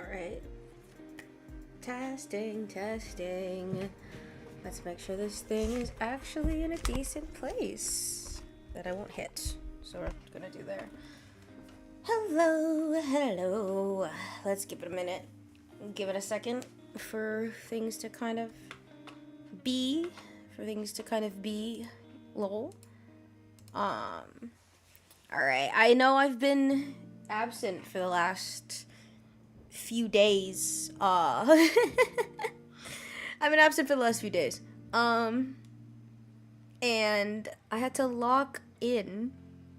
Alright. Testing. Let's make sure this thing is actually in a decent place that I won't hit. So we're gonna do there. Hello. Let's give it a minute. Give it a second for things to kind of be. Lol. Alright. I know I've been absent for the last few days. I've been absent for the last few days. And I had to lock in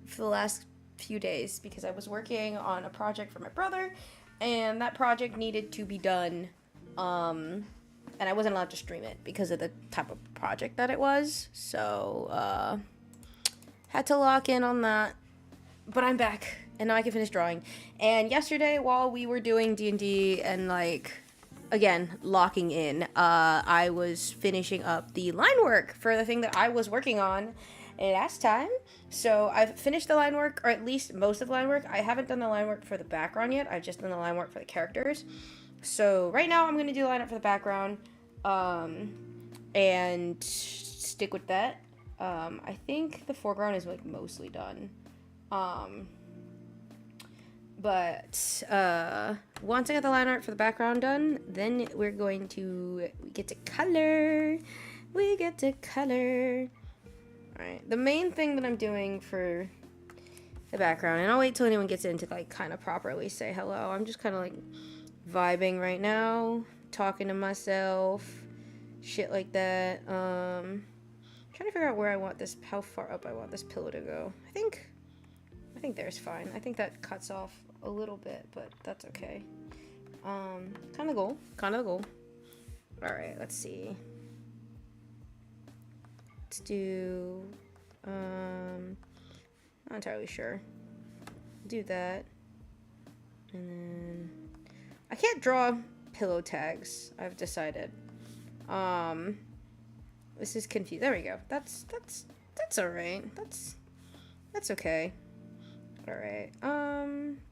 for the last few days because I was working on a project for my brother, and that project needed to be done. And I wasn't allowed to stream it because of the type of project that it was. So, had to lock in on that. But I'm back, and now I can finish drawing. And yesterday, while we were doing D&D and, like, again, locking in, I was finishing up the line work for the thing that I was working on last time. So I've finished the line work, or at least most of the line work. I haven't done the line work for the background yet. I've just done the line work for the characters. So right now, I'm going to do the line up for the background, and stick with that. I think the foreground is, like, mostly done. But once I get the line art for the background done, then we get to color. Alright, the main thing that I'm doing for the background, and I'll wait till anyone gets in to, like, kind of properly say hello. I'm just kind of, like, vibing right now, talking to myself, shit like that. Trying to figure out where I want this, how far up I want this pillow to go. I think there's fine. I think that cuts off a little bit, but that's okay. Kind of the goal. Alright, let's see. Let's do, not entirely sure. Do that. And then, I can't draw pillow tags, I've decided. This is confused. There we go. That's alright. That's okay. Alright,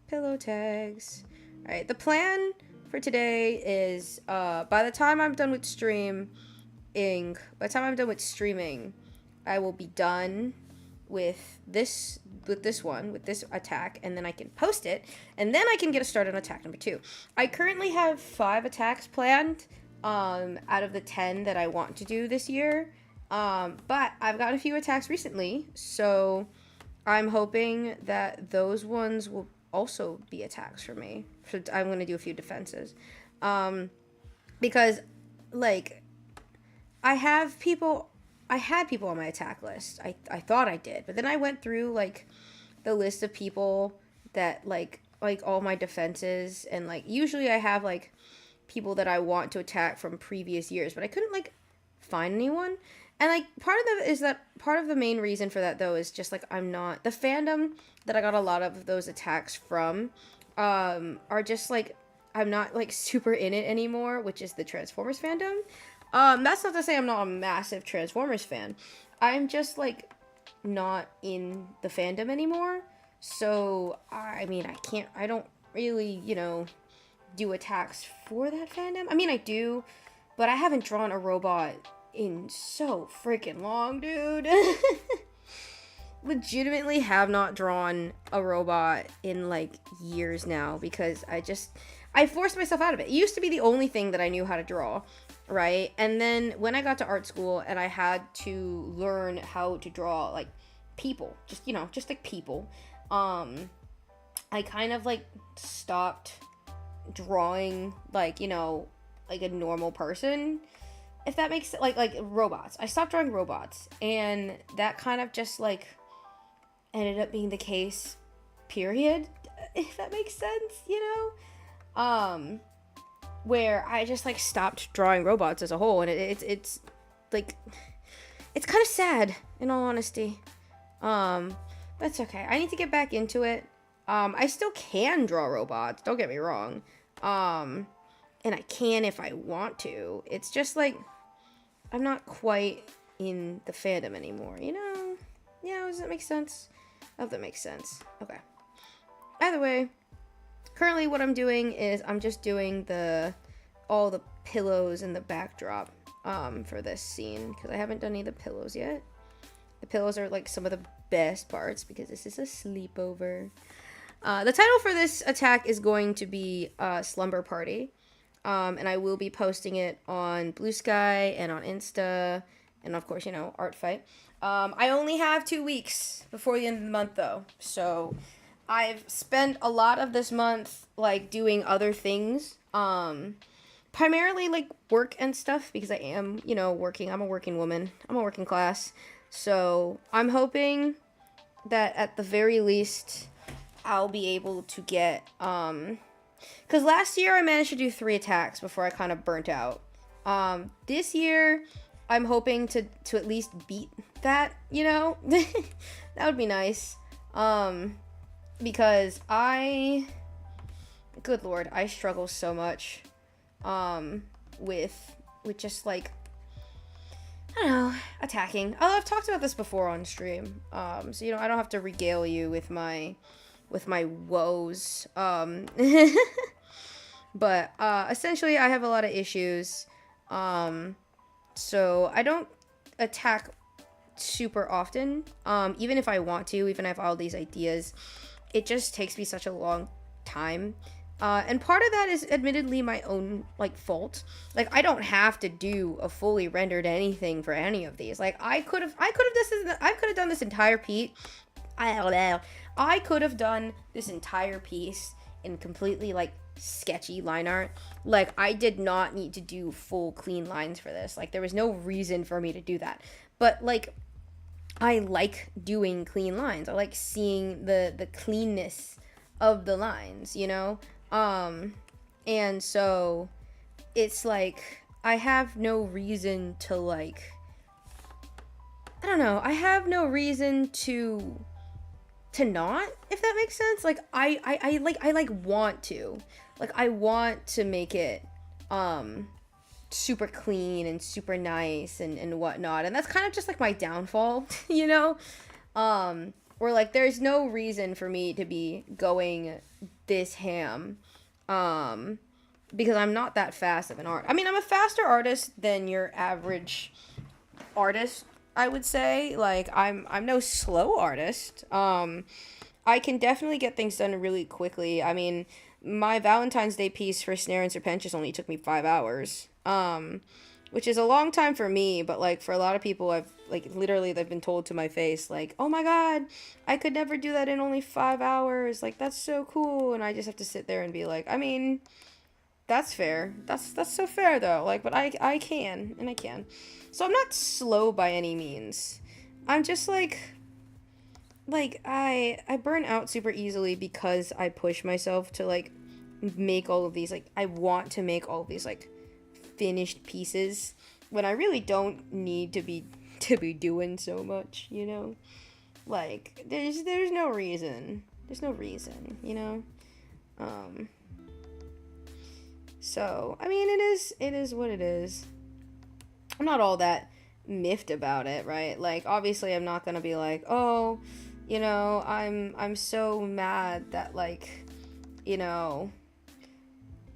pillow tags. Alright, the plan for today is, by the time I'm done with streaming, I will be done with this attack, and then I can post it, and then I can get a start on attack number 2. I currently have 5 attacks planned, out of the 10 that I want to do this year, but I've gotten a few attacks recently, so I'm hoping that those ones will also be attacks for me. So I'm going to do a few defenses. Because, like, I had people on my attack list. I thought I did. But then I went through, like, the list of people that, like all my defenses. And, like, usually I have, like, people that I want to attack from previous years. But I couldn't, like, find anyone. And, like, part of the main reason for that, though, is just, like, the fandom that I got a lot of those attacks from, are just, like, I'm not, like, super in it anymore, which is the Transformers fandom. That's not to say I'm not a massive Transformers fan. I'm just, like, not in the fandom anymore. So, I mean, I don't really, do attacks for that fandom. I mean, I do, but I haven't drawn a robot in so freaking long, dude. Legitimately have not drawn a robot in, like, years now, because I forced myself out of it. It used to be the only thing that I knew how to draw, right? And then when I got to art school and I had to learn how to draw, like, people, just like people, I kind of, like, stopped drawing, like, like a normal person, if that makes sense. Like robots. I stopped drawing robots, and that kind of just, like, ended up being the case, period, if that makes sense, where I just, like, stopped drawing robots as a whole, and it's like, it's kind of sad, in all honesty. That's okay. I need to get back into it. I still can draw robots, don't get me wrong, and I can if I want to. It's just, like, I'm not quite in the fandom anymore, Yeah, does that make sense? I hope that makes sense. Okay. Either way, currently what I'm doing is I'm just doing all the pillows and the backdrop for this scene, because I haven't done any of the pillows yet. The pillows are like some of the best parts because this is a sleepover. The title for this attack is going to be Slumber Party. And I will be posting it on Blue Sky and on Insta and of course, Artfight. I only have 2 weeks before the end of the month though. So I've spent a lot of this month like doing other things. Primarily like work and stuff because I am, working. I'm a working woman. I'm a working class. So I'm hoping that at the very least I'll be able to get because last year I managed to do 3 attacks before I kind of burnt out. This year I'm hoping to at least beat that, that would be nice. Because good lord, I struggle so much with just like, I don't know, attacking. Oh, I've talked about this before on stream. So I don't have to regale you with my woes. But essentially I have a lot of issues. So I don't attack super often. Even if I want to, even if I have all these ideas, it just takes me such a long time. And part of that is admittedly my own like fault. Like I don't have to do a fully rendered anything for any of these. Like I could have done this entire piece. I could have done this entire piece in completely like sketchy line art. Like I did not need to do full clean lines for this. Like there was no reason for me to do that. But like I like doing clean lines. I like seeing the cleanness of the lines, and so it's like I have no reason to like, I don't know, I have no reason to not, if that makes sense. Like I want to, like I want to make it super clean and super nice and whatnot, and that's kind of just like my downfall. Or like there's no reason for me to be going this ham because I'm not that fast of an art. I mean, I'm a faster artist than your average artist, I would say. Like I'm no slow artist. I can definitely get things done really quickly. I mean, my Valentine's Day piece for Snare and Serpentious only took me 5 hours. Which is a long time for me, but like for a lot of people, I've like literally they've been told to my face like, oh my god, I could never do that in only 5 hours, like that's so cool. And I just have to sit there and be like, I mean, that's fair, that's so fair though, like, but I can, and I can. So I'm not slow by any means. I'm just like I burn out super easily because I push myself to like make all of these, like I want to make all of these like finished pieces when I really don't need to be doing so much, like there's no reason, so I mean it is what it is. I'm not all that miffed about it, right? Like obviously I'm not gonna be like, oh, I'm so mad that like,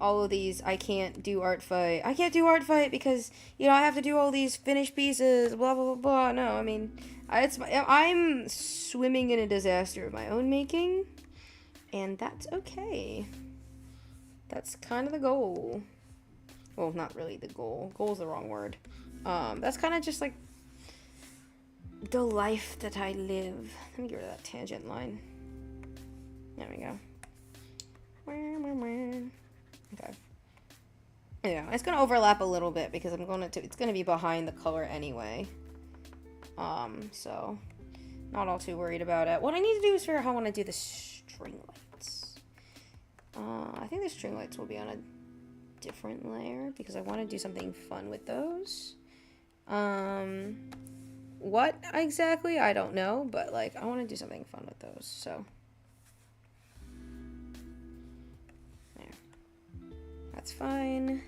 all of these, I can't do Artfight because, I have to do all these finished pieces, blah, blah, blah, blah. No, I mean, I'm swimming in a disaster of my own making, and that's okay. That's kind of the goal. Well, not really the goal. Goal's the wrong word. That's kind of just, like, the life that I live. Let me get rid of that tangent line. There we go. Okay. Yeah, it's gonna overlap a little bit because it's gonna be behind the color anyway. So not all too worried about it. What I need to do is figure out how I want to do the string lights. I think the string lights will be on a different layer because I want to do something fun with those. What exactly? I don't know, but like I want to do something fun with those. So that's fine.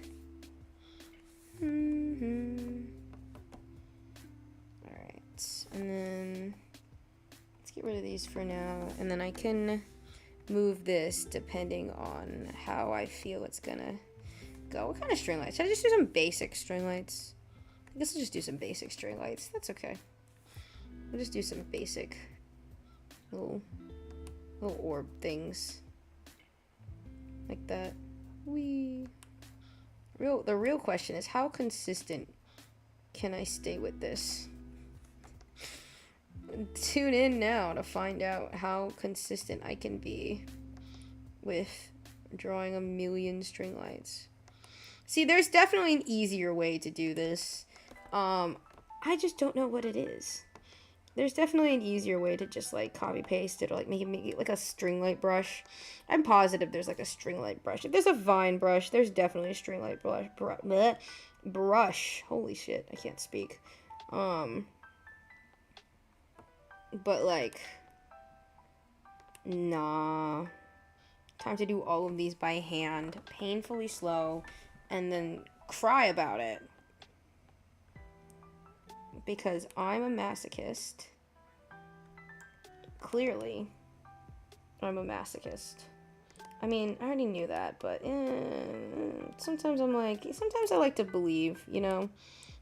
Alright, and then let's get rid of these for now, and then I can move this depending on how I feel it's gonna go. What kind of string lights? Should I just do some basic string lights? I guess I'll just do some basic string lights. That's okay. We'll just do some basic little orb things. Like that. Whee. The real question is, how consistent can I stay with this? Tune in now to find out how consistent I can be with drawing a million string lights. See, there's definitely an easier way to do this. I just don't know what it is. There's definitely an easier way to just, like, copy paste it or, like, make it like a string light brush. I'm positive there's, like, a string light brush. If there's a vine brush, there's definitely a string light brush. Holy shit, I can't speak. But, like, nah. Time to do all of these by hand, painfully slow, and then cry about it. Because I'm a masochist. Clearly, I'm a masochist. I mean, I already knew that, but sometimes I'm like, sometimes I like to believe, you know?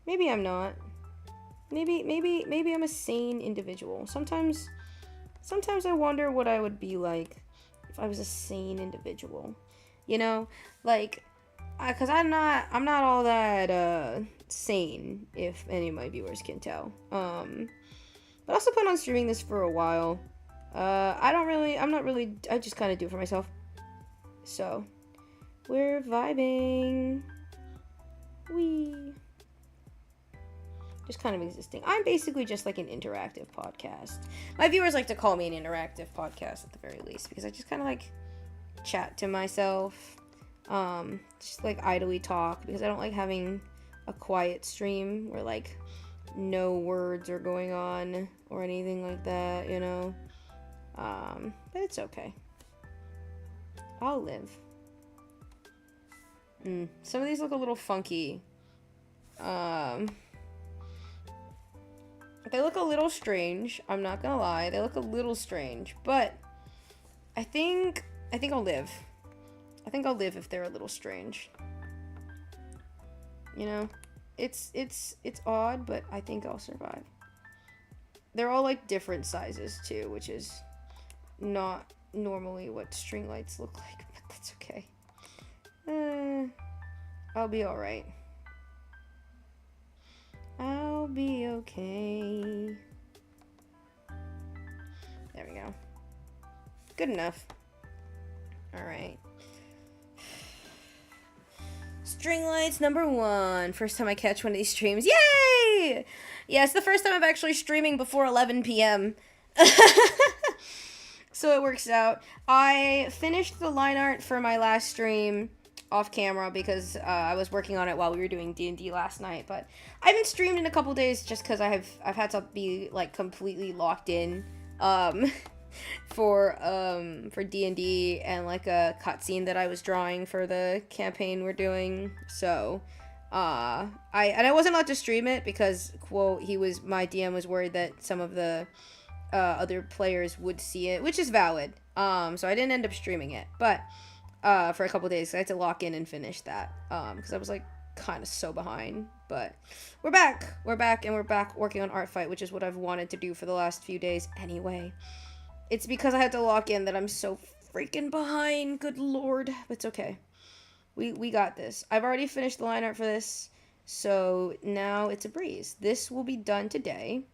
Maybe I'm not. Maybe I'm a sane individual. Sometimes I wonder what I would be like if I was a sane individual. You know? Like, because I'm not all that sane, if any of my viewers can tell. But I also plan on streaming this for a while. I just kind of do it for myself. So, we're vibing. Wee. Just kind of existing. I'm basically just like an interactive podcast. My viewers like to call me an interactive podcast at the very least, because I just kind of like chat to myself. Just like idly talk, because I don't like having a quiet stream where like no words are going on or anything like that, you know. But it's okay. I'll live. Some of these look a little funky. They look a little strange. I'm not gonna lie. They look a little strange, but I think I'll live. I think I'll live if they're a little strange. You know, it's odd, but I think I'll survive. They're all like different sizes too, which is not normally what string lights look like, but that's okay. I'll be all right. I'll be okay. There we go. Good enough. All right. String lights number 1. First time I catch one of these streams. Yay! Yeah, it's the first time I'm actually streaming before 11 p.m. So it works out. I finished the line art for my last stream off camera because I was working on it while we were doing D&D last night, but I haven't streamed in a couple days just because I've had to be like completely locked in for D&D and like a cutscene that I was drawing for the campaign we're doing. So I wasn't allowed to stream it because, quote, my DM was worried that some of the other players would see it, which is valid. So I didn't end up streaming it, but for a couple days I had to lock in and finish that because I was like kind of so behind. But we're back, and we're back working on Artfight, which is what I've wanted to do for the last few days anyway. It's because I had to lock in that I'm so freaking behind. Good lord. But it's okay. We got this. I've already finished the line art for this, so now it's a breeze. This will be done today.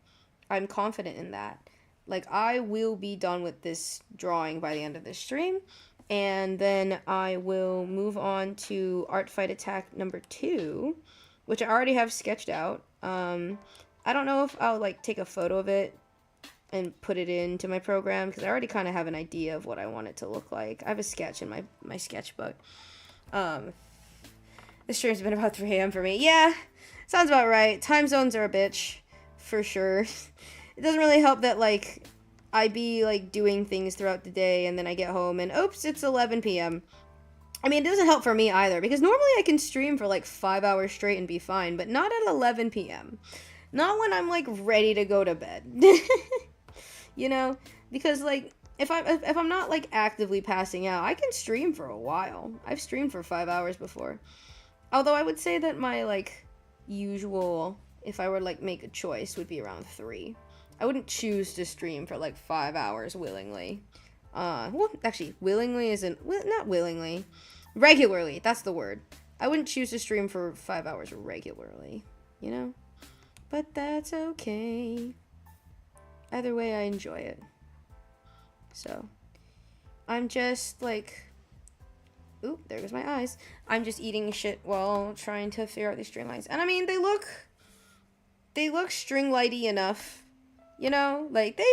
I'm confident in that. Like, I will be done with this drawing by the end of this stream, and then I will move on to Artfight Attack number 2, which I already have sketched out. I don't know if I'll, like, take a photo of it and put it into my program, because I already kind of have an idea of what I want it to look like. I have a sketch in my sketchbook. This stream's been about 3 a.m. for me. Yeah, sounds about right. Time zones are a bitch, for sure. It doesn't really help that, like, I be, like, doing things throughout the day, and then I get home, and oops, it's 11 p.m. I mean, it doesn't help for me either, because normally I can stream for, like, 5 hours straight and be fine, but not at 11 p.m. Not when I'm, like, ready to go to bed. You know? Because, like, if I'm not like actively passing out, I can stream for a while. I've streamed for 5 hours before. Although I would say that my like usual, if I were like make a choice, would be around 3. I wouldn't choose to stream for like 5 hours willingly. Well, actually, willingly isn't, well, not willingly. Regularly, that's the word. I wouldn't choose to stream for 5 hours regularly, you know? But that's okay. Either way, I enjoy it. So, I'm just like, oop, there goes my eyes. I'm just eating shit while trying to figure out these string lines. And I mean, they look string lighty enough. You know, like they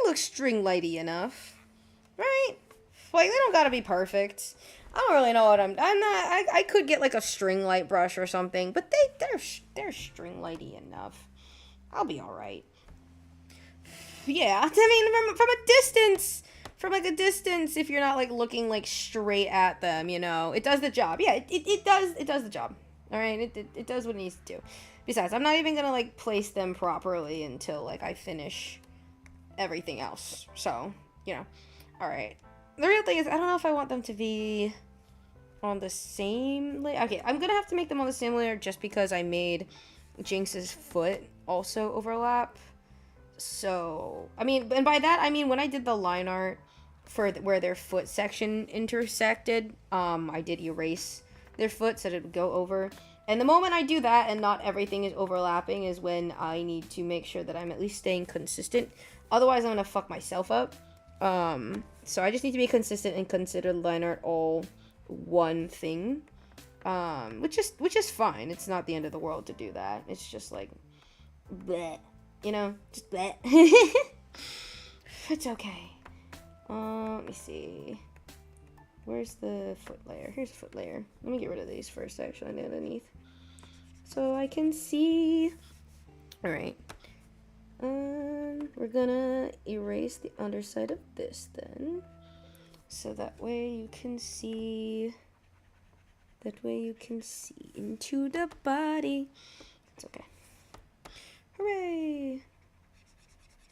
look string lighty enough, right? Like they don't gotta be perfect. I don't really know what I'm not. I could get like a string light brush or something, but they're string lighty enough. I'll be all right. Yeah, I mean from a distance, from like a distance, if you're not like looking like straight at them, you know, it does the job. Yeah, it does the job. All right, it does what it needs to do. Besides, I'm not even gonna like place them properly until like I finish everything else. So, you know, all right. The real thing is, I don't know if I want them to be on the same layer. Okay, I'm gonna have to make them on the same layer just because I made Jinx's foot also overlap. So, I mean, and by that I mean when I did the line art for where their foot section intersected, I did erase their foot so that it would go over. And the moment I do that and not everything is overlapping is when I need to make sure that I'm at least staying consistent. Otherwise, I'm going to fuck myself up. So I just need to be consistent and consider line art all one thing. Which is fine. It's not the end of the world to do that. It's just like, bleh. You know? Just bleh. It's okay. Let me see. Where's the foot layer? Here's the foot layer. Let me get rid of these first, actually, underneath. So I can see. Alright. We're gonna erase the underside of this then. So that way you can see. That way you can see into the body. It's okay. Hooray!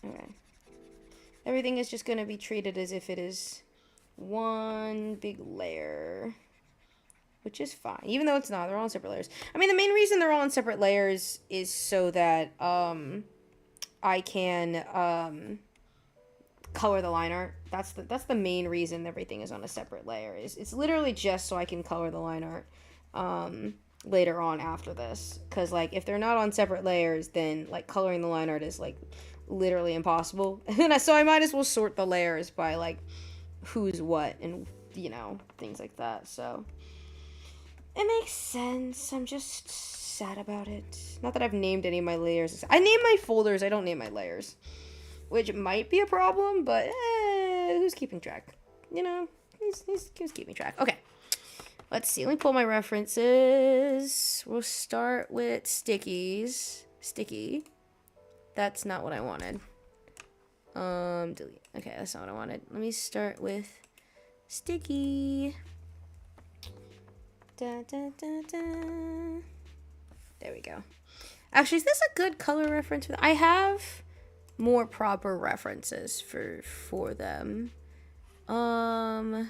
Alright. Everything is just gonna be treated as if it is one big layer, which is fine, even though it's not. They're all on separate layers. I mean, the main reason they're all on separate layers is so that I can color the line art. That's the main reason everything is on a separate layer. It's literally just so I can color the line art later on after this, because like if they're not on separate layers, then like coloring the line art is like literally impossible. And so I might as well sort the layers by like who's what and, you know, things like that. So it makes sense. I'm just sad about it. Not that I've named any of my layers. I name my folders, I don't name my layers, which might be a problem, but who's keeping track? You know, who's keeping track? Okay, let's see. Let me pull my references. We'll start with stickies. Sticky. That's not what I wanted. Delete. Okay, that's not what I wanted. Let me start with sticky. Da, da, da, da. There we go. Actually, is this a good color reference? I have more proper references for them. Let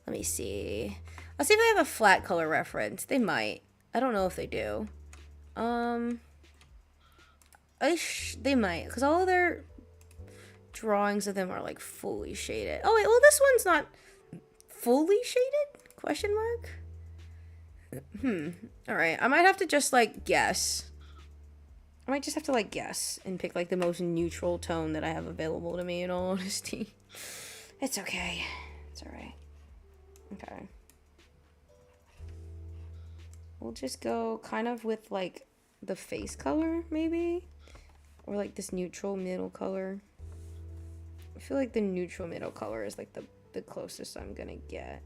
me see. I'll see if they have a flat color reference. They might. I don't know if they do. They might, because all of their drawings of them are like fully shaded. Oh wait, well this one's not fully shaded? Question mark? Alright, I might have to just like guess. I might just have to like guess and pick like the most neutral tone that I have available to me, in all honesty. It's okay. It's alright. Okay. We'll just go kind of with like the face color, maybe? Or like this neutral middle color. I feel like the neutral middle color is like the closest I'm gonna get.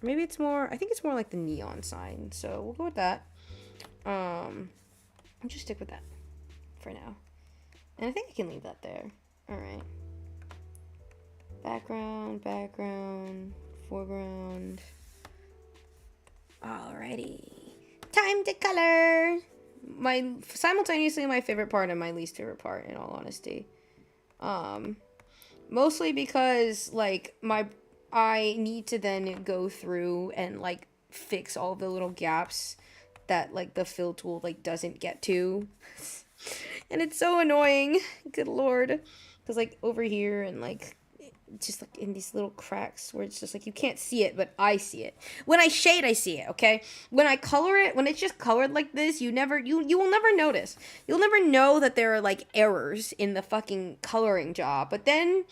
Maybe it's more, I think it's more like the neon sign, so we'll go with that. I'll just stick with that for now. And I think I can leave that there. Alright. Background, foreground. Alrighty. Time to color! Simultaneously my favorite part and my least favorite part, in all honesty. Mostly because, like, I need to then go through and, like, fix all the little gaps that, like, the fill tool, like, doesn't get to. And it's so annoying. Good lord. Because, like, over here and, like, just, like, in these little cracks where it's just, like, you can't see it, but I see it. When I shade, I see it, okay? When I color it, when it's just colored like this, you will never notice. You'll never know that there are, like, errors in the fucking coloring job. But then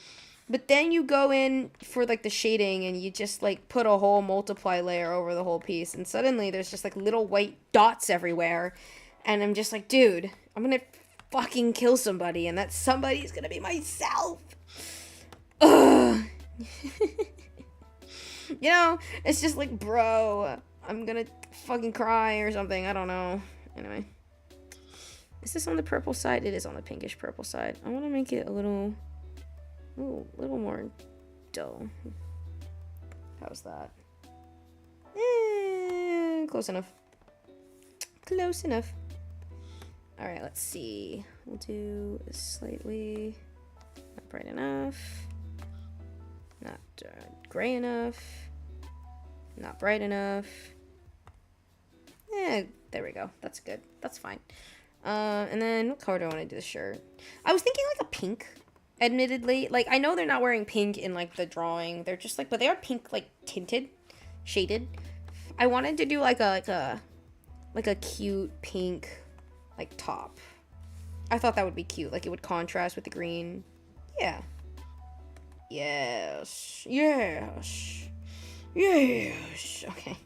you go in for, like, the shading and you just, like, put a whole multiply layer over the whole piece. And suddenly there's just, like, little white dots everywhere. And I'm just like, dude, I'm gonna fucking kill somebody. And that somebody's gonna be myself. Ugh. You know, it's just like, bro, I'm gonna fucking cry or something. I don't know. Anyway. Is this on the purple side? It is on the pinkish purple side. I want to make it a little more dull. How's that? Close enough. Close enough. Alright, let's see. We'll do a slightly not bright enough. Not gray enough. Not bright enough. There we go. That's good. That's fine. And then what color do I want to do the shirt? I was thinking like a pink. Admittedly, like, I know they're not wearing pink in, like, the drawing. They're just, like, but they are pink, like, tinted, shaded. I wanted to do, like a cute pink, like, top. I thought that would be cute. Like, it would contrast with the green. Yeah. Yes. Yes. Yes. Okay.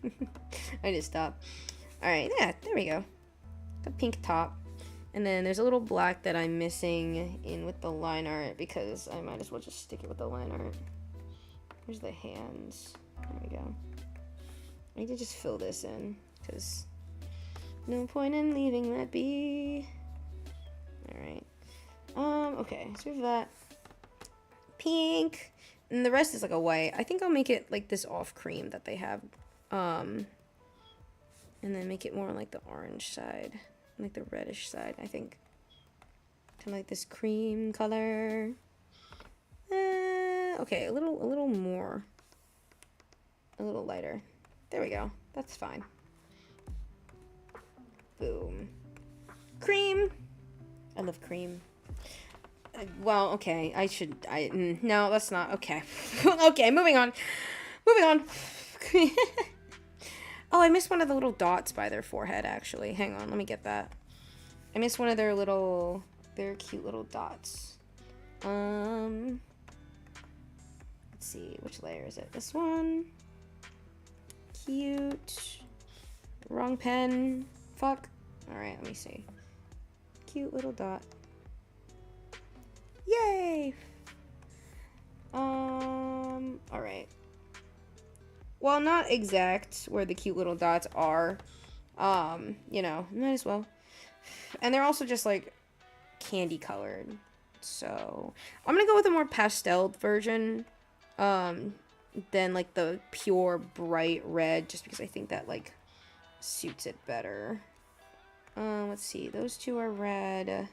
I need to stop. Alright, yeah, there we go. A pink top. And then there's a little black that I'm missing in with the line art because I might as well just stick it with the line art. Here's the hands. There we go. I need to just fill this in because no point in leaving that be. Alright. Okay, so we have that. Pink. And the rest is like a white. I think I'll make it like this off cream that they have. And then make it more like the orange side. Like the reddish side, I think. Kind of like this cream color. Okay, a little more. A little lighter. There we go. That's fine. Boom. Cream. I love cream. Well, okay. No, that's not. Okay. Okay, moving on. Moving on. Oh, I missed one of the little dots by their forehead, actually. Hang on, let me get that. I missed one of their cute little dots. Let's see, which layer is it? This one. Cute. Wrong pen. Fuck. Alright, let me see. Cute little dot. Yay! Alright. Well, not exact where the cute little dots are. You know, might as well. And they're also just, like, candy colored. So, I'm gonna go with a more pastel version. Than, like, the pure bright red. Just because I think that, like, suits it better. Let's see. Those two are red.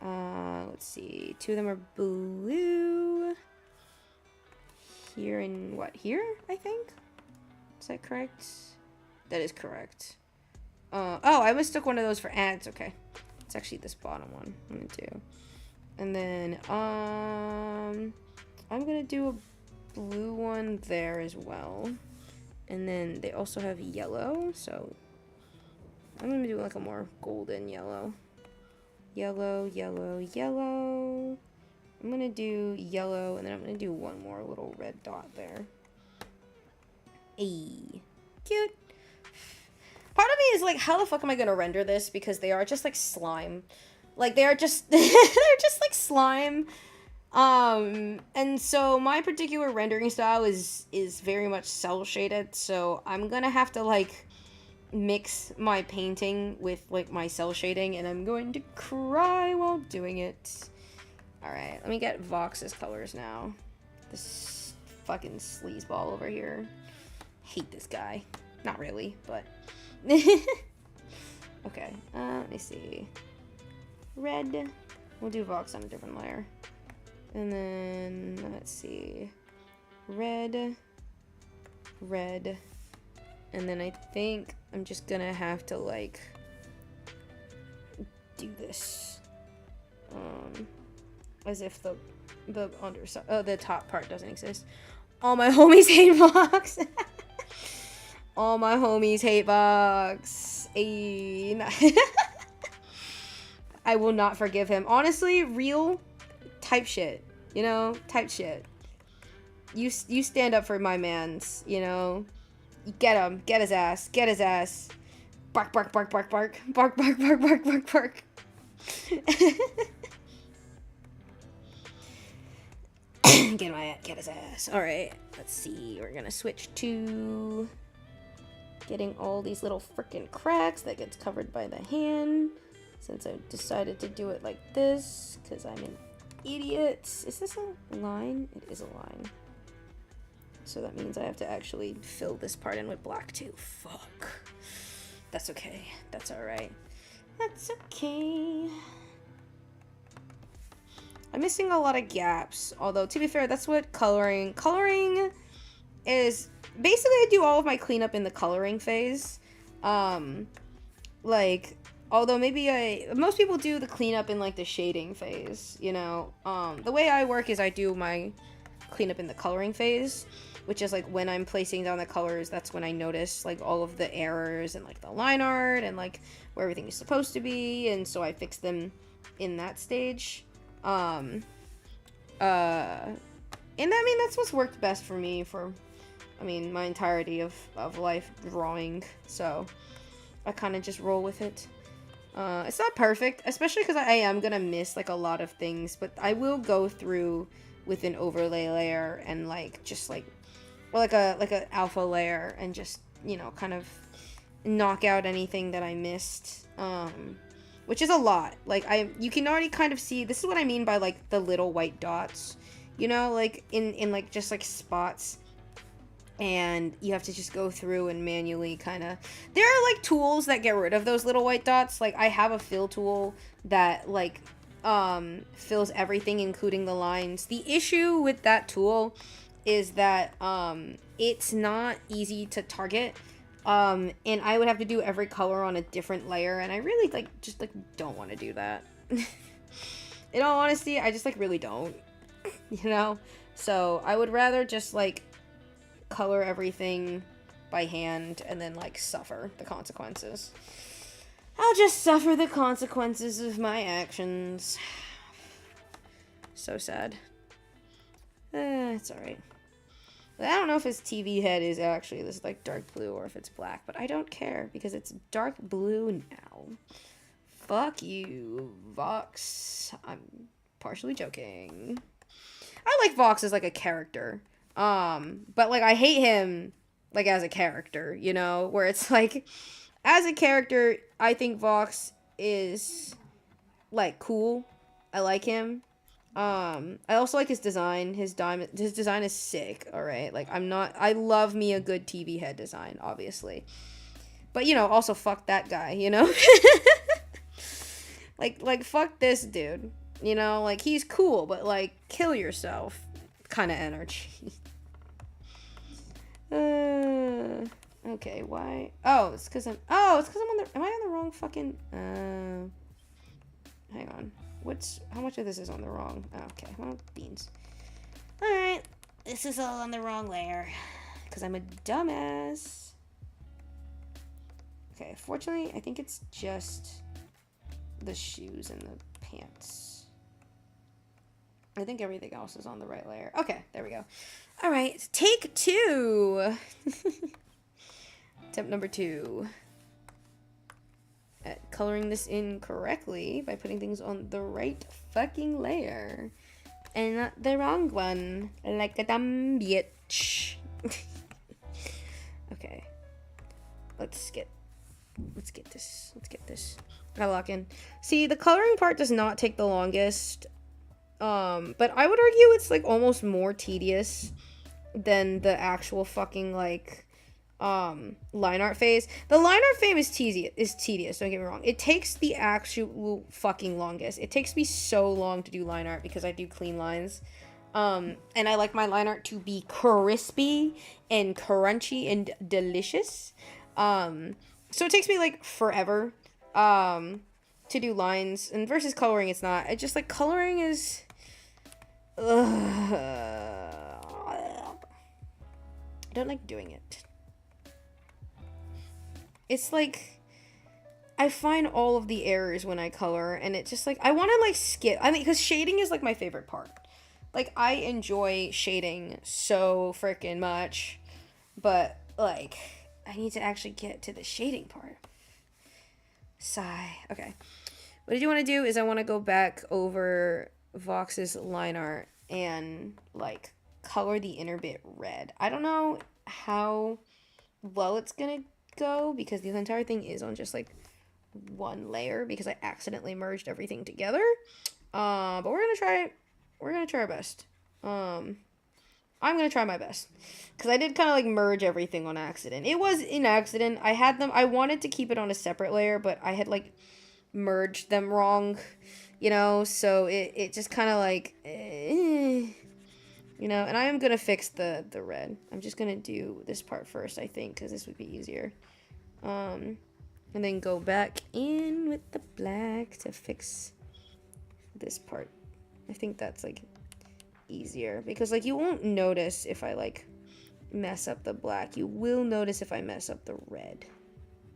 Let's see. Two of them are blue. Here and what? Here, I think? Is that correct? That is correct. Oh, I mistook one of those for ants. Okay. It's actually this bottom one. I'm gonna do. And then, I'm gonna do a blue one there as well. And then they also have yellow, so I'm gonna do like a more golden yellow. Yellow, yellow, yellow. I'm gonna do yellow, and then I'm gonna do one more little red dot there. Ayy. Cute. Part of me is like, how the fuck am I gonna render this? Because they are just like slime. Like, they are just, they're just like slime. And so my particular rendering style is very much cell shaded, so I'm gonna have to like mix my painting with like my cell shading, and I'm going to cry while doing it. Alright, let me get Vox's colors now. This fucking sleazeball over here. Hate this guy. Not really, but... Okay, let me see. Red. We'll do Vox on a different layer. And then, let's see. Red. And then I think I'm just gonna have to, like, do this. As if the underside, the top part doesn't exist. All my homies hate Vox. All my homies hate Vox. I will not forgive him. Honestly, real type shit. You know? Type shit. You stand up for my mans, you know? Get him. Get his ass. Get his ass. Bark, bark, bark, bark, bark. Bark, bark, bark, bark, bark, bark. Get his ass. Alright, let's see. We're gonna switch to getting all these little freaking cracks that gets covered by the hand. Since I decided to do it like this, because I'm an idiot. Is this a line? It is a line. So that means I have to actually fill this part in with black too. Fuck. That's okay. That's alright. That's okay. I'm missing a lot of gaps. Although, to be fair, that's what coloring is. Basically, I do all of my cleanup in the coloring phase. Like, although maybe most people do the cleanup in, like, the shading phase, you know? The way I work is I do my cleanup in the coloring phase, which is, like, when I'm placing down the colors, that's when I notice, like, all of the errors and, like, the line art and, like, where everything is supposed to be, and so I fix them in that stage. And I mean, that's what's worked best for me for, I mean, my entirety of life drawing, so I kind of just roll with it. It's not perfect, especially because I am gonna miss, like, a lot of things, but I will go through with an overlay layer and, like, just, like, or like a alpha layer and just, you know, kind of knock out anything that I missed, which is a lot. Like, you can already kind of see, this is what I mean by, like, the little white dots, you know, like, in like, just, like, spots, and you have to just go through and manually kind of, there are, like, tools that get rid of those little white dots. Like, I have a fill tool that, like, fills everything, including the lines. The issue with that tool is that, it's not easy to target, and I would have to do every color on a different layer, and I really, like, just, like, don't want to do that. In all honesty, I just, like, really don't, you know? So, I would rather just, like, color everything by hand and then, like, suffer the consequences. I'll just suffer the consequences of my actions. So sad. It's alright. I don't know if his TV head is actually this, like, dark blue or if it's black, but I don't care because it's dark blue now. Fuck you, Vox. I'm partially joking. I like Vox as, like, a character. But, like, I hate him, like, as a character, you know? Where it's, like, as a character, I think Vox is, like, cool. I like him. I also like his design. His design is sick, alright? Like, I love me a good TV head design, obviously. But, you know, also fuck that guy, you know? like, fuck this dude. You know, like, he's cool, but, like, kill yourself kind of energy. Okay, why? Oh, it's because I'm on the, am I on the wrong fucking, hang on. How much of this is on the wrong? Oh, okay, well, beans. Alright, this is all on the wrong layer. Because I'm a dumbass. Okay, fortunately, I think it's just the shoes and the pants. I think everything else is on the right layer. Okay, there we go. Alright, take 2. Attempt number 2. At coloring this in correctly by putting things on the right fucking layer and not the wrong one, like a dumb bitch. Okay, let's get this. Gotta lock in. See, the coloring part does not take the longest, but I would argue it's, like, almost more tedious than the actual fucking, like, line art phase. The line art phase is tedious, don't get me wrong. It takes the actual fucking longest. It takes me so long to do line art because I do clean lines. And I like my line art to be crispy and crunchy and delicious. So it takes me like forever to do lines, and versus coloring it's not. I just like coloring is I don't like doing it. It's like I find all of the errors when I color, and it's just like I want to like skip. I mean, because shading is like my favorite part. Like I enjoy shading so freaking much, but like I need to actually get to the shading part. Sigh. Okay. What I do want to do is I want to go back over Vox's line art and like color the inner bit red. I don't know how well it's gonna go because the entire thing is on just like one layer because I accidentally merged everything together. But we're gonna try. We're gonna try our best. I'm gonna try my best because I did kind of like merge everything on accident. It was an accident. I had them. I wanted to keep it on a separate layer, but I had like merged them wrong, you know. So it just kind of like, you know. And I am gonna fix the red. I'm just gonna do this part first, I think, because this would be easier. And then go back in with the black to fix this part. I think that's like easier because like you won't notice if I like mess up the black. You will notice if I mess up the red.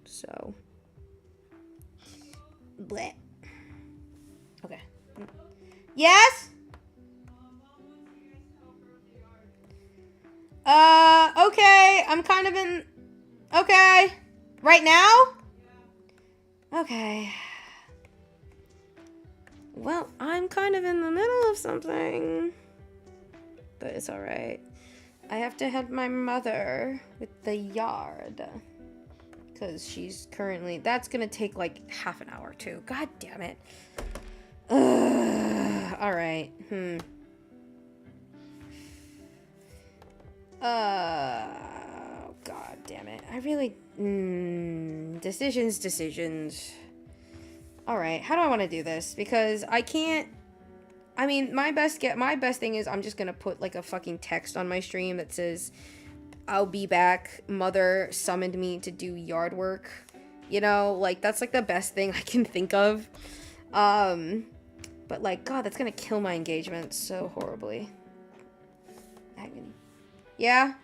So bleh. Okay. Yes? Okay. I'm kind of in. Okay. Right now? Okay. Well, I'm kind of in the middle of something. But it's alright. I have to help my mother with the yard. Because she's currently... That's going to take like half an hour too. God damn it. Alright. God damn it. I really... Decisions. Alright, how do I want to do this? Because I can't... I mean, my best thing is I'm just gonna put like a fucking text on my stream that says, I'll be back, mother summoned me to do yard work. You know, like that's like the best thing I can think of. But like, God, that's gonna kill my engagement so horribly. Agony. Yeah? Can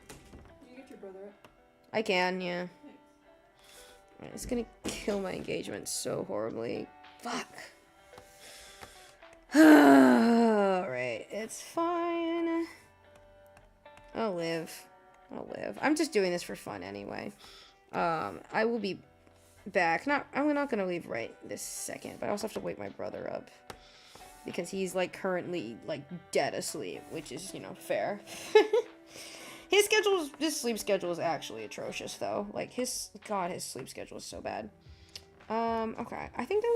you get your brother up? I can, yeah. It's gonna kill my engagement so horribly. Fuck. Alright, it's fine. I'll live. I'm just doing this for fun anyway. I will be back. I'm not gonna leave right this second, but I also have to wake my brother up. Because he's, like, currently, like, dead asleep, which is, you know, fair. His sleep schedule is actually atrocious, though. Like, his sleep schedule is so bad. Okay. I think I'm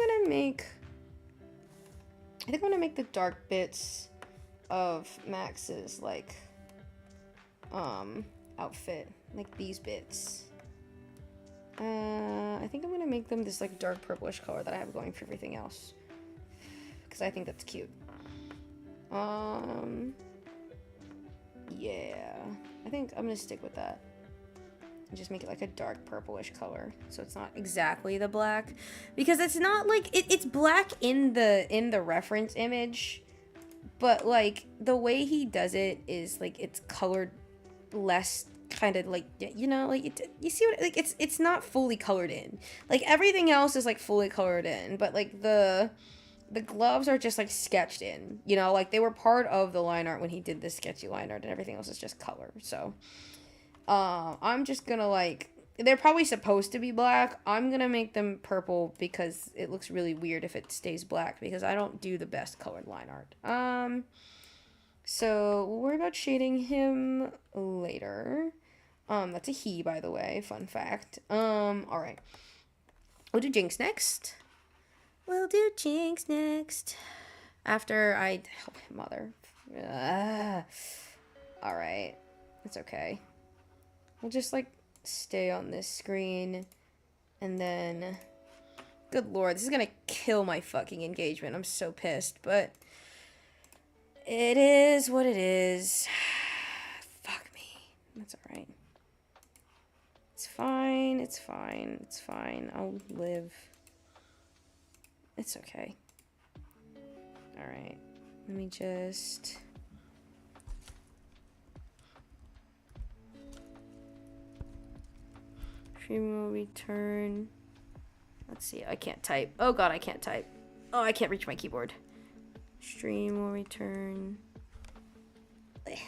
gonna make the dark bits of Max's, like, outfit. Like, these bits. I think I'm gonna make them this, like, dark purplish color that I have going for everything else. Because I think that's cute. Yeah. I think I'm gonna stick with that. And just make it like a dark purplish color, so it's not exactly the black, because it's not like it's black in the reference image, but like the way he does it is like it's colored less, kind of like, you know, like you see what, like it's not fully colored in. Like everything else is like fully colored in, but like the gloves are just like sketched in, you know, like they were part of the line art when he did this sketchy line art, and everything else is just color. So I'm just gonna like, they're probably supposed to be black. I'm gonna make them purple because it looks really weird if it stays black, because I don't do the best colored line art. So we'll worry about shading him later. That's a he, by the way, fun fact. Alright. We'll do Jinx next. After I help my mother. Alright. It's okay. We'll just, like, stay on this screen. And then, good lord, this is gonna kill my fucking engagement. I'm so pissed, but it is what it is. Fuck me. That's alright. It's fine, it's fine, it's fine. I'll live. It's okay. Alright. Let me just... Stream will return. Let's see, I can't type. Oh god, I can't type. Oh, I can't reach my keyboard. Stream will return. Ugh.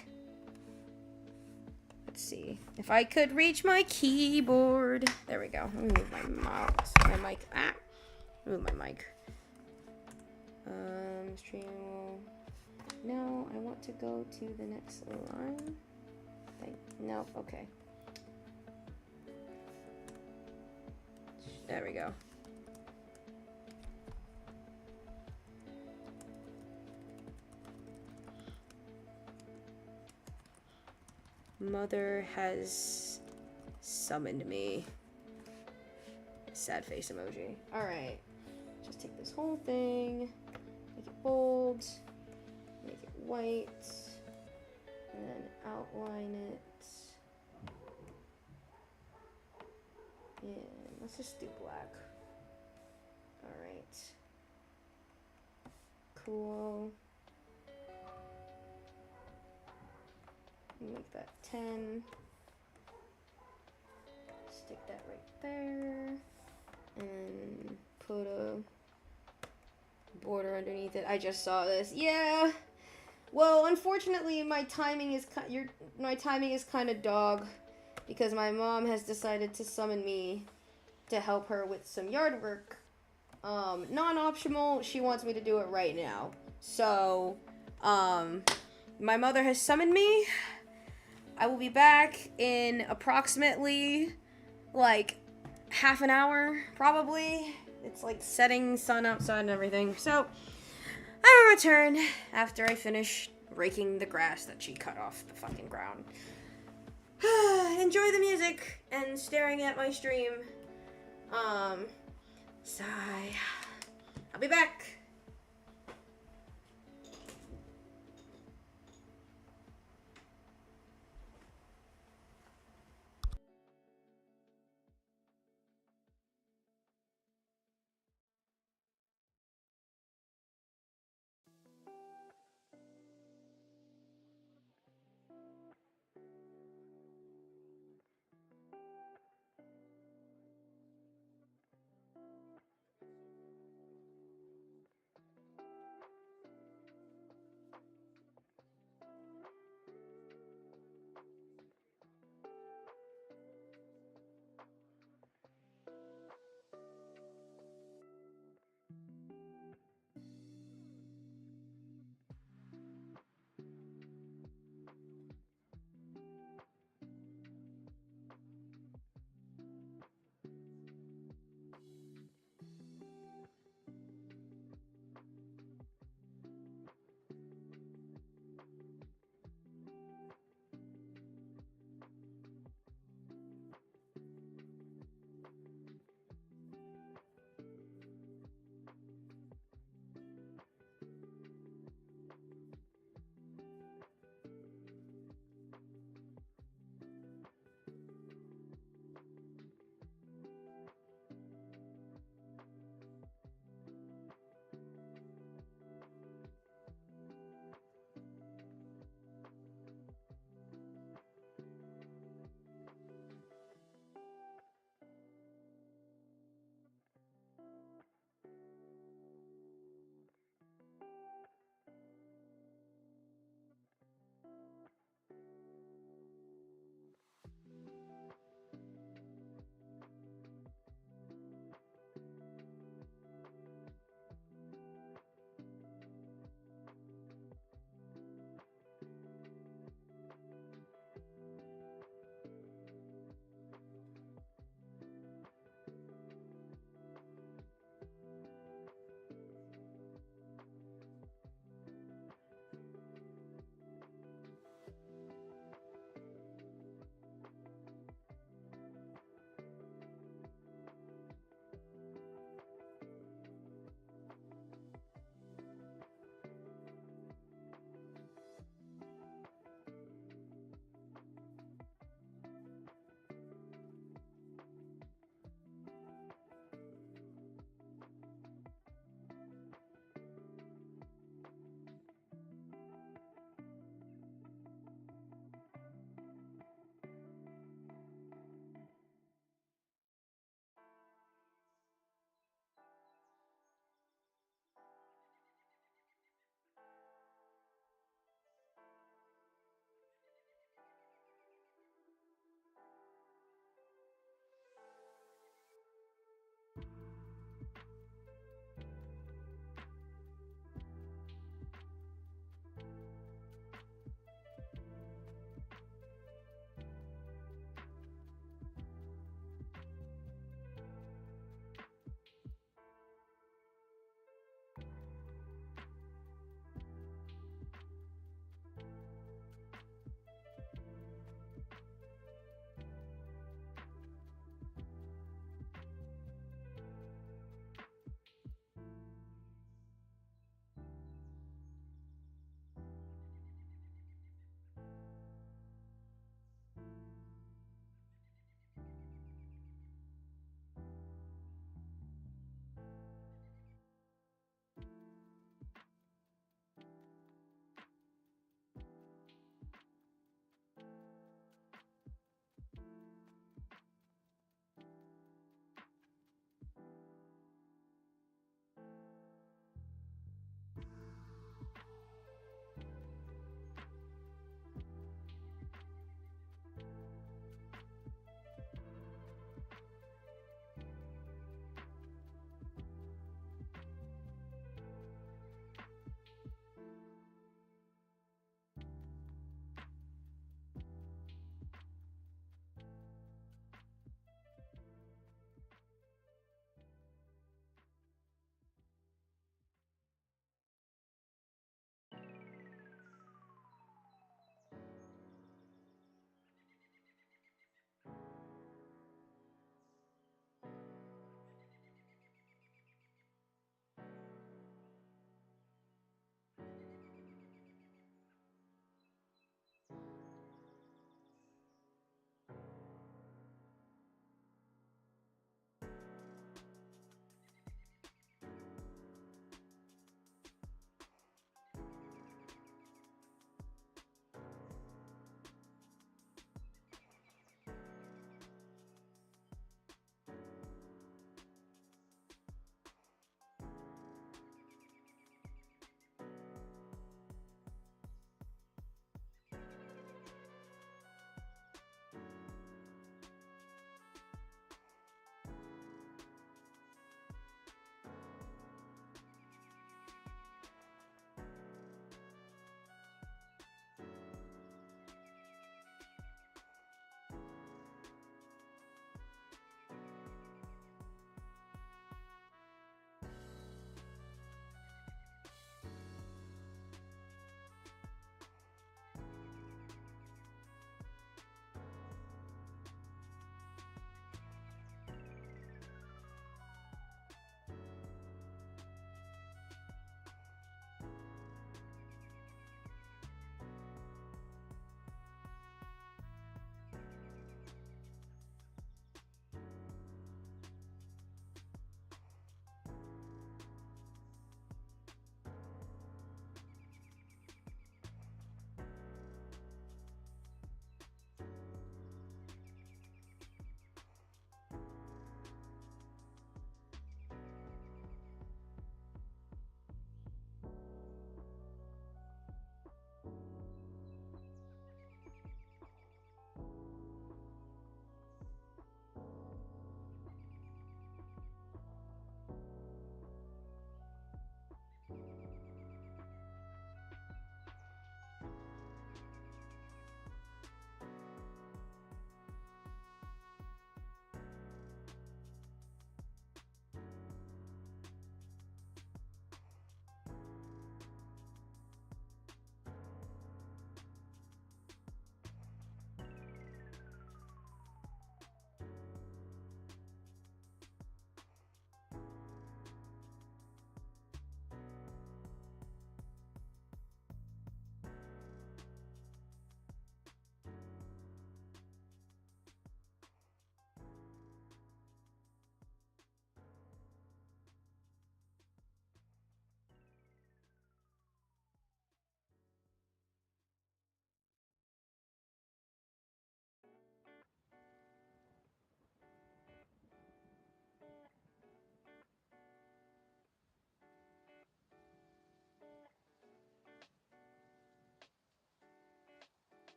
Let's see. If I could reach my keyboard. There we go. Let me move my mouse. My mic. Ah! Move my mic. Stream will... No, I want to go to the next line. No, okay. There we go. Mother has summoned me. Sad face emoji. Alright. Just take this whole thing, make it bold, make it white, and then outline it. And let's just do black. Alright. Cool. Make that 10. Stick that right there. And put a border underneath it. I just saw this. Yeah. Well, unfortunately, my timing is kind of dog because my mom has decided to summon me to help her with some yard work. Non-optional. She wants me to do it right now. So, my mother has summoned me. I will be back in approximately, like, half an hour, probably. It's, like, setting sun outside and everything. So, I will return after I finish raking the grass that she cut off the fucking ground. Enjoy the music and staring at my stream. Sigh. I'll be back.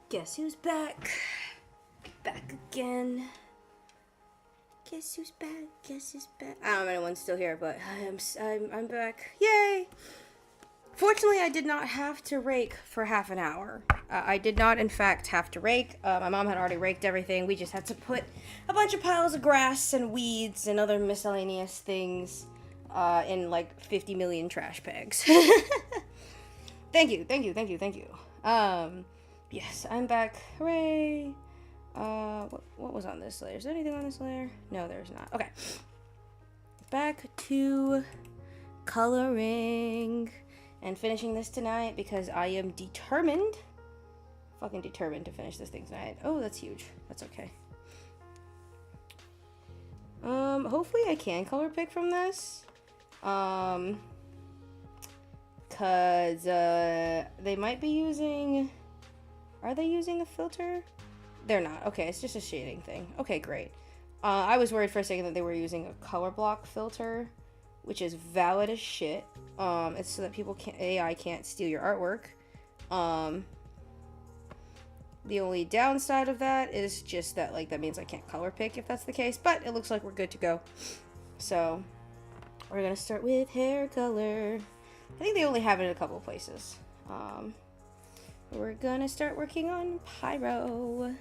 Guess who's back? Back again. Guess who's back? Guess who's back? I don't know if anyone's still here, but I'm back. Yay! Fortunately, I did not have to rake for half an hour. I did not, in fact, have to rake. My mom had already raked everything. We just had to put a bunch of piles of grass and weeds and other miscellaneous things in like 50 million trash bags. Thank you. Yes, I'm back. Hooray! What was on this layer? Is there anything on this layer? No, there's not. Okay. Back to coloring and finishing this tonight because I am determined, fucking determined to finish this thing tonight. Oh, that's huge. That's okay. Hopefully I can color pick from this. Cause, they might be using... Are they using a filter? They're not. Okay, it's just a shading thing. Okay, great. I was worried for a second that they were using a color block filter, which is valid as shit. It's so that AI can't steal your artwork. The only downside of that is just that, like, that means I can't color pick if that's the case, but it looks like we're good to go. So, we're gonna start with hair color. I think they only have it in a couple of places. We're gonna start working on Pyro.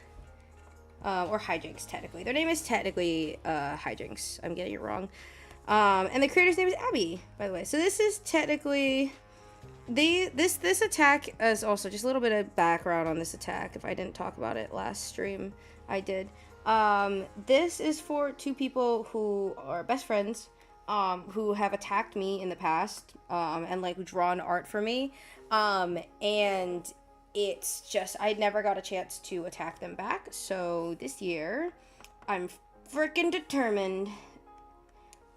Or Hijinks, technically. Their name is technically, Hijinks. I'm getting it wrong. And the creator's name is Abby, by the way. So this is technically... This attack is also... Just a little bit of background on this attack. If I didn't talk about it last stream, I did. This is for two people who are best friends, who have attacked me in the past, and, like, drawn art for me. And... It's just, I never got a chance to attack them back, so this year, I'm freaking determined.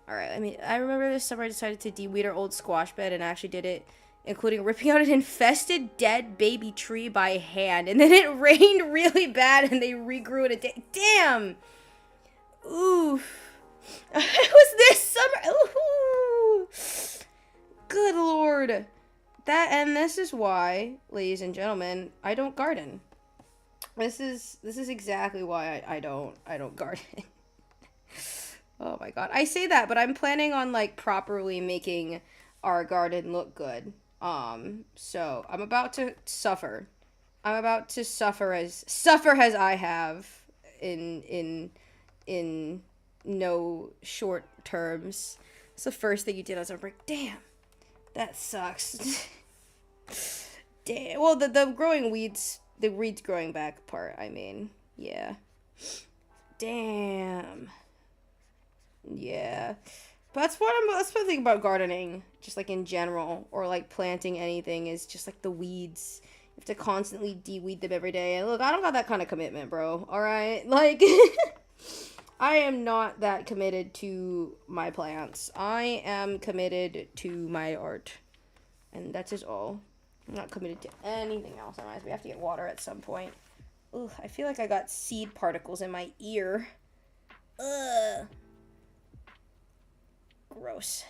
Alright, I remember this summer I decided to de-weed our old squash bed, and I actually did it, including ripping out an infested dead baby tree by hand, and then it rained really bad, and they regrew it a day. Damn! Oof. It was this summer! Ooh. Good lord. This is why, ladies and gentlemen, I don't garden. This is exactly why I don't garden. Oh my god. I say that, but I'm planning on, like, properly making our garden look good. So I'm about to suffer. I'm about to suffer as I have in no short terms. It's the first thing you did. I was like, damn. That sucks. Damn. Well, the growing weeds, the weeds growing back part, I mean. Yeah. Damn. Yeah. But that's what I think about gardening, just like in general, or like planting anything, is just like the weeds. You have to constantly de-weed them every day. And look, I don't got that kind of commitment, bro. Alright? Like, I am not that committed to my plants. I am committed to my art. And that is all. I'm not committed to anything else. Otherwise, we have to get water at some point. Ugh, I feel like I got seed particles in my ear. Ugh. Gross.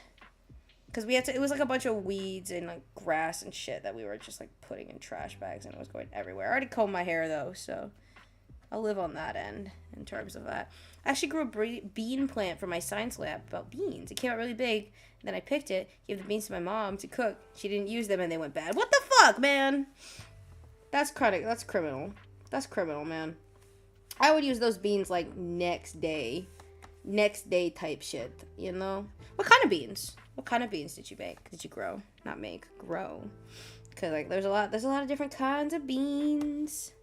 Because it was like a bunch of weeds and like grass and shit that we were just like putting in trash bags, and it was going everywhere. I already combed my hair though, so I'll live on that end in terms of that. I actually grew a bean plant for my science lab about beans. It came out really big, and then I picked it, gave the beans to my mom to cook. She didn't use them, and they went bad. What the fuck, man? That's criminal. That's criminal, man. I would use those beans, like, next day type shit, you know? What kind of beans? What kind of beans did you make? Did you grow? Not make, grow. Because, like, there's a lot of different kinds of beans.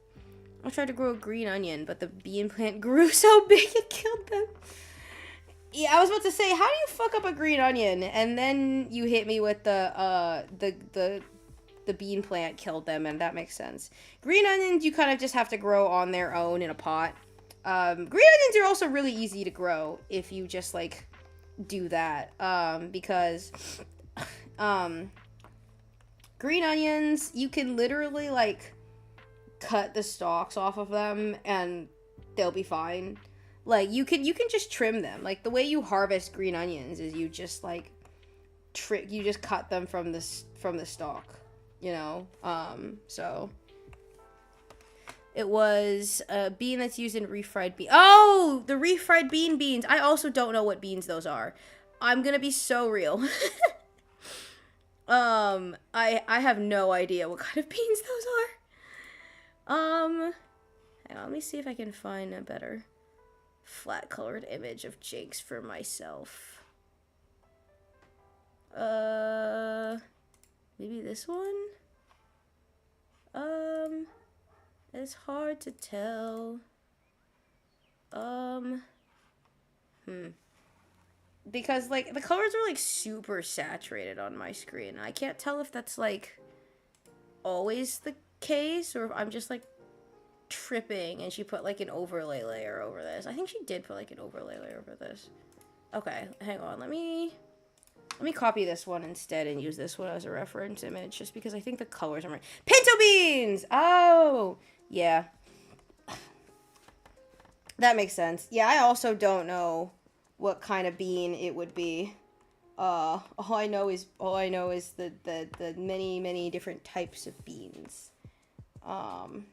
I tried to grow a green onion, but the bean plant grew so big it killed them. Yeah, I was about to say, how do you fuck up a green onion? And then you hit me with the bean plant killed them, and that makes sense. Green onions, you kind of just have to grow on their own in a pot. Green onions are also really easy to grow if you just, like, do that. Because, green onions, you can literally, like, cut the stalks off of them and they'll be fine. Like, you can just trim them. Like, the way you harvest green onions is you just, like, you just cut them from the stalk, you know? So... It was a bean that's used in refried bean. Oh, the refried beans. I also don't know what beans those are. I'm gonna be so real. I have no idea what kind of beans those are. Hang on, let me see if I can find a better flat colored image of Jake's for myself. Maybe this one? It's hard to tell. Because, like, the colors are, like, super saturated on my screen. I can't tell if that's, like, always the case, or if I'm just, like, tripping and she put, like, an overlay layer over this. I think she did put, like, an overlay layer over this. Okay, hang on. Let me copy this one instead and use this one as a reference image, just because I think the colors are right. Pinto beans! Oh! Yeah. That makes sense. Yeah, I also don't know what kind of bean it would be. All I know is the many different types of beans. Let's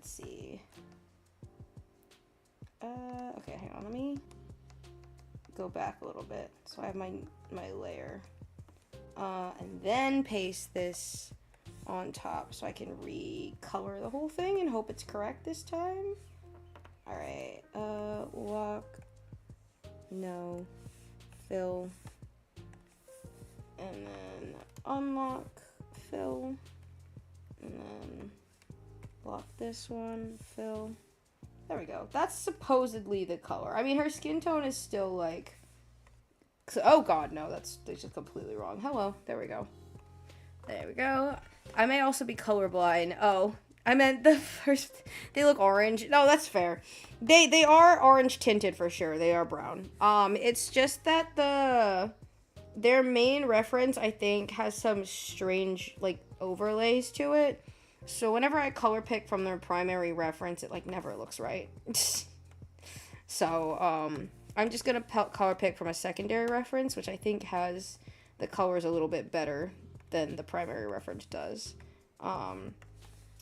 see. Okay, hang on. Let me go back a little bit. So I have my layer. And then paste this on top so I can recolor the whole thing and hope it's correct this time. Alright, lock, no, fill, and then unlock, fill, and then lock this one, fill. There we go. That's supposedly the color. I mean, her skin tone is still like, oh god, no, that's just completely wrong. Hello, there we go. There we go. I may also be colorblind. Oh, I meant the first. They look orange. No, that's fair. They are orange tinted for sure. They are brown. It's just that their main reference, I think, has some strange like overlays to it. So whenever I color pick from their primary reference, it like never looks right. So I'm just gonna color pick from a secondary reference, which I think has the colors a little bit better than the primary reference does.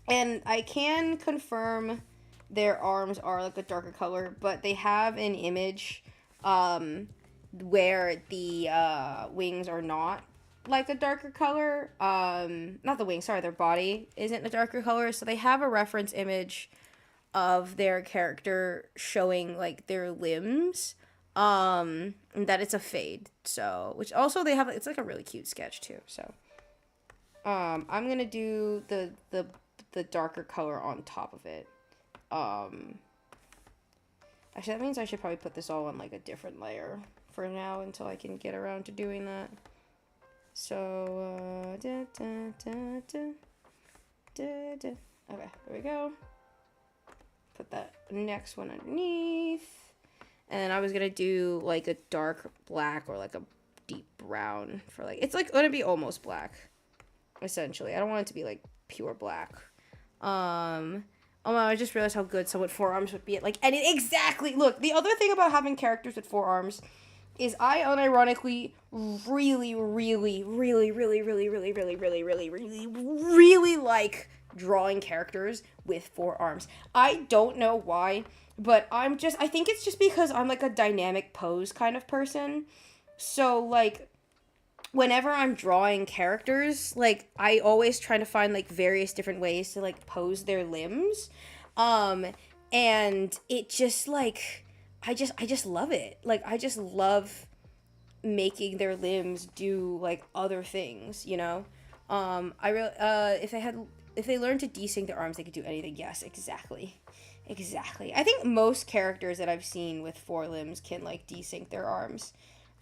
And I can confirm their arms are like a darker color, but they have an image where the wings are not like a darker color. Not the wings, sorry, their body isn't a darker color. So they have a reference image of their character showing like their limbs. And that it's a fade. So, which also they have, it's like a really cute sketch too. So, I'm gonna do the darker color on top of it. Actually, that means I should probably put this all on like a different layer for now until I can get around to doing that. So, okay, there we go. Put that next one underneath. And I was gonna do like a dark black or like a deep brown for like, it's like gonna be almost black, essentially. I don't want it to be like pure black. Oh no, I just realized how good someone with 4 arms would be at like, and exactly, look, the other thing about having characters with 4 arms is I unironically really like drawing characters with 4 arms. I don't know why, but I think it's just because I'm like a dynamic pose kind of person. So like whenever I'm drawing characters, like I always try to find like various different ways to like pose their limbs. And it just like I just love it. Like I just love making their limbs do like other things, you know? If they learned to desync their arms, they could do anything. Yes, exactly. I think most characters that I've seen with 4 limbs can like desync their arms.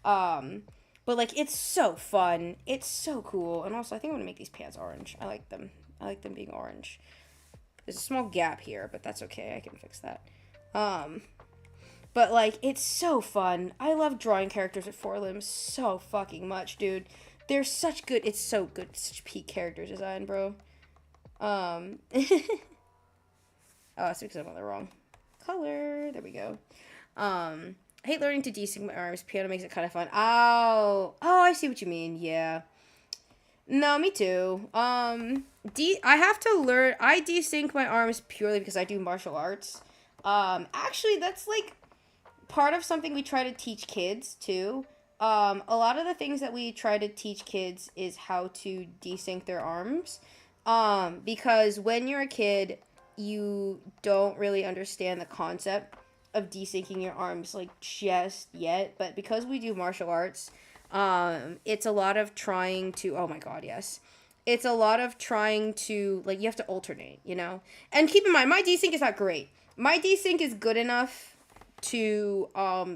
But like it's so fun. It's so cool. And also I think I'm gonna make these pants orange. I like them being orange. There's a small gap here, but that's okay. I can fix that. But like it's so fun. I love drawing characters with 4 limbs so fucking much, dude. They're such good. It's so good. Such peak character design, bro. Oh, it's because I'm on the wrong color. There we go. I hate learning to desync my arms. Piano makes it kind of fun. Oh, I see what you mean. Yeah. No, me too. I have to learn. I desync my arms purely because I do martial arts. Actually, that's like part of something we try to teach kids too. A lot of the things that we try to teach kids is how to desync their arms. Because when you're a kid, you don't really understand the concept of desyncing your arms like just yet. But because we do martial arts, it's a lot of trying to, oh my god, yes. It's a lot of trying to, like, you have to alternate, you know? And keep in mind, my desync is not great. My desync is good enough to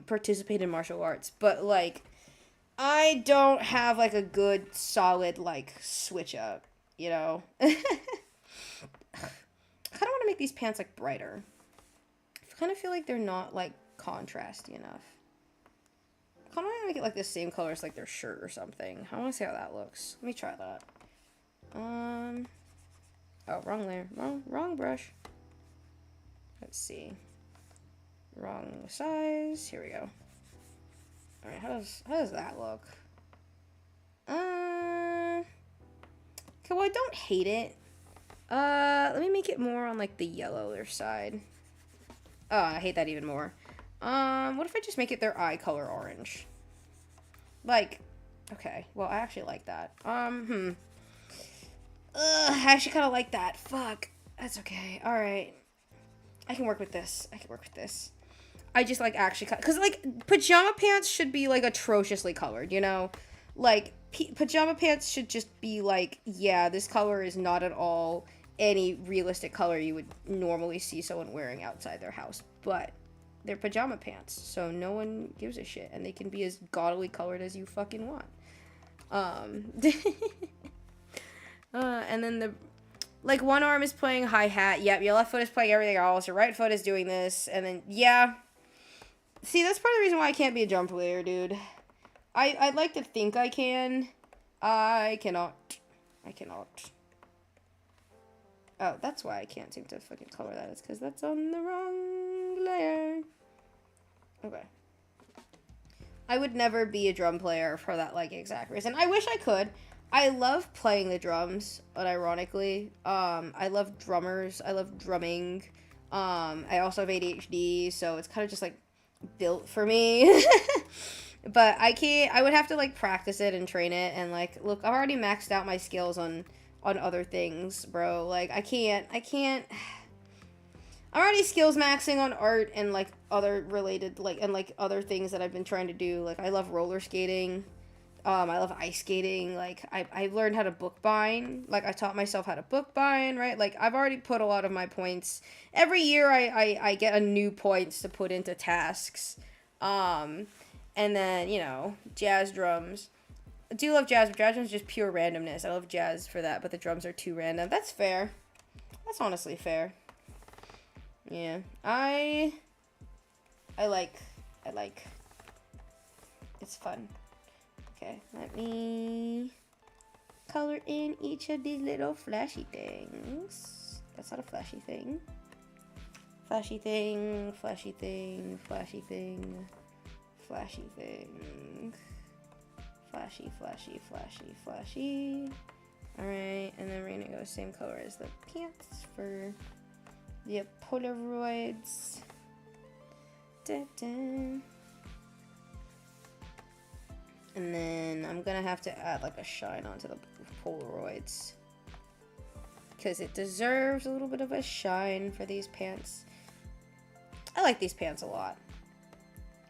participate in martial arts, but like I don't have like a good solid like switch up, you know. I kind of want to make these pants like brighter. I kind of feel like they're not like contrasty enough. I kind of want to make it like the same color as like their shirt or something. I want to see how that looks. Let me try that. Oh, wrong layer. Wrong brush. Let's see. Wrong size. Here we go. Alright, how does that look? Okay, well, I don't hate it. Let me make it more on, like, the yellower side. Oh, I hate that even more. What if I just make it their eye color orange? Like, okay, well, I actually like that. I actually kind of like that. Fuck. That's okay. Alright. I can work with this. I just, like, actually cut. Because, like, pajama pants should be, like, atrociously colored, you know? Like, pajama pants should just be, like, yeah, this color is not at all any realistic color you would normally see someone wearing outside their house. But they're pajama pants, so no one gives a shit. And they can be as gaudily colored as you fucking want. And then the... Like, one arm is playing hi-hat. Yep, your left foot is playing everything else. Your right foot is doing this. And then, yeah... See, that's part of the reason why I can't be a drum player, dude. I'd like to think I can. I cannot. Oh, that's why I can't seem to fucking color that. It's because that's on the wrong layer. Okay. I would never be a drum player for that, like, exact reason. I wish I could. I love playing the drums, unironically. I love drummers. I love drumming. I also have ADHD, so it's kind of just, like, built for me. But I would have to like practice it and train it, and like, look, I've already maxed out my skills on other things, bro. Like, I can't I'm already skills maxing on art and like other related, like, and like other things that I've been trying to do. Like, I love roller skating. I love ice skating. Like, I learned how to bookbind. Like, I taught myself how to bookbind, right? Like, I've already put a lot of my points. Every year, I get a new points to put into tasks. And then, you know, jazz drums. I do love jazz, but jazz drums is just pure randomness. I love jazz for that, but the drums are too random. That's fair. That's honestly fair. Yeah. I like. It's fun. Okay, let me color in each of these little flashy things. That's not a flashy thing. Flashy thing, flashy thing, flashy thing, flashy thing. Flashy, flashy, flashy, flashy. Alright, and then we're gonna go same color as the pants for the Polaroids. Da-da. And then I'm gonna have to add like a shine onto the Polaroids, because it deserves a little bit of a shine for these pants. I like these pants a lot.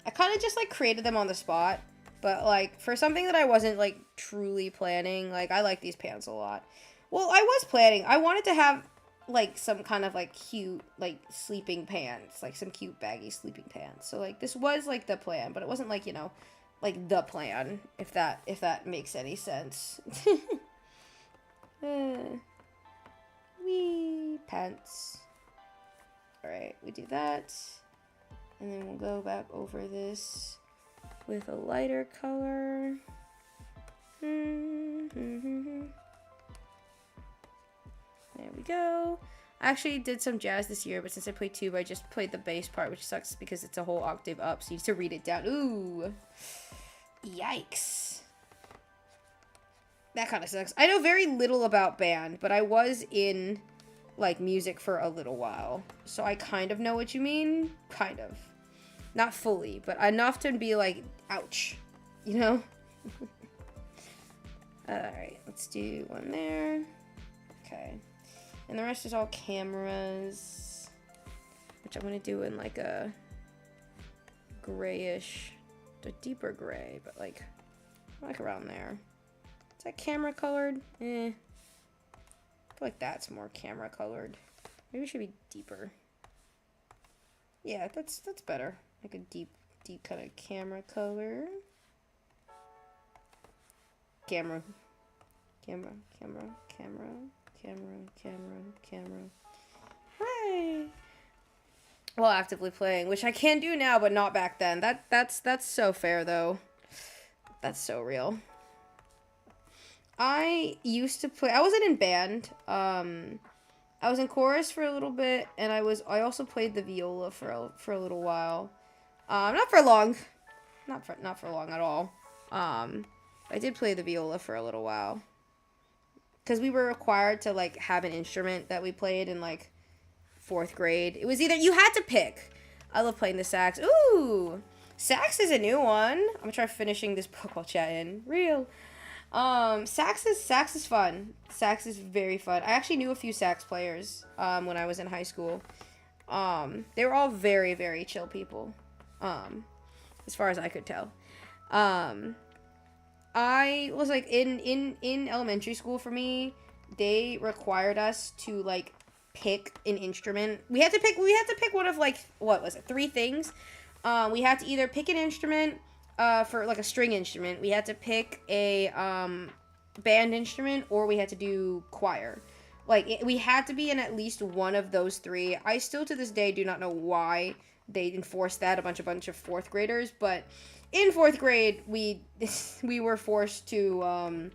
I kind of just like created them on the spot, but like for something that I wasn't like truly planning, like I like these pants a lot. Well, I was planning. I wanted to have like some kind of like cute like sleeping pants, like some cute baggy sleeping pants. So like this was like the plan, but it wasn't like, you know, like the plan, if that makes any sense. Wee pants. Alright, we do that. And then we'll go back over this with a lighter color. There we go. I actually did some jazz this year, but since I played tuba, I just played the bass part, which sucks because it's a whole octave up, so you need to read it down. Ooh. Yikes. That kind of sucks. I know very little about band, but I was in, like, music for a little while. So I kind of know what you mean. Kind of. Not fully, but enough to be like, ouch. You know? Alright, let's do one there. Okay. And the rest is all cameras. Which I'm going to do in, like, a grayish, a deeper gray, but, like around there. Is that camera colored? Eh. I feel like that's more camera colored. Maybe it should be deeper. Yeah, that's better. Like a deep kind of camera color. Camera. Hooray! While actively playing, which I can do now, but not back then. That's so fair, though. That's so real. I used to play. I wasn't in band. I was in chorus for a little bit, and I also played the viola for a little while. Not for long. Not for long at all. I did play the viola for a little while. Because we were required to, like, have an instrument that we played in, like, 4th grade. It was either, you had to pick. I love playing the sax. Ooh! Sax is a new one. I'm gonna try finishing this book while chatting. Real. Sax is fun. Sax is very fun. I actually knew a few sax players, when I was in high school. They were all very, very chill people. As far as I could tell. I was, like, in elementary school for me, they required us to, like, pick an instrument. We had to pick one of, like, what was it, 3 things. We had to either pick an instrument, for, like, a string instrument. We had to pick a, band instrument, or we had to do choir. Like, we had to be in at least one of those 3. I still, to this day, do not know why they enforced that a bunch of 4th graders, but in 4th grade, we were forced to,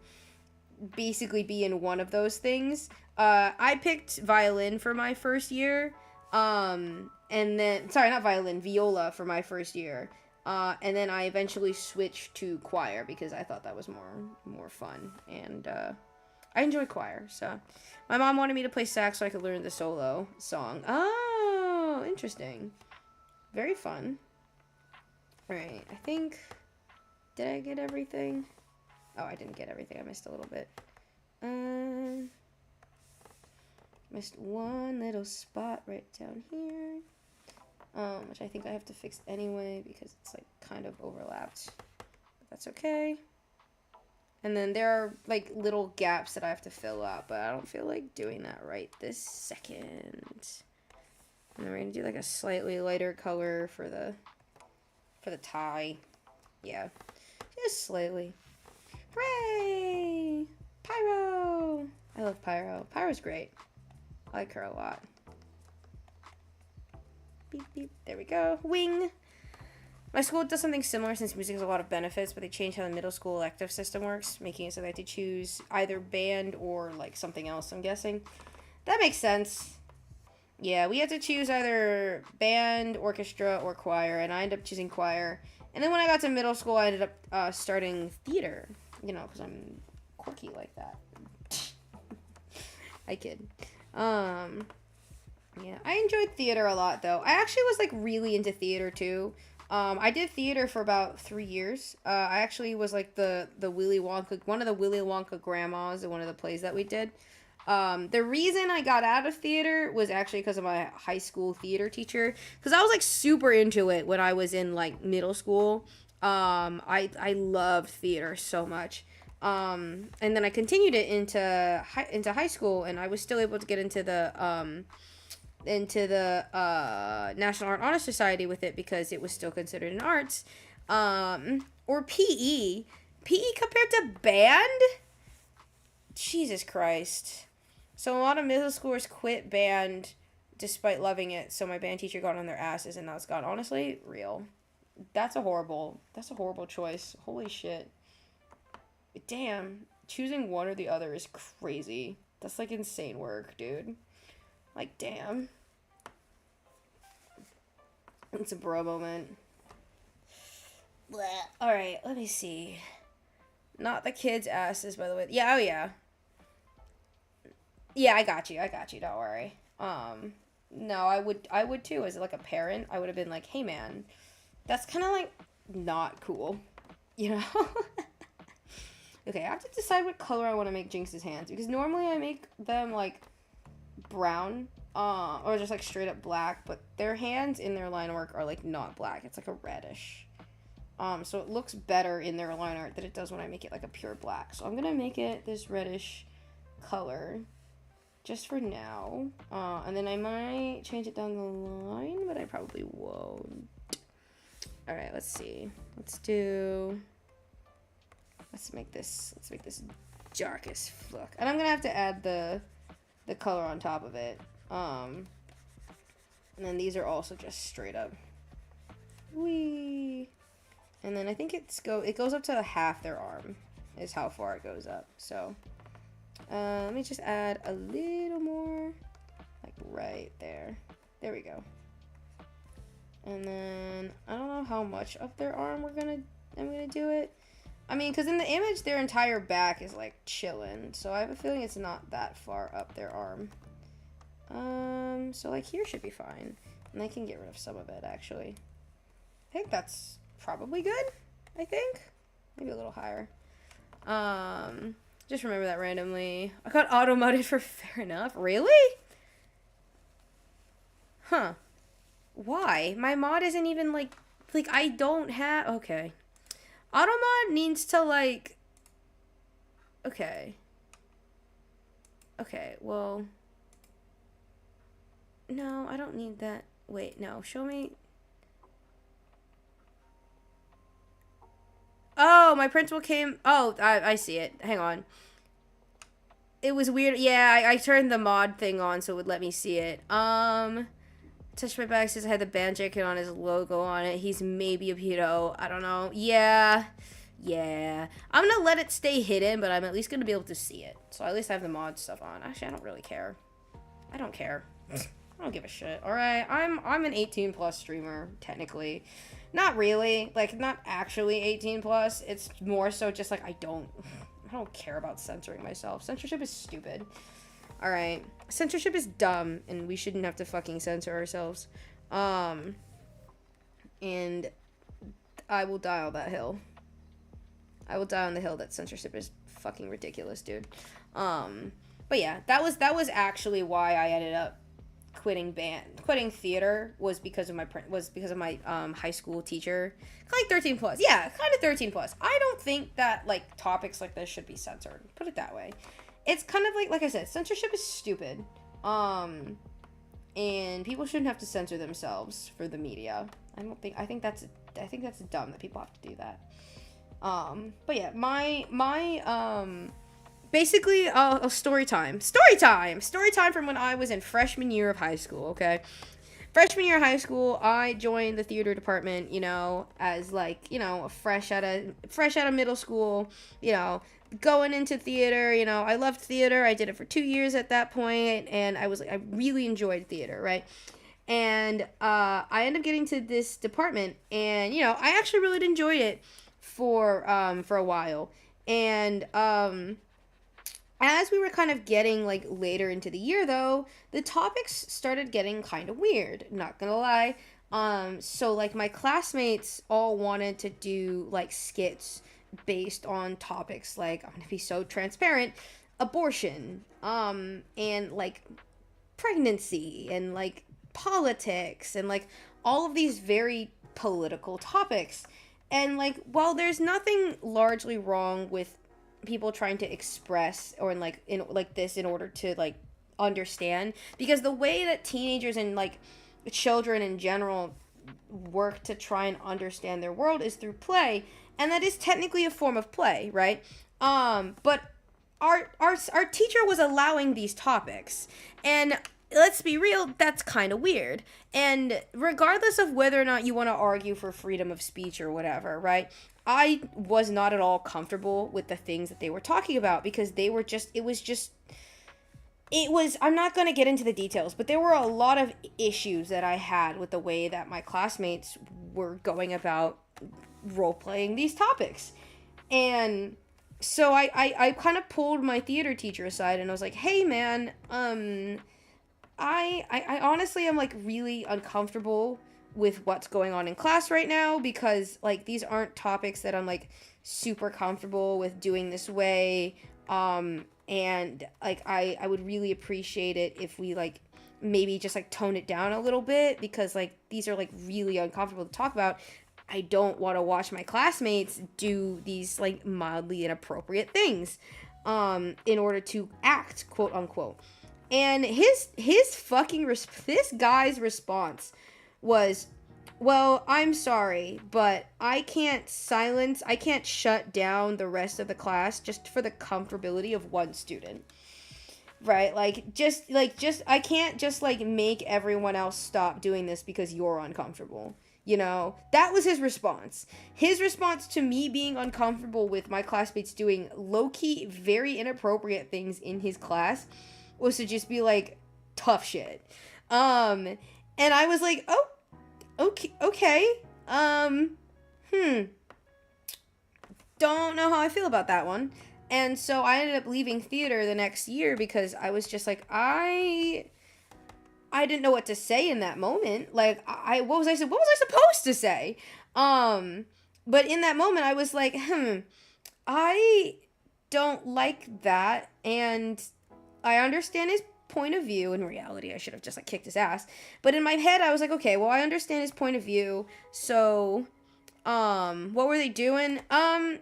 basically be in one of those things. I picked violin for my first year, and then, sorry, not violin, viola for my first year, and then I eventually switched to choir, because I thought that was more fun, and, I enjoy choir, so, my mom wanted me to play sax so I could learn the solo song. Oh, interesting. Very fun. Alright, I think, did I get everything? Oh, I didn't get everything, I missed a little bit. Missed one little spot right down here. Which I think I have to fix anyway, because it's, like, kind of overlapped. But that's okay. And then there are, like, little gaps that I have to fill up, but I don't feel like doing that right this second. And then we're gonna do, like, a slightly lighter color for the tie. Yeah. Just slightly. Hooray! Pyro! I love Pyro. Pyro's great. I like her a lot. Beep, beep. There we go. Wing! My school does something similar since music has a lot of benefits, but they changed how the middle school elective system works, making it so they have to choose either band or, like, something else, I'm guessing. That makes sense. Yeah, we had to choose either band, orchestra, or choir, and I ended up choosing choir. And then when I got to middle school, I ended up starting theater, you know, because I'm quirky like that. I kid. Yeah, I enjoyed theater a lot, though. I actually was, like, really into theater, too. I did theater for about 3 years. I actually was, like, the Willy Wonka, one of the Willy Wonka grandmas in one of the plays that we did. The reason I got out of theater was actually because of my high school theater teacher. Because I was, like, super into it when I was in, like, middle school. I loved theater so much. And then I continued it into high school, and I was still able to get into the National Art Honor Society with it because it was still considered an arts. Or PE. PE compared to band? Jesus Christ. So a lot of middle schoolers quit band despite loving it, so my band teacher got on their asses, and that's got, honestly, real. That's a horrible choice. Holy shit. Damn. Choosing one or the other is crazy. That's, like, insane work, dude. Like, damn. It's a bro moment. Alright, let me see. Not the kids' asses, by the way. Yeah, oh yeah. Yeah, I got you, don't worry. No, I would too, as like a parent. I would have been like, hey man, that's kind of like not cool, you know? Okay, I have to decide what color I want to make Jinx's hands, because normally I make them like brown, or just like straight up black, but their hands in their line work are like not black. It's like a reddish. So it looks better in their line art than it does when I make it like a pure black. So I'm gonna make it this reddish color just for now. And then I might change it down the line, but I probably won't. Alright, let's see. Let's make this dark as fuck. And I'm gonna have to add the color on top of it. And then these are also just straight up. Whee! And then I think it goes up to half their arm is how far it goes up. So let me just add a little more, like right there. There we go. And then I don't know how much of their arm I'm gonna do it. I mean, because in the image, their entire back is like chilling, so I have a feeling it's not that far up their arm. So like here should be fine, and I can get rid of some of it actually. I think that's probably good. I think maybe a little higher. Just remember that randomly. I got auto modded for fair enough. Really? Huh? Why? My mod isn't even like I don't have. Okay. Auto mod needs to like. Okay. Okay. Well. No, I don't need that. Wait, no. Show me. Oh, my principal came. Oh, I see it. Hang on. It was weird. Yeah, I turned the mod thing on so it would let me see it. Touch my back says I had the band jacket on his logo on it. He's maybe a pedo. I don't know. Yeah. Yeah. I'm gonna let it stay hidden, but I'm at least gonna be able to see it. So at least I have the mod stuff on. Actually, I don't really care. I don't care. I don't give a shit. Alright, I'm an 18 plus streamer, technically. Not really. Like, not actually 18 plus. It's more so just like I don't care about censoring myself. Censorship is stupid. Alright. Censorship is dumb, and we shouldn't have to fucking censor ourselves. And I will die on that hill. I will die on the hill that censorship is fucking ridiculous, dude. But yeah, that was actually why I ended up quitting theater was because of my high school teacher. Like 13 plus. Yeah, kind of 13 plus. I don't think that like topics like this should be censored. Put it that way. It's kind of like I said, censorship is stupid. And people shouldn't have to censor themselves for the media. I think that's dumb that people have to do that. But yeah, basically, story time from when I was in freshman year of high school, okay? Freshman year of high school, I joined the theater department, you know, as like, you know, fresh out of middle school, you know, going into theater, you know, I loved theater. I did it for 2 years at that point, and I really enjoyed theater, right? And I ended up getting to this department, and, you know, I actually really enjoyed it for a while. And as we were kind of getting like later into the year though, the topics started getting kind of weird, not gonna lie. So like my classmates all wanted to do like skits based on topics like, I'm gonna be so transparent, abortion, and like pregnancy and like politics and like all of these very political topics. And like, while there's nothing largely wrong with people trying to express or in this in order to like understand, because the way that teenagers and like children in general work to try and understand their world is through play, and that is technically a form of play, right? But our teacher was allowing these topics, and let's be real, that's kind of weird. And regardless of whether or not you want to argue for freedom of speech or whatever, right? I was not at all comfortable with the things that they were talking about, because it was just it was, I'm not going to get into the details, but there were a lot of issues that I had with the way that my classmates were going about role-playing these topics. And so I kind of pulled my theater teacher aside and I was like, hey man, I honestly am like really uncomfortable with what's going on in class right now, because like these aren't topics that I'm like super comfortable with doing this way. And like I would really appreciate it if we like maybe just like tone it down a little bit, because like these are like really uncomfortable to talk about. I don't want to watch my classmates do these like mildly inappropriate things in order to act, quote unquote. And his fucking this guy's response was, well, I'm sorry, but I can't shut down the rest of the class just for the comfortability of one student. Right? I can't just like make everyone else stop doing this because you're uncomfortable. You know, that was his response. His response to me being uncomfortable with my classmates doing low-key, very inappropriate things in his class was to just be like, tough shit. And I was like, oh, okay. Don't know how I feel about that one. And so I ended up leaving theater the next year because I was just like, I didn't know what to say in that moment. Like, what was I supposed to say? But in that moment, I was like, I don't like that, and I understand his point of view. In reality, I should have just like kicked his ass. But in my head, I was like, okay, well, I understand his point of view. So, what were they doing? To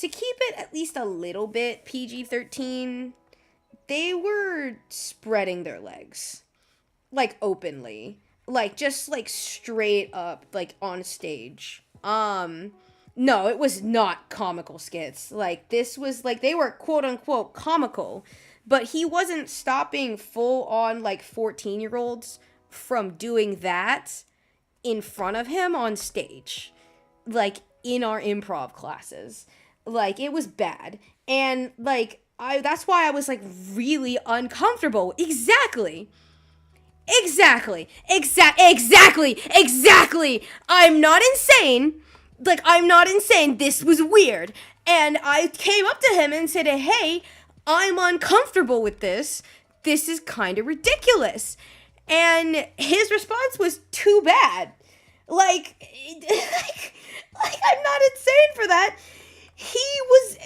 keep it at least a little bit PG-13, they were spreading their legs, like openly, like just like straight up, like on stage. No, it was not comical skits. Like this was like they were quote unquote comical, but he wasn't stopping full on like 14-year-olds from doing that in front of him on stage, like in our improv classes. Like it was bad. And like that's why I was like really uncomfortable. Exactly. I'm not insane. Like, I'm not insane. This was weird. And I came up to him and said, hey, I'm uncomfortable with this. This is kind of ridiculous. And his response was too bad. Like, I'm not insane for that. He was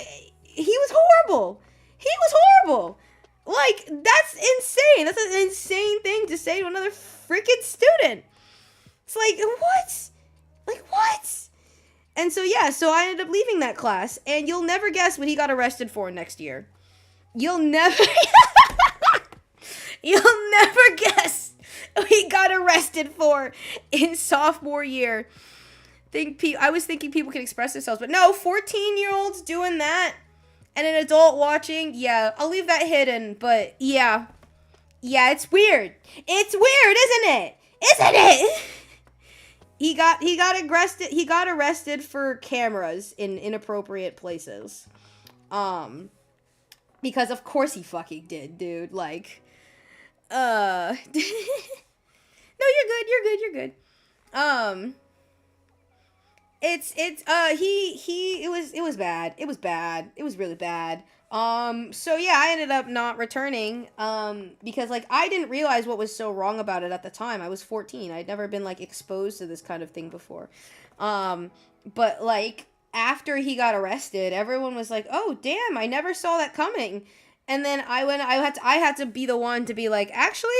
horrible. He was horrible. Like, that's insane. That's an insane thing to say to another freaking student. It's like, what? Like, what? And so, yeah, so I ended up leaving that class, and you'll never guess what he got arrested for next year. You'll never guess what he got arrested for in sophomore year. I was thinking people can express themselves, but no, 14-year-olds doing that and an adult watching. Yeah, I'll leave that hidden, but yeah, it's weird. It's weird, isn't it? Isn't it? He got arrested for cameras in inappropriate places. Because of course he fucking did, dude. Like, no, you're good. It was bad. It was bad. It was really bad. So yeah, I ended up not returning, because like I didn't realize what was so wrong about it at the time. I was 14. I'd never been like exposed to this kind of thing before. But like after he got arrested, everyone was like, "Oh, damn, I never saw that coming." And then I had to be the one to be like, "Actually,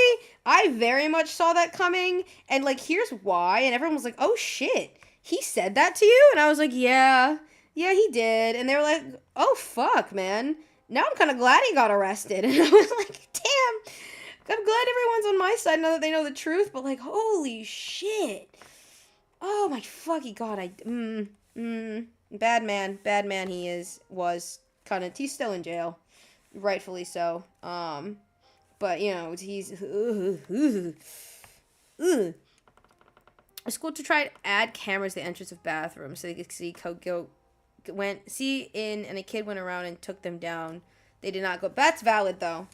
I very much saw that coming, and like here's why." And everyone was like, "Oh shit. He said that to you?" And I was like, yeah, he did. And they were like, oh, fuck, man. Now I'm kind of glad he got arrested. And I was like, damn, I'm glad everyone's on my side now that they know the truth. But, like, holy shit. Oh, my fucking God. Bad man he was. He's still in jail. Rightfully so. But, you know, he's... A school to try to add cameras to the entrance of bathrooms so they could see and a kid went around and took them down. They did not go. That's valid though.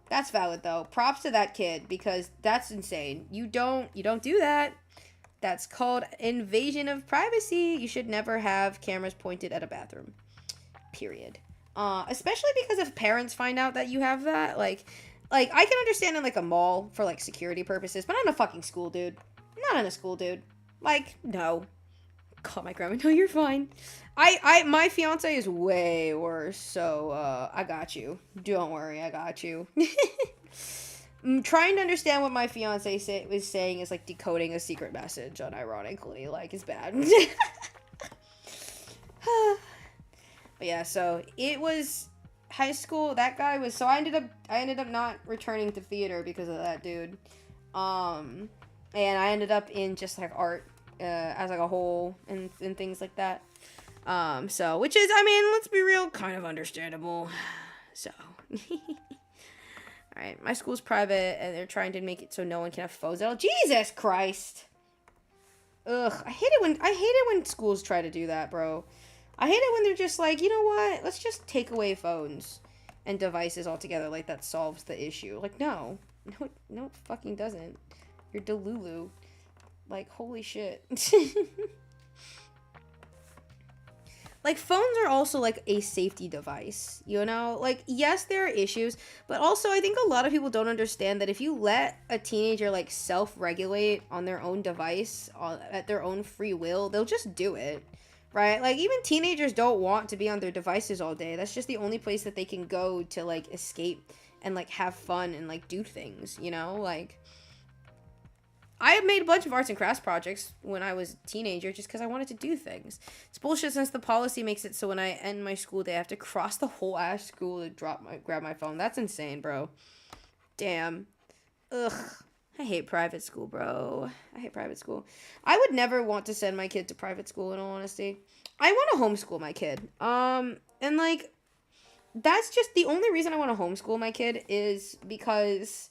That's valid though. Props to that kid because that's insane. You don't do that. That's called invasion of privacy. You should never have cameras pointed at a bathroom. Period. Especially because if parents find out that you have that, like I can understand in like a mall for like security purposes, but not in a fucking school, dude. Not in a school, dude. Like, no. Call my grandma. No, you're fine. My fiance is way worse, so I got you. Don't worry, I got you. I'm trying to understand what my fiance was saying is like decoding a secret message, unironically, like it's bad. But yeah, so it was high school. That guy was, so I ended up not returning to theater because of that dude. And I ended up in just like art as like a whole and things like that. So which is, I mean, let's be real, kind of understandable. So all right, my school's private and they're trying to make it so no one can have phones at all. Jesus Christ. Ugh, I hate it when schools try to do that, bro. I hate it when they're just like, you know what? Let's just take away phones and devices altogether. Like, that solves the issue. Like, no. No, it fucking doesn't. You're Delulu. Like, holy shit. Like, phones are also, like, a safety device, you know? Like, yes, there are issues, but also I think a lot of people don't understand that if you let a teenager, like, self-regulate on their own device, at their own free will, they'll just do it, right? Like, even teenagers don't want to be on their devices all day. That's just the only place that they can go to, like, escape and, like, have fun and, like, do things, you know? Like, I made a bunch of arts and crafts projects when I was a teenager just because I wanted to do things. It's bullshit since the policy makes it so when I end my school day, I have to cross the whole ass school to grab my phone. That's insane, bro. Damn. Ugh. I hate private school, bro. I hate private school. I would never want to send my kid to private school, in all honesty. I want to homeschool my kid. And, like, that's just the only reason I want to homeschool my kid is because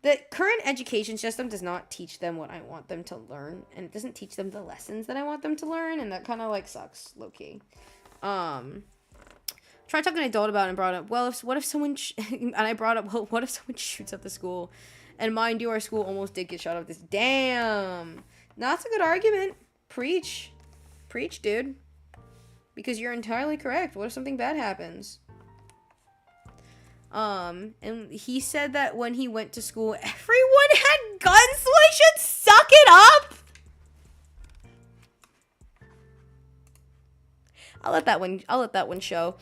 the current education system does not teach them what I want them to learn, and it doesn't teach them the lessons that I want them to learn, and that kind of, like, sucks, low-key. Tried talking to an adult about it and brought up, well, what if someone, and I brought up, well, what if someone shoots up the school? And mind you, our school almost did get shot up this, damn. Now, that's a good argument. Preach. Preach, dude. Because you're entirely correct. What if something bad happens? And he said that when he went to school, everyone had guns, so I should suck it up. I'll let that one show.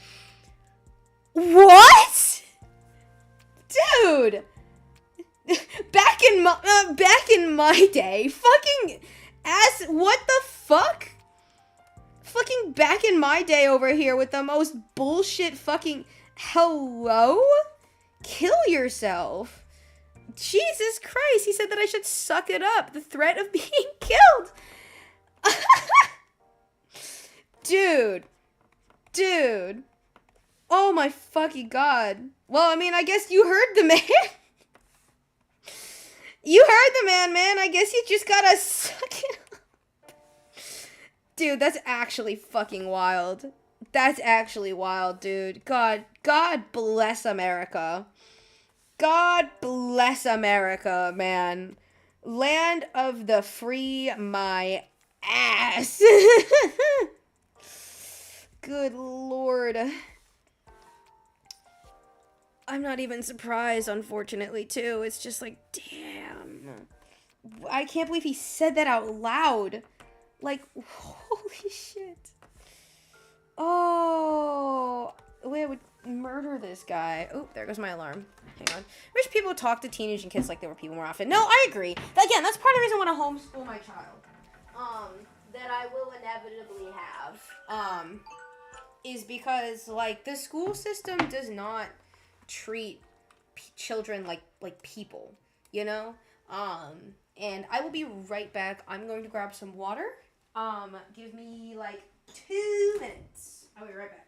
What? Dude. Back in my day, fucking ass, what the fuck? Fucking back in my day over here with the most bullshit fucking, hello? Kill yourself. Jesus Christ, he said that I should suck it up. The threat of being killed. Dude. Oh my fucking god. Well, I mean, I guess you heard the man. You heard the man. I guess you just gotta suck it up. Dude, that's actually fucking wild. That's actually wild, dude. God bless America. God bless America, man. Land of the free, my ass. Good lord. I'm not even surprised, unfortunately, too. It's just like, damn. I can't believe he said that out loud. Like, holy shit. Oh, we would murder this guy. Oh, there goes my alarm. Hang on. I wish people would talk to teenage and kids like they were people more often. No, I agree. Again, that's part of the reason I want to homeschool my child. That I will inevitably have. Is because, like, the school system does not treat children like people, you know? And I will be right back. I'm going to grab some water. Give me, like, 2 minutes. I'll be right back.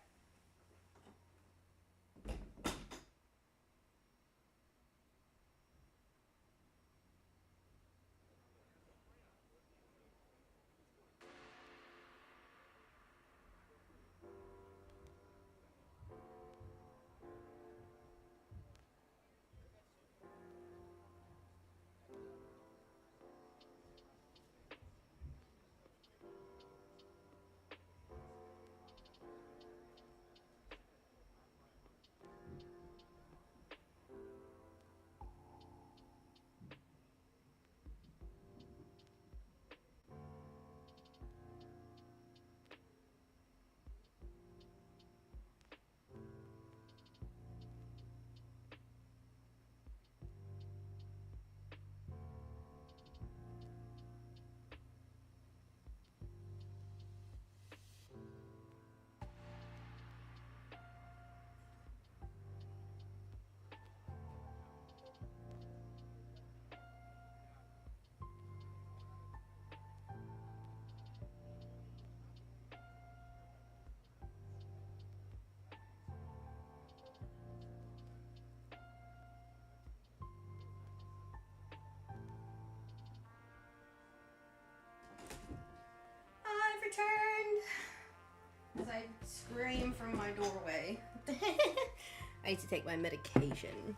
scream from my doorway. I need to take my medication.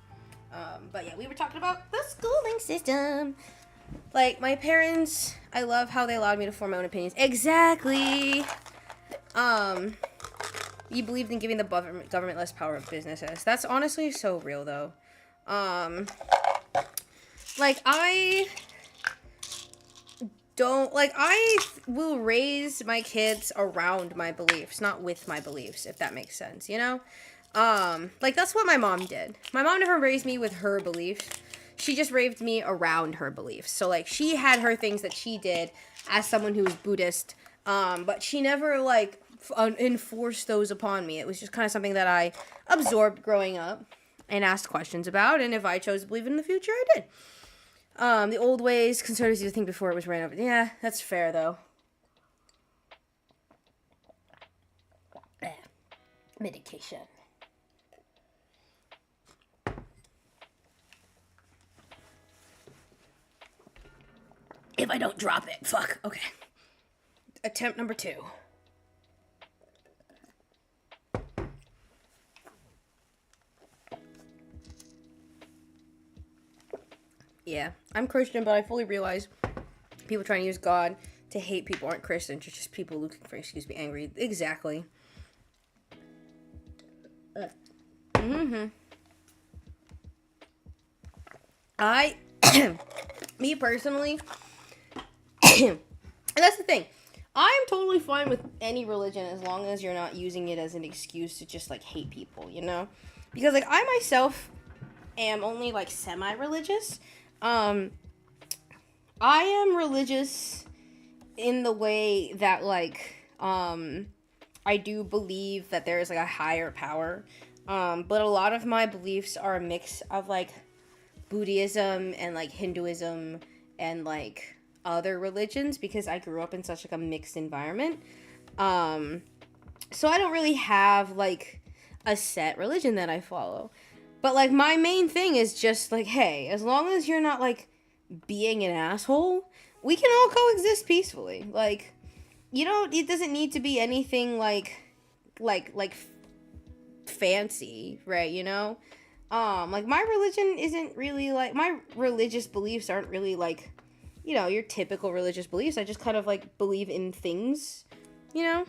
But yeah, we were talking about the schooling system. Like, my parents, I love how they allowed me to form my own opinions. Exactly. You believed in giving the government less power of businesses. That's honestly so real, though. Like, I will raise my kids around my beliefs, not with my beliefs, if that makes sense, you know? Like, that's what my mom did. My mom never raised me with her beliefs. She just raised me around her beliefs. So, like, she had her things that she did as someone who was Buddhist, but she never, like, enforced those upon me. It was just kind of something that I absorbed growing up and asked questions about, and if I chose to believe in the future, I did. The old ways, conservatives used to think before it was ran over. Yeah, that's fair, though. Medication. If I don't drop it. Fuck. Okay. Attempt number 2. Yeah, I'm Christian, but I fully realize people trying to use God to hate people aren't Christians. It's just people looking for excuse to be angry. Exactly. Me personally, and that's the thing. I'm totally fine with any religion as long as you're not using it as an excuse to just, like, hate people, you know? Because, like, I myself am only, like, semi-religious. I am religious in the way that, like, I do believe that there is, like, a higher power. But a lot of my beliefs are a mix of, like, Buddhism and, like, Hinduism and, like, other religions because I grew up in such, like, a mixed environment. So I don't really have, like, a set religion that I follow. But, like, my main thing is just, like, hey, as long as you're not, like, being an asshole, we can all coexist peacefully. Like, you know, it doesn't need to be anything, like fancy, right, you know? Like, my religion isn't really, like, my religious beliefs aren't really, like, you know, your typical religious beliefs. I just kind of, like, believe in things, you know?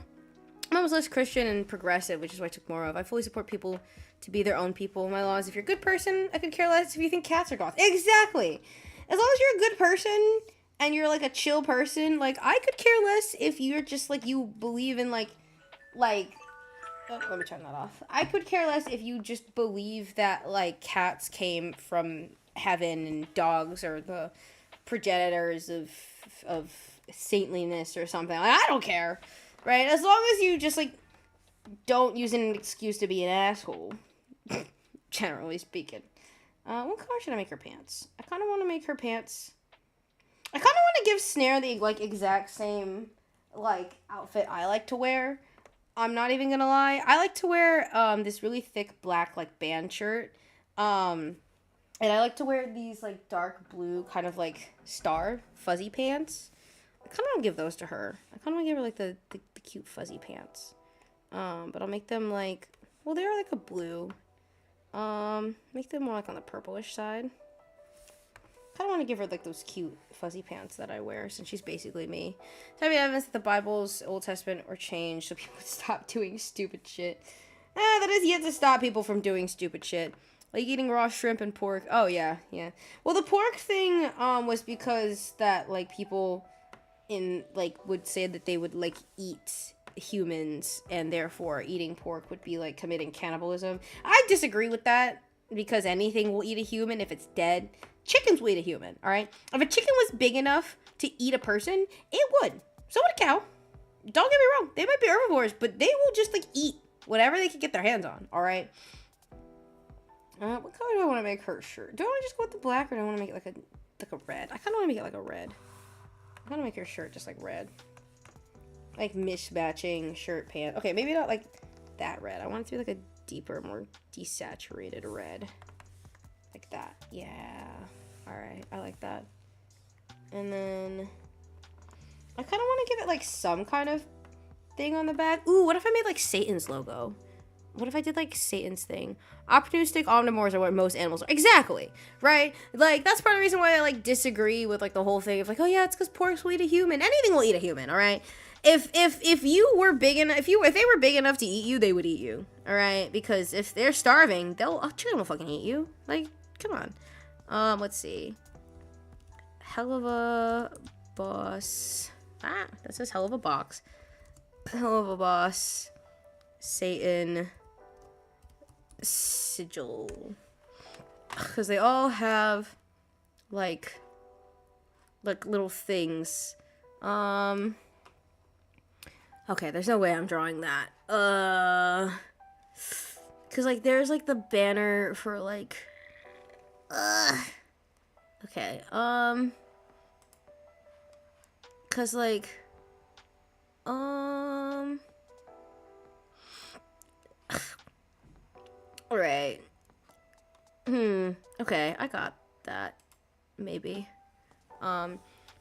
I'm almost less Christian and progressive, which is what I took more of. I fully support people to be their own people. My law is if you're a good person, I could care less if you think cats are goth. Exactly! As long as you're a good person and you're, like, a chill person, like, I could care less if you're just, like, you believe in, like, oh, let me turn that off. I could care less if you just believe that, like, cats came from heaven and dogs are the progenitors of saintliness or something. Like, I don't care, right? As long as you just, like, don't use an excuse to be an asshole, generally speaking. What color should I make her pants? I kind of want to make her pants... I kind of want to give Snare the, like, exact same, like, outfit I like to wear. I'm not even gonna lie. I like to wear this really thick black, like, band shirt. And I like to wear these, like, dark blue kind of, like, star fuzzy pants. I kind of want to give those to her. I kind of want to give her, like, the cute fuzzy pants. But I'll make them, like, well, they're, like, a blue. Make them more, like, on the purplish side. I kind of want to give her, like, those cute fuzzy pants that I wear, since she's basically me. So I have evidence that the Bible's Old Testament were changed so people would stop doing stupid shit. That is yet to stop people from doing stupid shit. Like eating raw shrimp and pork. Oh, yeah. Well, the pork thing, was because that, like, people would say that they would, like, eat humans, and therefore eating pork would be, like, committing cannibalism. I disagree with that, because anything will eat a human if it's dead. Chickens will eat a human, alright? If a chicken was big enough to eat a person, it would. So would a cow. Don't get me wrong. They might be herbivores, but they will just, like, eat whatever they can get their hands on, alright? What color do I want to make her shirt? Do I want to just go with the black, or do I want to make it like a red? I kind of want to make it like a red. I want to make her shirt just, like, red. Like, mismatching shirt, pants. Okay, maybe not, like, that red. I want it to be, like, a deeper, more desaturated red. Like that. Yeah. Alright, I like that. And then I kind of want to give it, like, some kind of thing on the back. Ooh, what if I made like Satan's logo? What if I did like Satan's thing? Opportunistic omnivores are what most animals are. Exactly, right? Like, that's part of the reason why I like disagree with like the whole thing of like, oh yeah, it's because porks will eat a human. Anything will eat a human, all right? If you were big enough, if they were big enough to eat you, they would eat you, all right? Because if they're starving, a chicken will fucking eat you. Like, come on. Let's see. Hell of a boss. Ah, that says hell of a box. Hell of a boss. Satan sigil, because they all have like little things. Okay, there's no way I'm drawing that. Because like there's like the banner for like okay, because like alright. Okay, I got that. Maybe.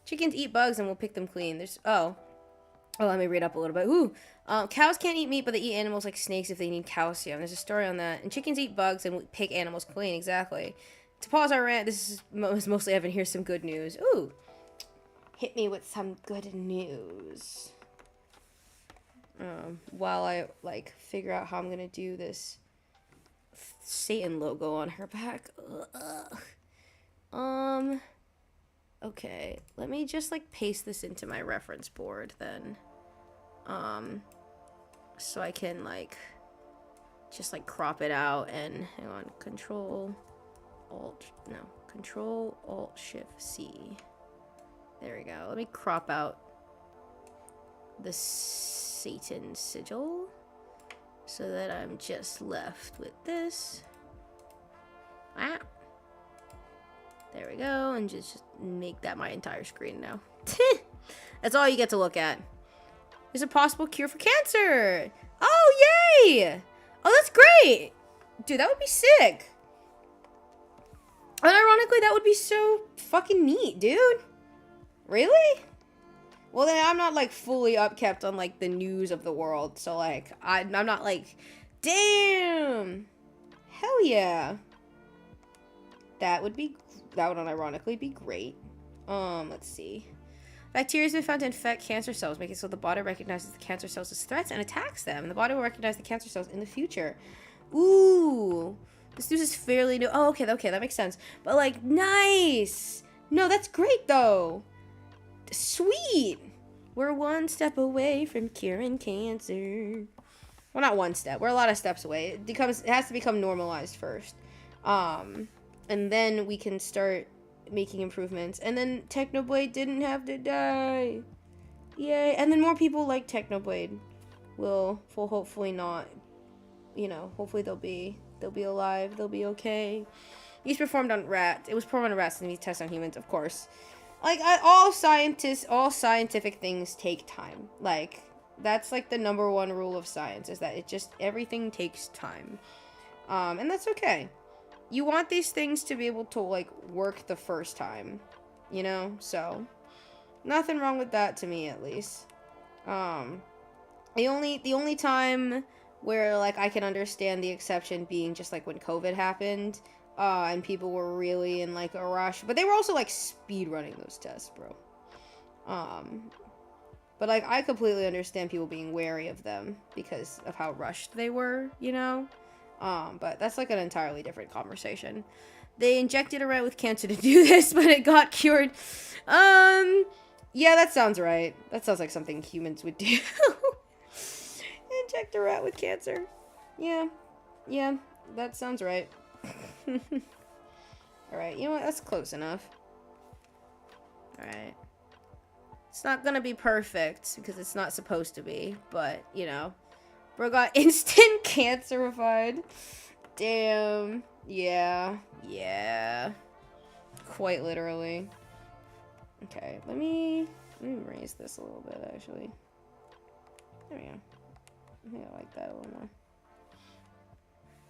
Chickens eat bugs and we'll pick them clean. Oh, let me read up a little bit. Ooh. Cows can't eat meat, but they eat animals like snakes if they need calcium. There's a story on that. And chickens eat bugs and we pick animals clean. Exactly. To pause our rant, this is mostly Evan. Here's some good news. Ooh. Hit me with some good news. While I, like, figure out how I'm gonna do this Satan logo on her back. Okay, let me just like paste this into my reference board then. So I can like just like crop it out and hang on, Control Alt Shift C. There we go. Let me crop out the Satan sigil so that I'm just left with this. Ah. There we go, and just make that my entire screen now. That's all you get to look at. There's a possible cure for cancer! Oh, yay! Oh, that's great! Dude, that would be sick. And ironically, that would be so fucking neat, dude. Really? Well, then I'm not, like, fully upkept on, like, the news of the world. So, like, I'm not, like, damn! Hell yeah. That would unironically be great. Let's see. Bacteria has been found to infect cancer cells, making it so the body recognizes the cancer cells as threats and attacks them. And the body will recognize the cancer cells in the future. Ooh. This news is fairly new. Oh, okay, that makes sense. But, like, nice! No, that's great, though. Sweet! We're one step away from curing cancer. Well, not one step. We're a lot of steps away. It has to become normalized first. And then we can start making improvements. And then Technoblade didn't have to die. Yay. And then more people like Technoblade will hopefully not, you know, hopefully they'll be alive. They'll be okay. He's performed on rats. It was performed on rats and he's tested on humans, of course. Like, all scientific things take time. Like, that's like the #1 rule of science, is that everything takes time. And that's okay. You want these things to be able to, like, work the first time, you know? So, nothing wrong with that to me, at least. The only time where, like, I can understand the exception being just, like, when COVID happened, and people were really in, like, a rush. But they were also, like, speed running those tests, bro. But, like, I completely understand people being wary of them because of how rushed they were, you know? But that's like an entirely different conversation. They injected a rat with cancer to do this, but it got cured. Yeah, that sounds right. That sounds like something humans would do. Inject a rat with cancer. Yeah, that sounds right. Alright, you know what? That's close enough. Alright. It's not gonna be perfect, because it's not supposed to be, but, you know. Bro got instant cancerified. Damn. Yeah. Quite literally. Okay, let me raise this a little bit, actually. There we go. I think I like that a little more.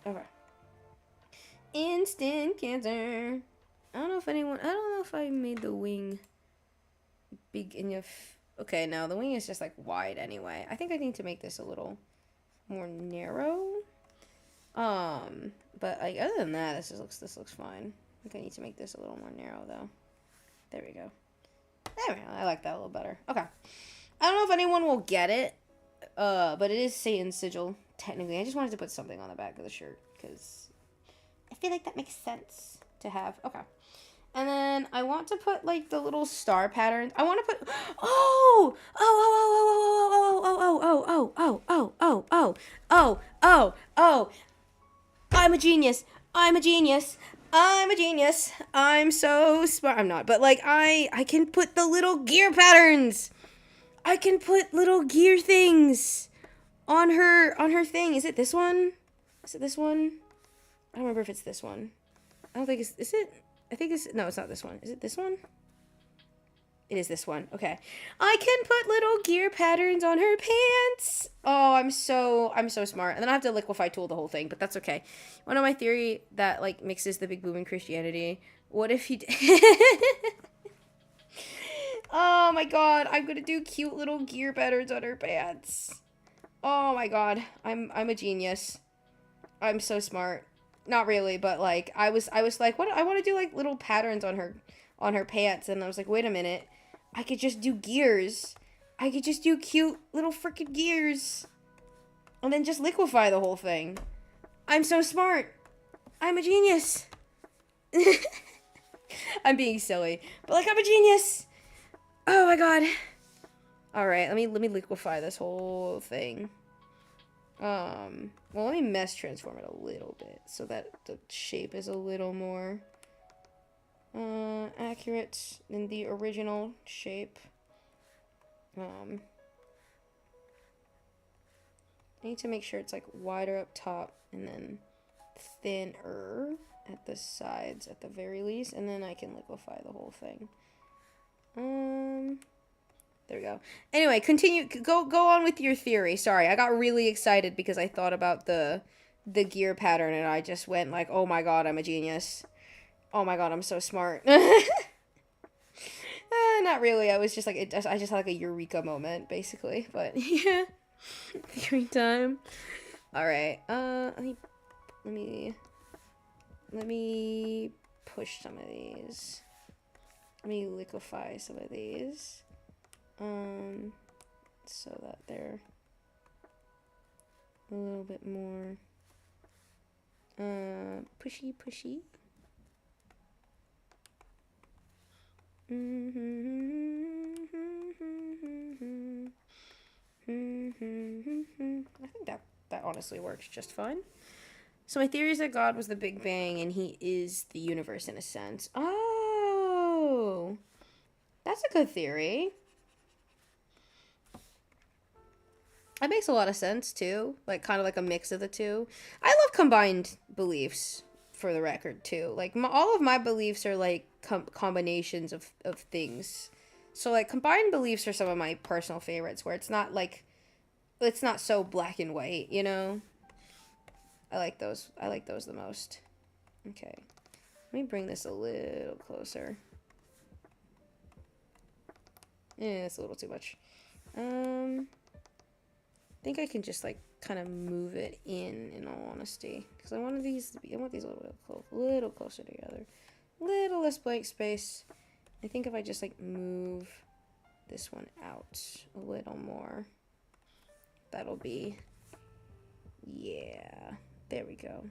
Okay. Instant cancer. I don't know if I made the wing big enough. Okay, now the wing is just like wide anyway. I think I need to make this a little more narrow. But like other than that, this looks fine. I think I need to make this a little more narrow though. There we go. There we go. I like that a little better. Okay. I don't know if anyone will get it, but it is Satan's sigil technically. I just wanted to put something on the back of the shirt because I feel like that makes sense to have. Okay. And then I want to put like the little star patterns. I want to put oh. I'm a genius. I'm a genius. I'm a genius. I'm so smart. I'm not, but like I can put the little gear patterns. I can put little gear things on her thing. Is it this one? Is it this one? I don't remember if it's this one. I don't think it's, is it? I think it's, no, it's not this one. Is it this one? It is this one. Okay. I can put little gear patterns on her pants. Oh, I'm so smart. And then I have to liquefy tool the whole thing, but that's okay. One of my theory that like mixes the big boom in Christianity. What if you Oh my god, I'm gonna do cute little gear patterns on her pants. Oh my god, I'm a genius. I'm so smart. Not really, but like I was like, what, I want to do like little patterns on her pants, and I was like, wait a minute, I could just do gears. I could just do cute little freaking gears, and then just liquefy the whole thing. I'm so smart. I'm a genius. I'm being silly, but like I'm a genius. Oh my god. All right, let me liquefy this whole thing. Well, let me mesh transform it a little bit so that the shape is a little more accurate than the original shape. I need to make sure it's like wider up top and then thinner at the sides at the very least, and then I can liquefy the whole thing. There we go. Anyway, continue. Go on with your theory. Sorry, I got really excited because I thought about the gear pattern and I just went like, oh my god, I'm a genius. Oh my god, I'm so smart. Not really. I was just like, I just had like a eureka moment, basically. But yeah, theory time. All right. Let me push some of these. Let me liquefy some of these. So that they're a little bit more pushy. I think that honestly works just fine. So my theory is that God was the Big Bang and he is the universe in a sense. Oh, that's a good theory. That makes a lot of sense, too. Like, kind of like a mix of the two. I love combined beliefs, for the record, too. Like, all of my beliefs are, like, combinations of things. So, like, combined beliefs are some of my personal favorites, where it's not, like, it's not so black and white, you know? I like those. I like those the most. Okay. Let me bring this a little closer. Yeah, it's a little too much. I think I can just like kind of move it in all honesty, because I want these to be, I want these a little closer together, little less blank space. I think if I just like move this one out a little more, that'll be, yeah, there we go.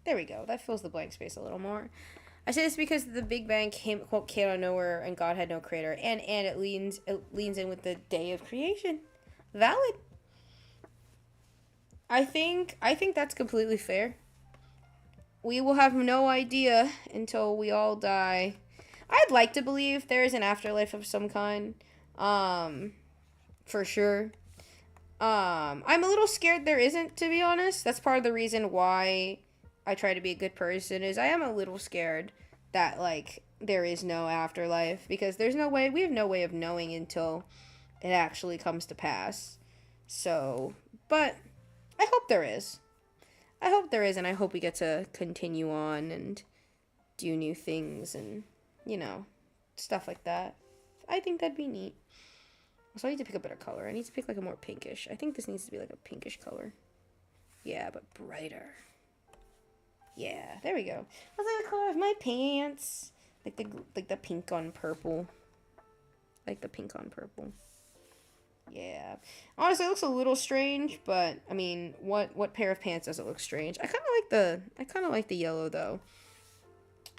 That fills the blank space a little more. I say this because the Big Bang came out of nowhere and God had no creator, and it leans in with the day of creation. Valid. I think that's completely fair. We will have no idea until we all die. I'd like to believe there is an afterlife of some kind. For sure. I'm a little scared there isn't, to be honest. That's part of the reason why I try to be a good person, is I am a little scared that, like, there is no afterlife, because we have no way of knowing until it actually comes to pass. So, but I hope there is. And I hope we get to continue on and do new things and, you know, stuff like that. I think that'd be neat. So I need to pick a better color. I need to pick like a more pinkish. I think this needs to be like a pinkish color. Yeah, but brighter. Yeah, there we go. That's like the color of my pants. Like the pink on purple. Like the pink on purple. Yeah. Honestly, it looks a little strange, but I mean, what pair of pants does it look strange? I kind of like the yellow though.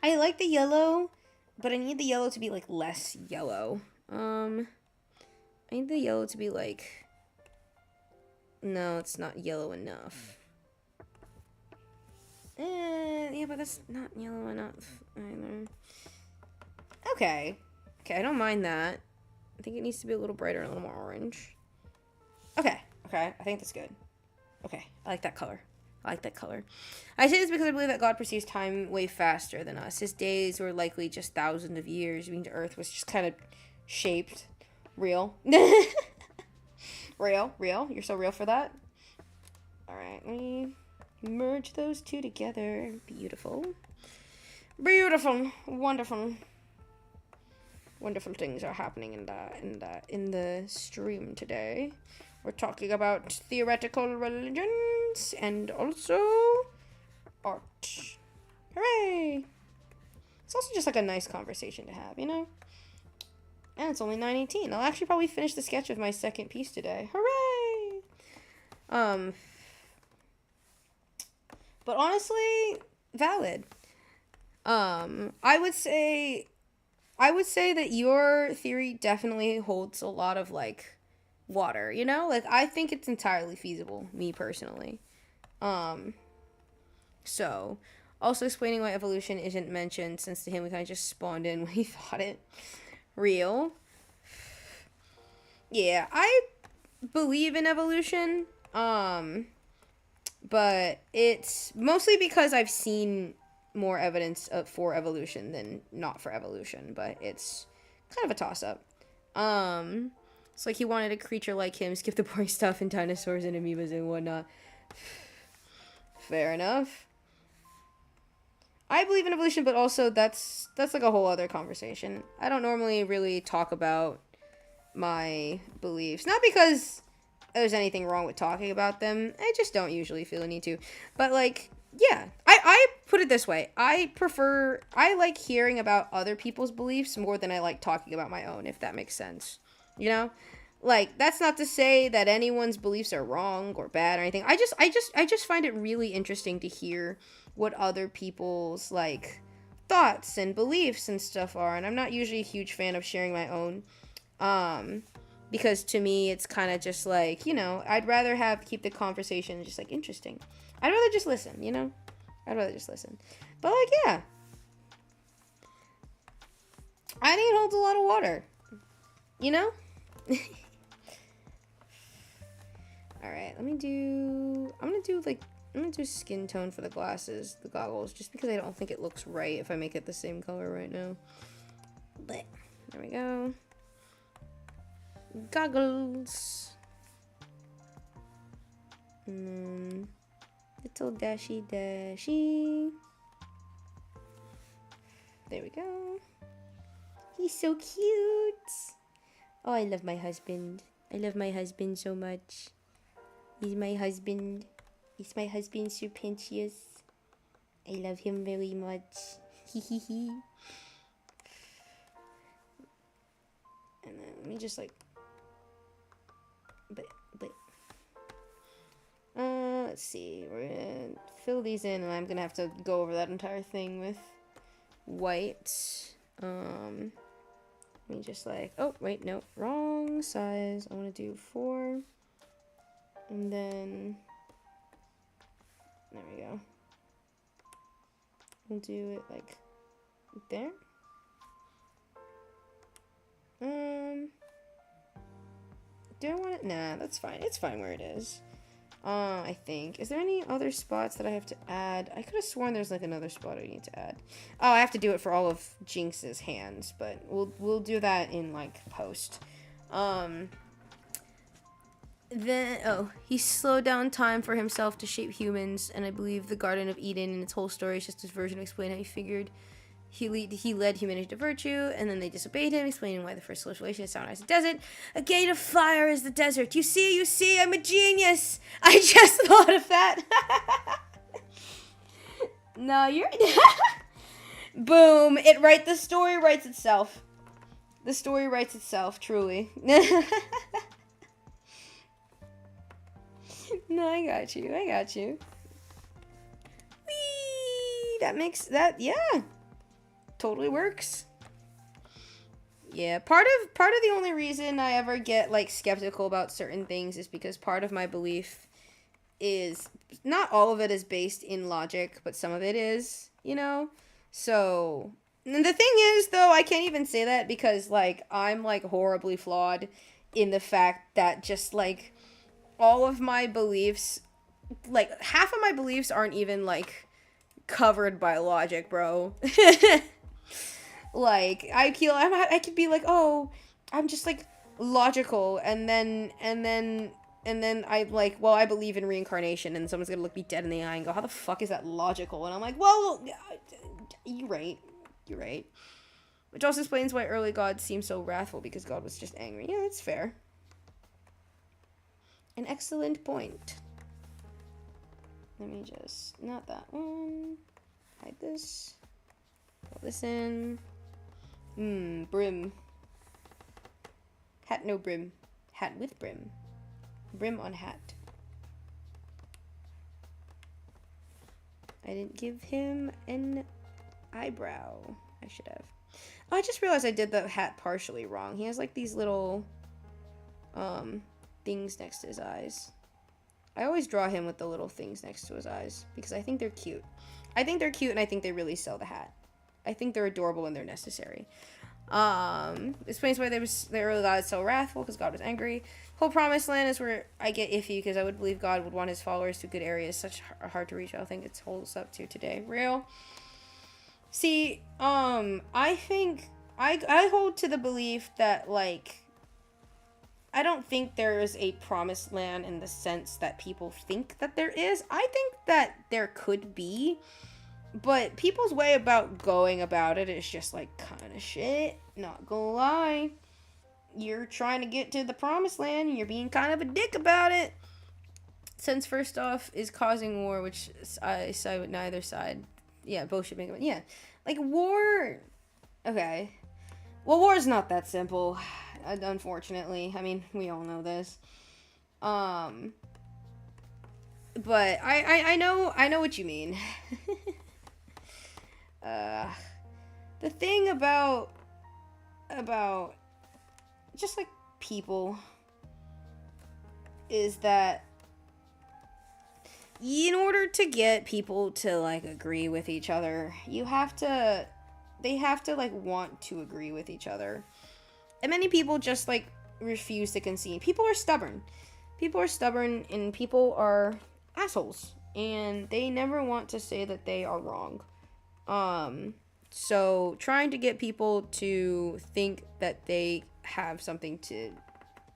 I like the yellow, but I need the yellow to be like less yellow. I need the yellow to be like, no, it's not yellow enough. Yeah, but that's not yellow enough either. Okay, I don't mind that. I think it needs to be a little brighter and a little more orange. Okay, I think that's good. Okay, I like that color. I say this because I believe that God perceives time way faster than us. His days were likely just thousands of years, meaning the earth was just kind of shaped. Real. Real. You're so real for that? Alright, let me merge those two together. Beautiful. Wonderful. Wonderful things are happening in the stream today. We're talking about theoretical religions and also art. Hooray! It's also just like a nice conversation to have, you know? And it's only 9:18. I'll actually probably finish the sketch of my second piece today. Hooray! But honestly, valid. I would say that your theory definitely holds a lot of, like, water, you know? Like, I think it's entirely feasible, me personally. So, also explaining why evolution isn't mentioned, since to him we kind of just spawned in when he thought it. Real. Yeah, I believe in evolution, but it's mostly because I've seen more evidence for evolution than not for evolution, but it's kind of a toss-up. It's like he wanted a creature like him, skip the boring stuff and dinosaurs and amoebas and whatnot. Fair enough. I believe in evolution, but also that's like a whole other conversation. I don't normally really talk about my beliefs. Not because there's anything wrong with talking about them. I just don't usually feel a need to. But, like, yeah. I put it this way. I like hearing about other people's beliefs more than I like talking about my own, if that makes sense. You know? Like, that's not to say that anyone's beliefs are wrong or bad or anything. I just find it really interesting to hear what other people's, like, thoughts and beliefs and stuff are. And I'm not usually a huge fan of sharing my own. Because to me, it's kind of just like, you know, I'd rather keep the conversation just, like, interesting. I'd rather just listen, you know? But, like, yeah. I think it holds a lot of water. You know? Alright, I'm gonna do skin tone for the goggles, just because I don't think it looks right if I make it the same color right now. But, there we go. Goggles. Little dashy. There we go. He's so cute. Oh, I love my husband. I love my husband so much. He's my husband. He's my husband, Serpentius. I love him very much. Hee. And then let me just like... But... let's see. We're gonna fill these in, and I'm gonna have to go over that entire thing with white. Let me just like... Oh, wait, no. Wrong size. I want to do 4. And then... There we go. We'll do it like there. Do I want it? Nah, that's fine. It's fine where it is. I think. Is there any other spots that I have to add? I could have sworn there's like another spot I need to add. Oh, I have to do it for all of Jinx's hands, but we'll do that in like post. He slowed down time for himself to shape humans, and I believe the Garden of Eden and its whole story is just his version of explaining how he figured He led humanity to virtue, and then they disobeyed him, explaining why the first civilization is sound as a desert. A gate of fire is the desert. You see, I'm a genius. I just thought of that. No, you're... Boom. The story writes itself. The story writes itself, truly. No, I got you. Whee! Yeah. Totally works. Yeah, part of the only reason I ever get, like, skeptical about certain things is because part of my belief is, not all of it is based in logic, but some of it is, you know? So, and the thing is, though, I can't even say that because, like, I'm, like, horribly flawed in the fact that just, like, all of my beliefs, like, half of my beliefs aren't even, like, covered by logic, bro. Like, I could be like, oh, I'm just, like, logical, and then I, like, well, I believe in reincarnation, and someone's gonna look me dead in the eye and go, how the fuck is that logical? And I'm like, well, you're right. Which also explains why early gods seem so wrathful, because God was just angry. Yeah, that's fair. An excellent point. Let me just, not that one. Hide this. Put this in. Brim. Hat no brim. Hat with brim. Brim on hat. I didn't give him an eyebrow. I should have. Oh, I just realized I did the hat partially wrong. He has like these little things next to his eyes. I always draw him with the little things next to his eyes because I think they're cute. I think they're cute and I think they really sell the hat. I think they're adorable and they're necessary. Explains why the early gods so wrathful, because God was angry. Whole promised land is where I get iffy, because I would believe God would want his followers to good areas, such hard to reach. I think it holds up to today. Real. See, I think I hold to the belief that, like, I don't think there is a promised land in the sense that people think that there is. I think that there could be. But people's way about going about it is just, like, kind of shit. Not gonna lie. You're trying to get to the promised land, and you're being kind of a dick about it. Since, first off, is causing war, which I side with neither side. Yeah, both should make it. Yeah. Like, war... Okay. Well, war is not that simple, unfortunately. I mean, we all know this. But I know what you mean. The thing about just, like, people is that in order to get people to, like, agree with each other, they have to, like, want to agree with each other. And many people just, like, refuse to concede. People are stubborn, and people are assholes, and they never want to say that they are wrong. So trying to get people to think that they have something to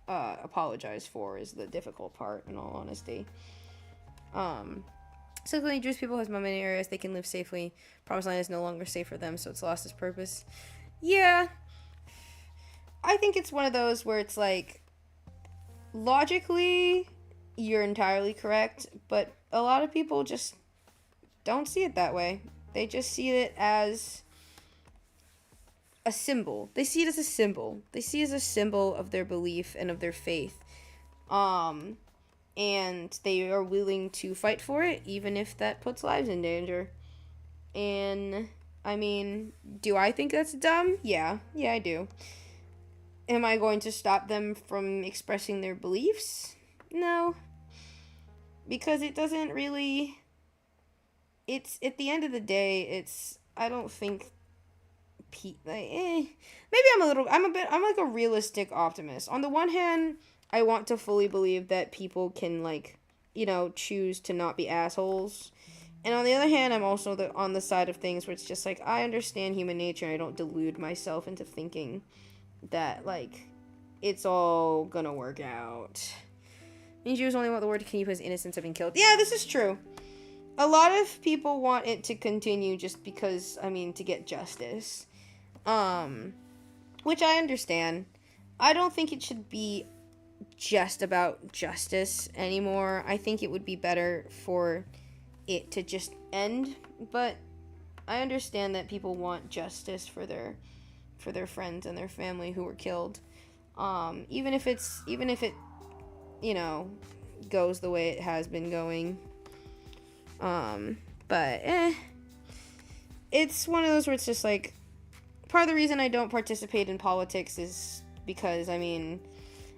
apologize for is the difficult part, in all honesty. Specifically, Jewish people has many areas they can live safely. Promised land is no longer safe for them, so it's lost its purpose. Yeah, I think it's one of those where it's like, logically, you're entirely correct, but a lot of people just don't see it that way. They just see it as a symbol. They see it as a symbol. They see it as a symbol of their belief and of their faith. And they are willing to fight for it, even if that puts lives in danger. And, I mean, do I think that's dumb? Yeah, I do. Am I going to stop them from expressing their beliefs? No. Because it doesn't really... It's, at the end of the day, I don't think... Maybe I'm like a realistic optimist. On the one hand, I want to fully believe that people can, like, you know, choose to not be assholes. And on the other hand, I'm also on the side of things where it's just like, I understand human nature and I don't delude myself into thinking that, like, it's all gonna work out. Many Jews only want the word to keep his innocence of being killed. Yeah, this is true. a lot of people want it to continue just because, I mean, to get justice. Which I understand. I don't think it should be just about justice anymore. I think it would be better for it to just end, but I understand that people want justice for their friends and their family who were killed. Even if it, you know, goes the way it has been going. But it's one of those where it's just like, part of the reason I don't participate in politics is because, I mean,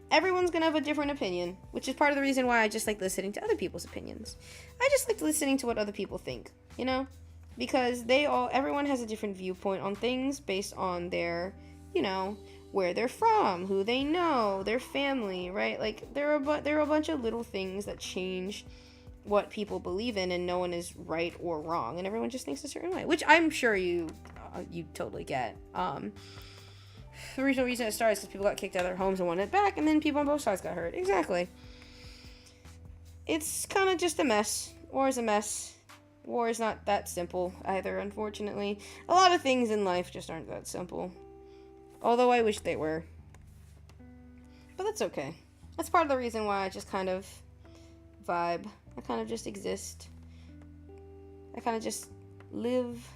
everyone's gonna have a different opinion, which is part of the reason why I just like listening to other people's opinions. I just like listening to what other people think, you know? Because everyone has a different viewpoint on things based on their, you know, where they're from, who they know, their family, right? Like, there are a bunch of little things that change what people believe in, and no one is right or wrong, and everyone just thinks a certain way, which I'm sure you totally get. The original reason it started is because people got kicked out of their homes and wanted it back, and then people on both sides got hurt. Exactly. It's kind of just a mess. War is a mess. War is not that simple either, unfortunately. A lot of things in life just aren't that simple. Although I wish they were. But that's okay. That's part of the reason why I just kind of vibe. I kind of just exist. I kind of just live.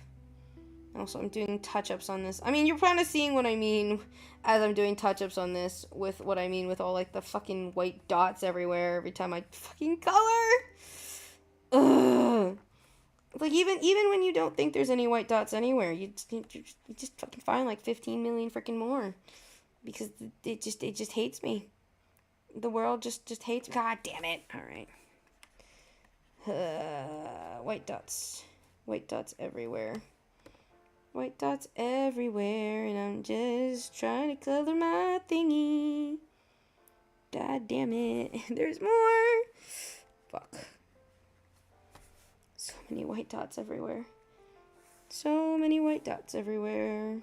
Also, I'm doing touch-ups on this. I mean, you're kind of seeing what I mean as I'm doing touch-ups on this with what I mean with all, like, the fucking white dots everywhere every time I fucking color. Ugh. Like, even when you don't think there's any white dots anywhere, you just fucking find, like, 15 million freaking more. Because it just hates me. The world just hates me. God damn it. Alright. White dots. White dots everywhere. White dots everywhere, and I'm just trying to color my thingy. God damn it. There's more. Fuck. So many white dots everywhere. So many white dots everywhere.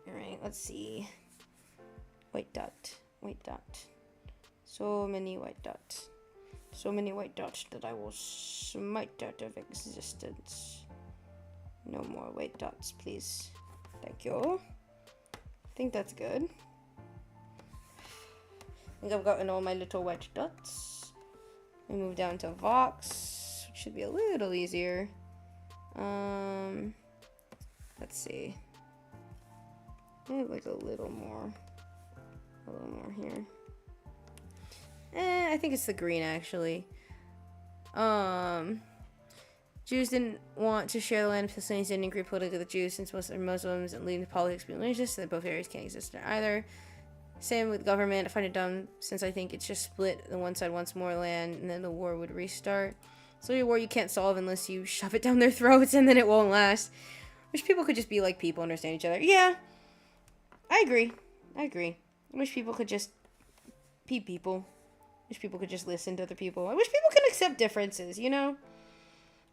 Alright, let's see. White dot. White dot. So many white dots. So many white dots that I will smite out of existence. No more white dots, please. Thank you. I think that's good. I think I've gotten all my little white dots. We move down to Vox, which should be a little easier. Let's see. I have like a little more here. I think it's the green actually. Jews didn't want to share the land. Palestinians didn't agree politically with the Jews since most are Muslims and leading to politics being religious, so that both areas can't exist either. Same with government. I find it dumb since I think it's just split. The one side wants more land and then the war would restart. So a war you can't solve unless you shove it down their throats and then it won't last. Wish people could just be like people, understand each other. Yeah, I agree. I wish people could just be people. Wish people could just listen to other people. I wish people could accept differences, you know?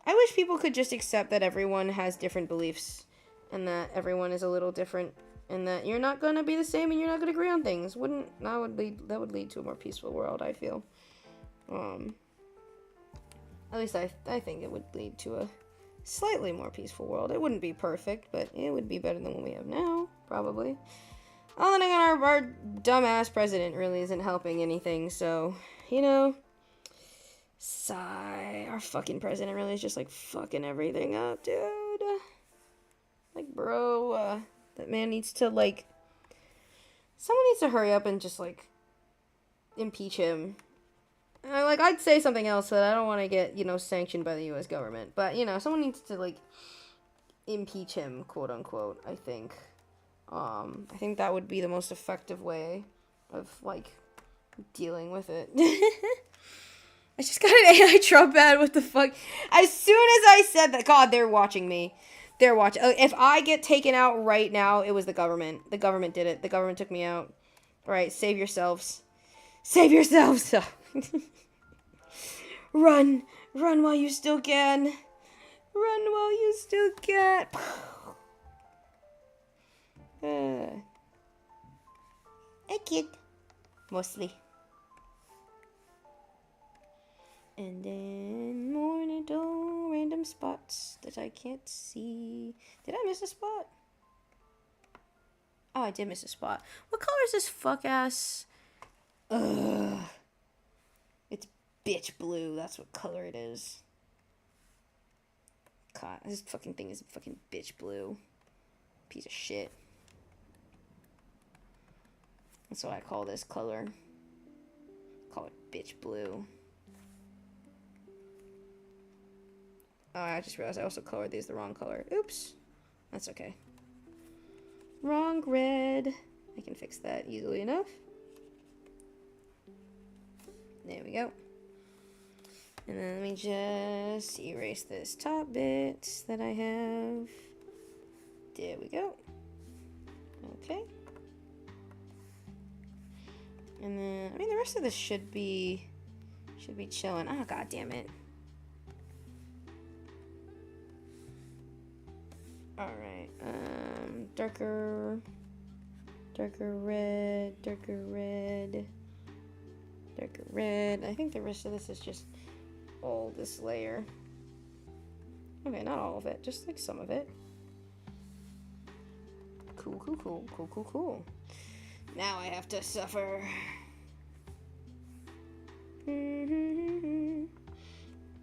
I wish people could just accept that everyone has different beliefs and that everyone is a little different and that you're not going to be the same and you're not going to agree on things. That would lead to a more peaceful world, I feel. At least I think it would lead to a slightly more peaceful world. It wouldn't be perfect, but it would be better than what we have now, probably. Oh, then again, our dumbass president really isn't helping anything, so, you know, sigh. Our fucking president really is just, like, fucking everything up, dude. Like, bro, that man needs to, like, someone needs to hurry up and just, like, impeach him. I'd say something else, but I don't want to get, you know, sanctioned by the U.S. government. But, you know, someone needs to, like, impeach him, quote unquote, I think. I think that would be the most effective way of, like, dealing with it. I just got an AI Trump ad, what the fuck? As soon as I said that, God, they're watching me. They're watching. If I get taken out right now, it was the government. The government did it. The government took me out. Alright, save yourselves. Save yourselves! Run! Run while you still can! Run while you still can! A kid. Mostly. And then more little random spots that I can't see. Did I miss a spot? Oh, I did miss a spot. What color is this fuck ass? Ugh. It's bitch blue. That's what color it is. God, this fucking thing is fucking bitch blue. Piece of shit. That's what I call this color. Call it bitch blue. Oh, I just realized I also colored these the wrong color. Oops. That's okay. Wrong red. I can fix that easily enough. There we go. And then let me just erase this top bit that I have. There we go. Okay. And then, I mean, the rest of this should be chilling. Oh, god damn it. Alright, darker red, darker red, darker red. I think the rest of this is just all this layer. Okay, not all of it, just like some of it. Cool, cool, cool, cool, cool, cool. Now I have to suffer.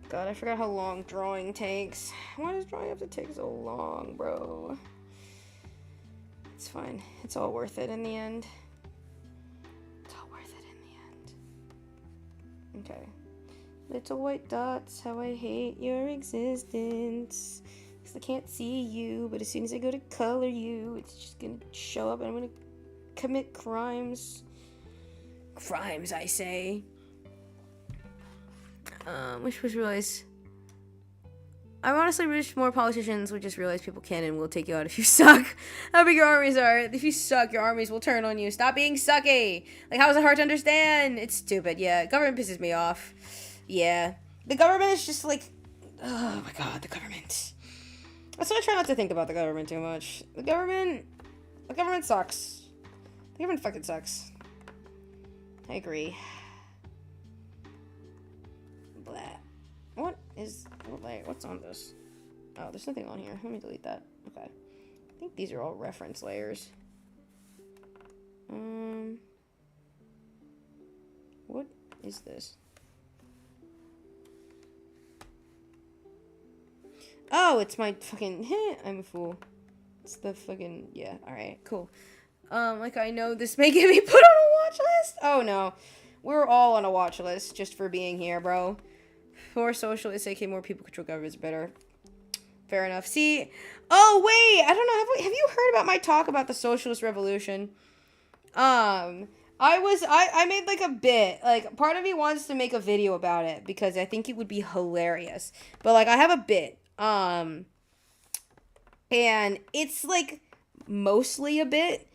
God, I forgot how long drawing takes. Why does drawing have to take so long, bro? It's fine. It's all worth it in the end. It's all worth it in the end. Okay. Little white dots, how I hate your existence. Because I can't see you, but as soon as I go to color you, it's just gonna show up and I'm gonna commit crimes. Crimes, I say. Wish was realize. I honestly wish more politicians would just realize people can and will take you out if you suck. How big your armies are. If you suck, your armies will turn on you. Stop being sucky. Like, how is it hard to understand? It's stupid. Yeah, government pisses me off. Yeah. The government is just like, oh my god, the government. That's why I try not to think about the government too much. The government sucks. The government fucking sucks. I agree. Blah. What's on this? Oh, there's nothing on here. Let me delete that. Okay. I think these are all reference layers. What is this? Oh, it's my fucking, I'm a fool. It's the fucking, yeah, alright, cool. Like I know this may get me put on a watch list. Oh no. We're all on a watch list just for being here, bro. More socialists, aka more people control governments better. Fair enough. See, oh wait, I don't know, have you heard about my talk about the socialist revolution? I made like a bit, like part of me wants to make a video about it because I think it would be hilarious. But like I have a bit, and it's like mostly a bit.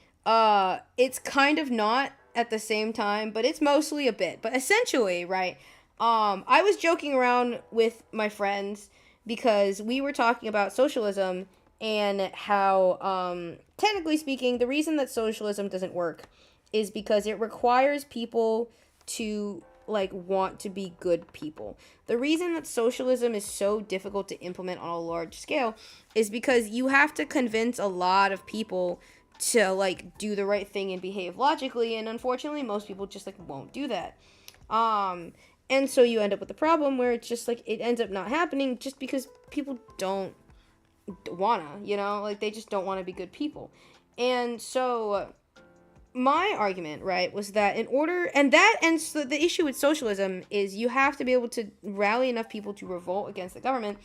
It's kind of not at the same time, but it's mostly a bit. But essentially, right, I was joking around with my friends because we were talking about socialism and how, technically speaking, the reason that socialism doesn't work is because it requires people to, like, want to be good people. The reason that socialism is so difficult to implement on a large scale is because you have to convince a lot of people to, like, do the right thing and behave logically, and unfortunately, most people just, like, won't do that. And so you end up with a problem where it's just, like, it ends up not happening just because people don't wanna, you know? Like, they just don't want to be good people. And so my argument, right, was that so the issue with socialism is you have to be able to rally enough people to revolt against the government,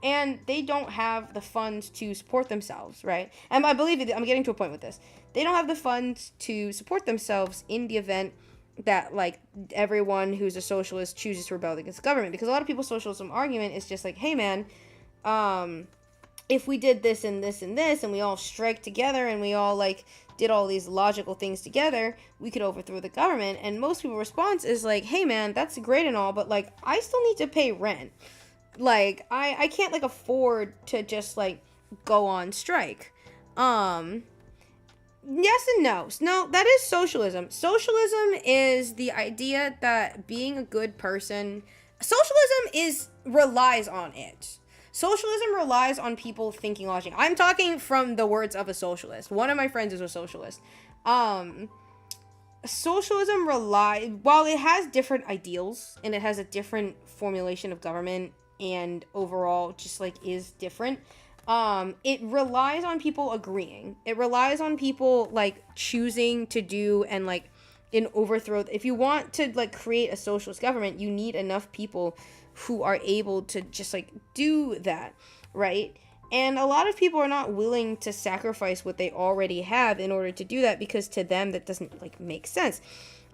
and they don't have the funds to support themselves, right? And I believe I'm getting to a point with this. They don't have the funds to support themselves in the event that, like, everyone who's a socialist chooses to rebel against the government. Because a lot of people's socialism argument is just like, hey, man, if we did this and this and this, and we all strike together, and we all, like, did all these logical things together, we could overthrow the government. And most people's response is like, hey, man, that's great and all, but, like, I still need to pay rent. Like, I can't, like, afford to just, like, go on strike. Yes and no. No, that is socialism. Socialism is the idea that being a good person socialism relies on it. Socialism relies on people thinking logically. I'm talking from the words of a socialist. One of my friends is a socialist. Socialism while it has different ideals and it has a different formulation of government and overall just like is different, it relies on people agreeing. It relies on people like choosing to do and like an overthrow. If you want to like create a socialist government, you need enough people who are able to just like do that, right? And a lot of people are not willing to sacrifice what they already have in order to do that, because to them that doesn't like make sense.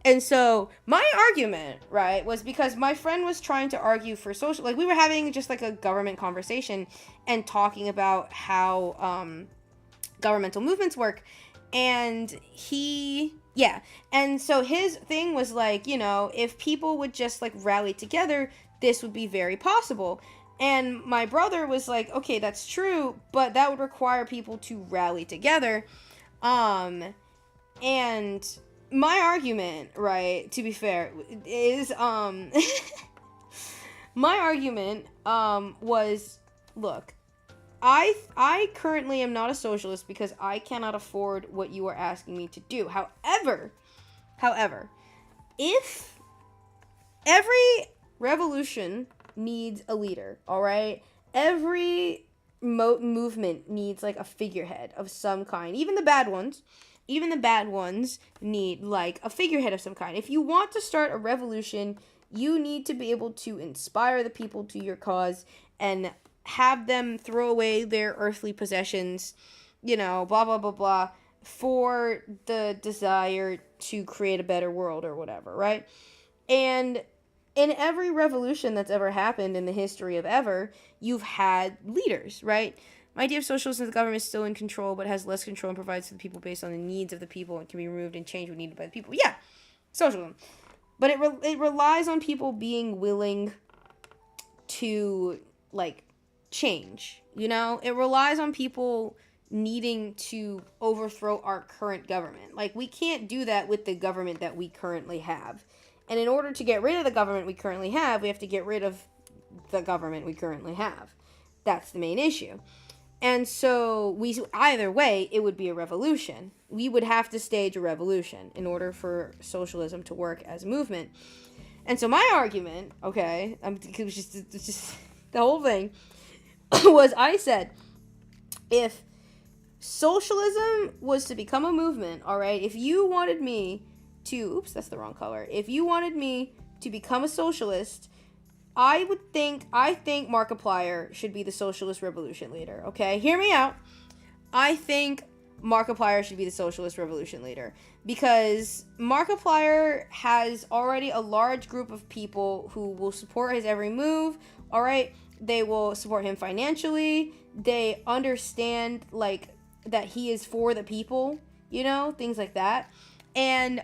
And so my argument, right, was because my friend was trying to argue for social, like we were having just like a government conversation and talking about how governmental movements work. And and so his thing was like, you know, if people would just like rally together, this would be very possible. And my brother was like, okay, that's true, but that would require people to rally together. And my argument, right, to be fair, is my argument was, look, I currently am not a socialist because I cannot afford what you are asking me to do. However, if every revolution needs a leader, all right? Every movement needs like a figurehead of some kind. Even the bad ones need like a figurehead of some kind. If you want to start a revolution, you need to be able to inspire the people to your cause and have them throw away their earthly possessions, you know, blah blah blah blah, for the desire to create a better world or whatever, right? And in every revolution that's ever happened in the history of ever, you've had leaders, right? My idea of socialism is the government is still in control, but has less control and provides to the people based on the needs of the people and can be removed and changed when needed by the people. Yeah, socialism. But it relies on people being willing to, like, change, you know? It relies on people needing to overthrow our current government. Like, we can't do that with the government that we currently have. And in order to get rid of the government we currently have, we have to get rid of the government we currently have. That's the main issue. And so either way, it would be a revolution. We would have to stage a revolution in order for socialism to work as a movement. And so my argument, okay, it was just the whole thing, was I said, if socialism was to become a movement, all right, if you wanted me to, oops, that's the wrong color. If you wanted me to become a socialist, I think Markiplier should be the socialist revolution leader, okay? Hear me out. I think Markiplier should be the socialist revolution leader because Markiplier has already a large group of people who will support his every move, all right? They will support him financially. They understand, like, that he is for the people, you know, things like that. And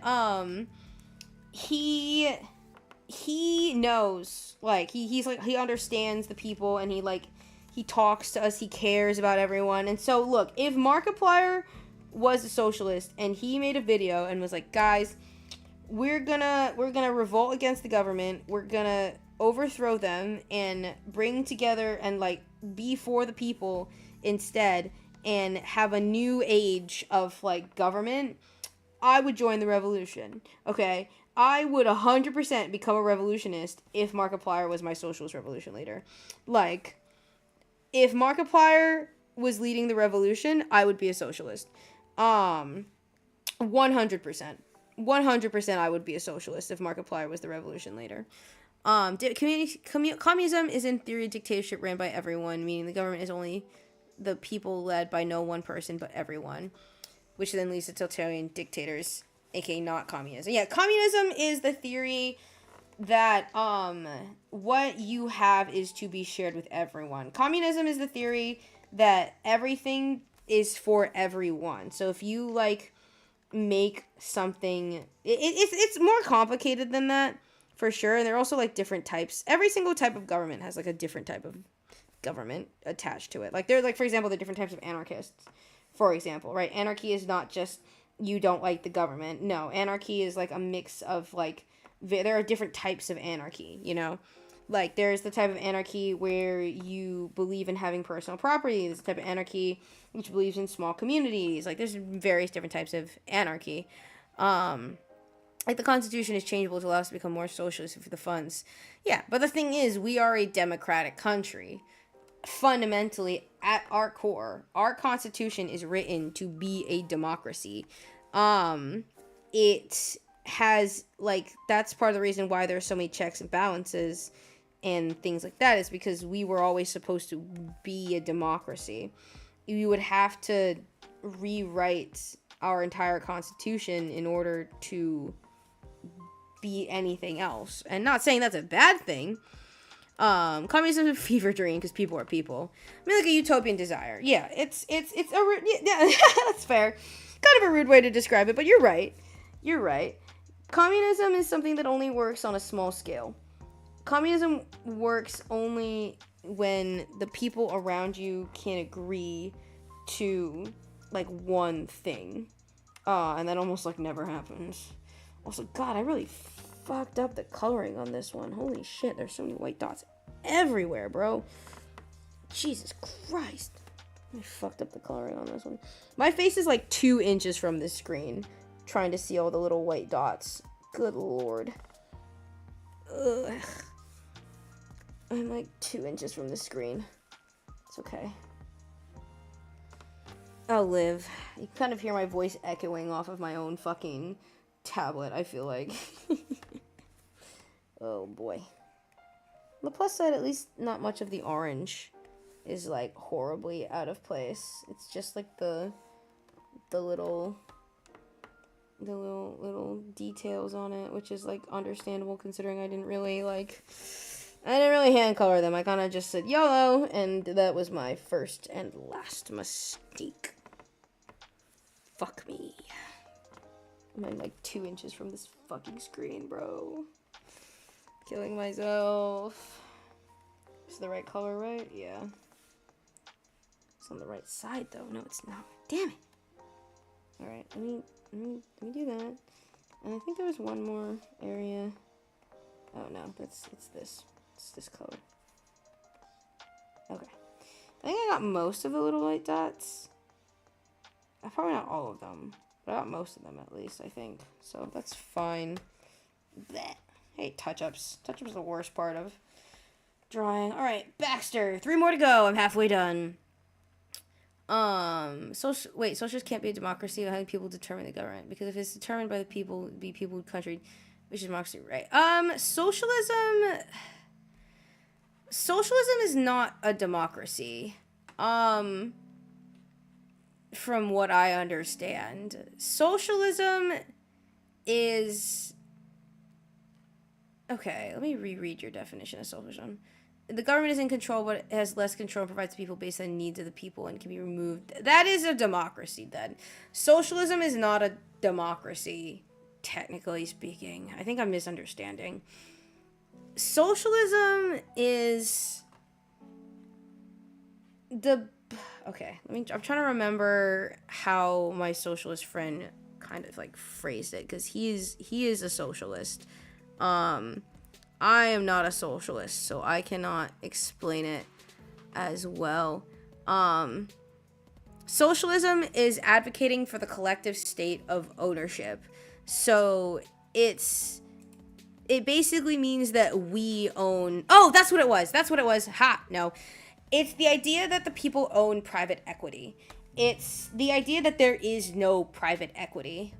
he knows, like, he's like, he understands the people, and he talks to us, he cares about everyone. And so look, if Markiplier was a socialist and he made a video and was like, guys, we're gonna revolt against the government, we're gonna overthrow them and bring together and like be for the people instead and have a new age of like government, I would join the revolution, okay? I would 100% become a revolutionist if Markiplier was my socialist revolution leader. Like, if Markiplier was leading the revolution, I would be a socialist. 100%. 100% I would be a socialist if Markiplier was the revolution leader. Communism is in theory a dictatorship ran by everyone, meaning the government is only the people led by no one person but everyone, which then leads to totalitarian dictators, aka not communism. Yeah, communism is the theory that what you have is to be shared with everyone. Communism is the theory that everything is for everyone. So if you like make something, it's more complicated than that for sure. And there are also like different types. Every single type of government has like a different type of government attached to it. Like there's like, for example, the different types of anarchists, for example, right? Anarchy is not just you don't like the government. No, anarchy is like a mix of like, there are different types of anarchy, you know? Like, there's the type of anarchy where you believe in having personal property. There's the type of anarchy which believes in small communities. Like, there's various different types of anarchy. Like, the Constitution is changeable to allow us to become more socialist for the funds. Yeah, but the thing is, we are a democratic country. Fundamentally, at our core, our Constitution is written to be a democracy. It has, like, that's part of the reason why there's so many checks and balances and things like that, is because we were always supposed to be a democracy. You would have to rewrite our entire Constitution in order to be anything else. And not saying that's a bad thing. Communism is a fever dream because people are people. I mean, like a utopian desire. Yeah, it's yeah, that's fair. Kind of a rude way to describe it, but you're right. You're right. Communism is something that only works on a small scale. Communism works only when the people around you can agree to, like, one thing. And that almost, like, never happens. Also, God, I really fucked up the coloring on this one. Holy shit, there's so many white dots everywhere, bro. Jesus Christ. I fucked up the coloring on this one. My face is like 2 inches from this screen, trying to see all the little white dots. Good lord. Ugh. I'm like 2 inches from the screen. It's okay. I'll live. You can kind of hear my voice echoing off of my own fucking tablet, I feel like. Oh boy. On the plus side, at least not much of the orange is, like, horribly out of place. It's just like the little details on it, which is, like, understandable considering I didn't really hand color them. I kind of just said YOLO, and that was my first and last mistake. Fuck me. I'm like 2 inches from this fucking screen, bro. Killing myself. Is the right color right? Yeah. It's on the right side though. No, it's not. Damn it. Alright, let me do that. And I think there was one more area. Oh no, it's this. It's this color. Okay. I think I got most of the little white dots. Probably not all of them. But I got most of them at least, I think. So that's fine. Blech. Hey, touch-ups. Touch-ups are the worst part of drawing. Alright, Baxter. 3 more to go. I'm halfway done. Socialists can't be a democracy without having people determine the government. Because if it's determined by the people, it'd be people country, which is democracy, right? Socialism is not a democracy. From what I understand. Socialism is... Okay, let me reread your definition of socialism. The government is in control, but it has less control and provides people based on the needs of the people and can be removed. That is a democracy, then. Socialism is not a democracy, technically speaking. I think I'm misunderstanding. Socialism is... Okay, I'm trying to remember how my socialist friend kind of, like, phrased it, because he is a socialist. I am not a socialist, so I cannot explain it as well. Socialism is advocating for the collective state of ownership. So it basically means that we own... Oh, that's what it was. Ha, no. It's the idea that the people own private equity. It's the idea that there is no private equity.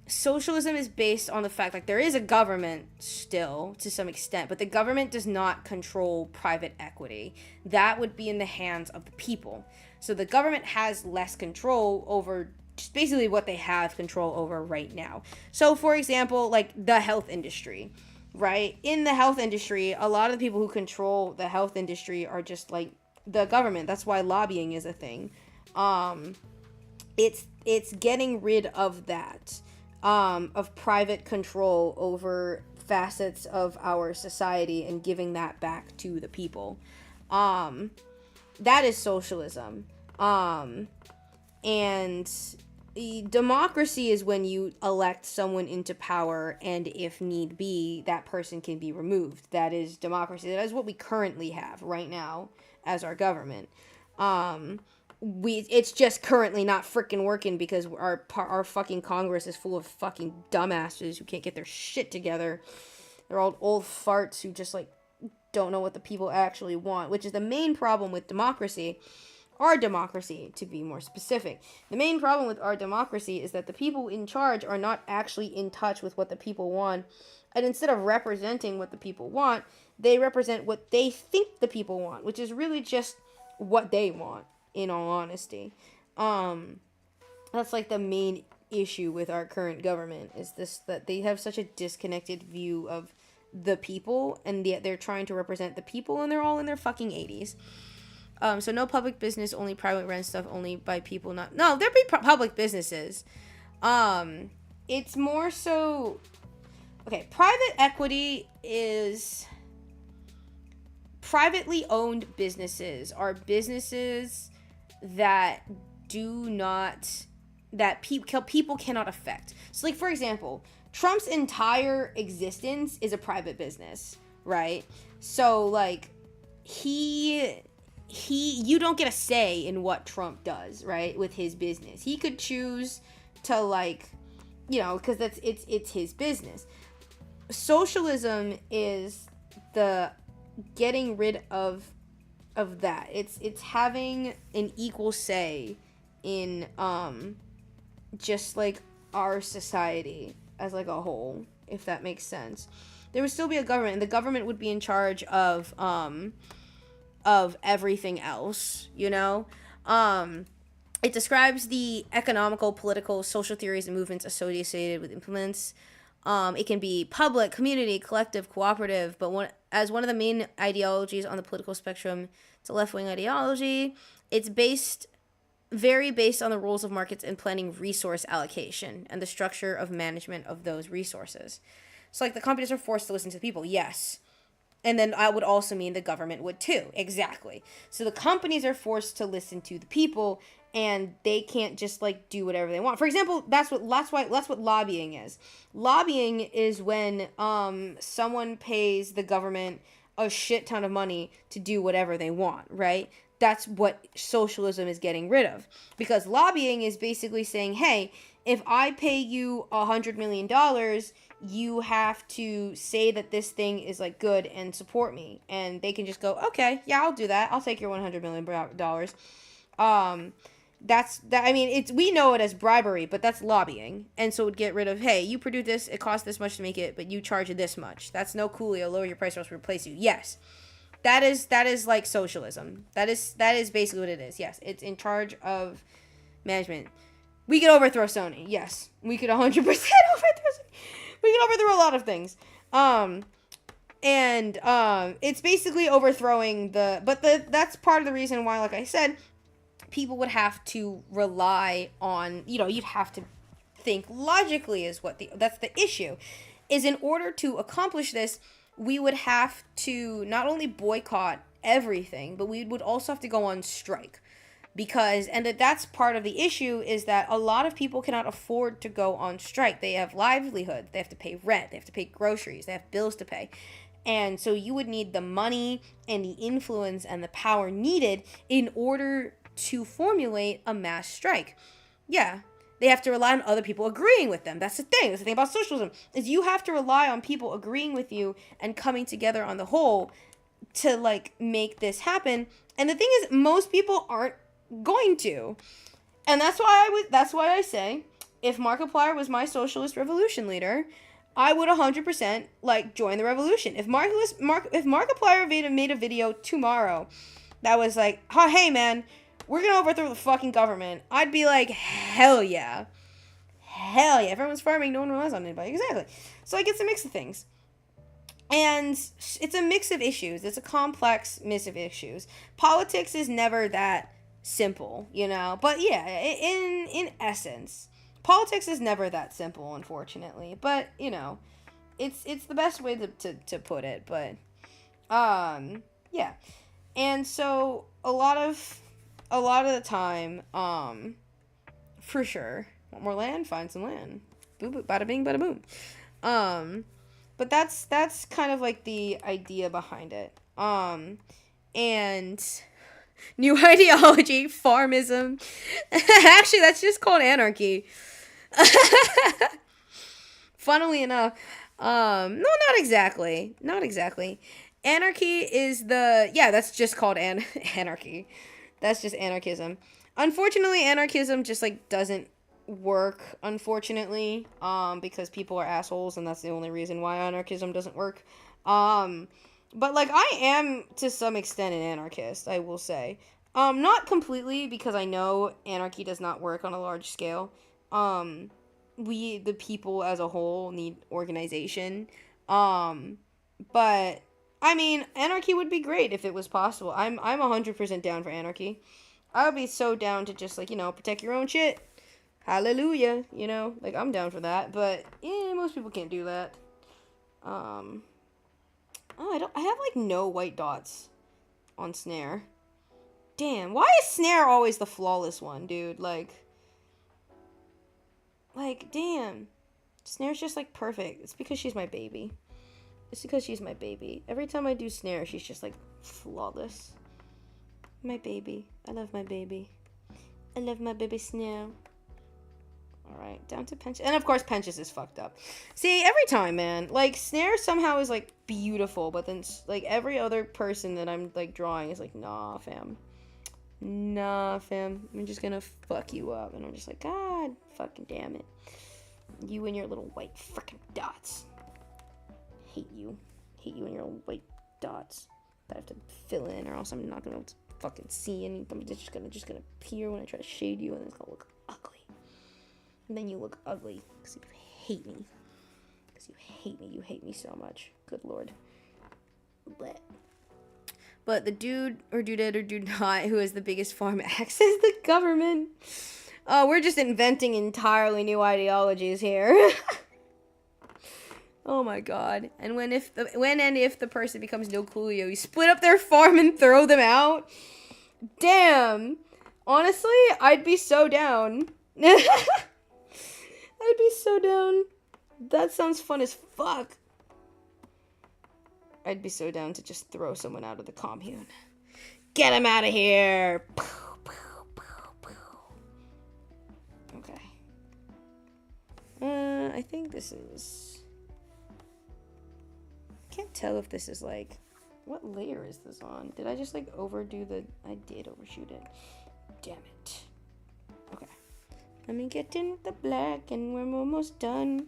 Socialism is based on the fact, like, there is a government still to some extent, but the government does not control private equity. That would be in the hands of the people. So the government has less control over just basically what they have control over right now. So, for example, like the health industry, right? In the health industry, a lot of the people who control the health industry are just like the government. That's why lobbying is a thing. It's getting rid of that. Of private control over facets of our society and giving that back to the people. That is socialism. And democracy is when you elect someone into power, and if need be, that person can be removed. That is democracy. That is what we currently have right now as our government. It's just currently not freaking working because our fucking Congress is full of fucking dumbasses who can't get their shit together. They're all old farts who just like don't know what the people actually want, which is the main problem with democracy. Our democracy, to be more specific. The main problem with our democracy is that the people in charge are not actually in touch with what the people want. And instead of representing what the people want, they represent what they think the people want, which is really just what they want, in all honesty. That's like the main issue with our current government, is this, that they have such a disconnected view of the people, and yet they're trying to represent the people, and they're all in their fucking 80s. So no public business, only private rent stuff, only by people not... No, there'd be public businesses. It's more so... Okay, private equity is... Privately owned businesses are businesses that do not... That people cannot affect. So, like, for example, Trump's entire existence is a private business, right? So, like, you don't get a say in what Trump does, right, with his business. He could choose to, like, you know, because it's his business. Socialism is the getting rid of that. It's having an equal say in just like our society as like a whole, if that makes sense. There would still be a government, and the government would be in charge of everything else, you know? It describes the economical, political, social theories and movements associated with implements. It can be public, community, collective, cooperative, but as one of the main ideologies on the political spectrum, it's a left-wing ideology. It's based on the rules of markets and planning resource allocation and the structure of management of those resources. So, like, the companies are forced to listen to the people, yes. And then I would also mean the government would too. Exactly. So the companies are forced to listen to the people, and they can't just like do whatever they want. For example, that's what lobbying is. Lobbying is when someone pays the government a shit ton of money to do whatever they want, right? That's what socialism is getting rid of. Because lobbying is basically saying, hey, if I pay you $100 million, you have to say that this thing is like good and support me. And they can just go, okay, yeah, I'll do that. I'll take your $100 million. I mean, we know it as bribery, but that's lobbying. And so it would get rid of, hey, you produce this, it costs this much to make it, but you charge this much. That's no coolio, lower your price or else we replace you. Yes. That is like socialism. That is basically what it is. Yes, it's in charge of management. We could overthrow Sony. Yes, we could 100% overthrow Sony. We can overthrow a lot of things. It's basically overthrowing that's part of the reason why, like I said, people would have to rely on, you'd have to think logically that's the issue, is in order to accomplish this, we would have to not only boycott everything, but we would also have to go on strike. That's part of the issue, is that a lot of people cannot afford to go on strike. They have livelihoods, they have to pay rent, they have to pay groceries, they have bills to pay. And so you would need the money and the influence and the power needed in order to formulate a mass strike. Yeah, they have to rely on other people agreeing with them. That's the thing. That's the thing about socialism, is you have to rely on people agreeing with you and coming together on the whole to like make this happen. And the thing is, most people aren't going to. And that's why I say, if Markiplier was my socialist revolution leader, I would 100% like join the revolution. If Markiplier made a video tomorrow that was like, oh, hey man, we're gonna overthrow the fucking government, I'd be like, hell yeah. Hell yeah. If everyone's farming, no one relies on anybody. Exactly. So like, it's a mix of things. And it's a mix of issues. It's a complex mix of issues. Politics is never that simple, But yeah, in essence, politics is never that simple, unfortunately. But, it's the best way to put it. But, yeah. And so a lot of the time, for sure, Want more land? Find some land. Boop, boop, bada bing, bada boom. But that's kind of like the idea behind it. And new ideology, farmism. Actually, that's just called anarchy. Funnily enough, no, not exactly. Not exactly. Anarchy is that's just called anarchy. That's just anarchism. Unfortunately, anarchism just like doesn't work, unfortunately, because people are assholes, and that's the only reason why anarchism doesn't work. But like I am to some extent an anarchist, I will say. Not completely, because I know anarchy does not work on a large scale. We, the people as a whole, need organization. But I mean, anarchy would be great if it was possible. I'm 100% down for anarchy. I would be so down to just, like, protect your own shit. Hallelujah, like, I'm down for that, but, most people can't do that. Oh, I have, like, no white dots on Snare. Damn, why is Snare always the flawless one, dude? Like, damn. Snare's just, like, perfect. It's because she's my baby. It's because she's my baby. Every time I do Snare, she's just, like, flawless. My baby. I love my baby. I love my baby Snare. Alright, down to Penches. And, of course, Penches is fucked up. See, every time, man. Like, Snare somehow is, like, beautiful, but then, like, every other person that I'm, like, drawing is like, nah, fam. Nah, fam. I'm just gonna fuck you up. And I'm just like, God fucking damn it. You and your little white freaking dots. Hate you and your little white dots that I have to fill in, or else I'm not gonna be able to fucking see anything. I'm just gonna appear when I try to shade you, and it's gonna look ugly. And then you look ugly because you hate me. Because you hate me. You hate me so much. Good lord. Blech. But the dude or dudette or dude not who has the biggest farm axe is the government. We're just inventing entirely new ideologies here. Oh my god. And when and if the person becomes no coolio, you split up their farm and throw them out? Damn. Honestly, I'd be so down. I'd be so down. That sounds fun as fuck. I'd be so down to just throw someone out of the commune. Get him out of here. Okay. I think this is... Can't tell if this is like... What layer is this on? Did I just like overdo the... I did overshoot it. Damn it. Okay. Let me get in the black and we're almost done.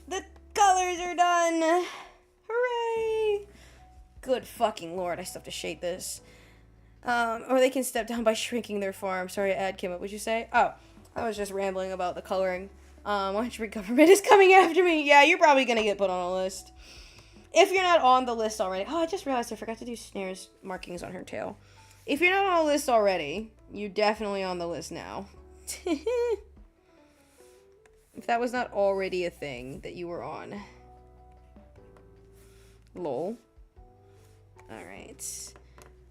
The colors are done. Hooray. Good fucking lord. I still have to shade this. Or they can step down by shrinking their farm. Sorry, ad came up. What'd you say? Oh, I was just rambling about the coloring. Watching government is coming after me. Yeah, you're probably gonna get put on a list. If you're not on the list already. Oh, I just realized I forgot to do Snare's markings on her tail. If you're not on the list already, you're definitely on the list now. If that was not already a thing that you were on. Lol. Alright.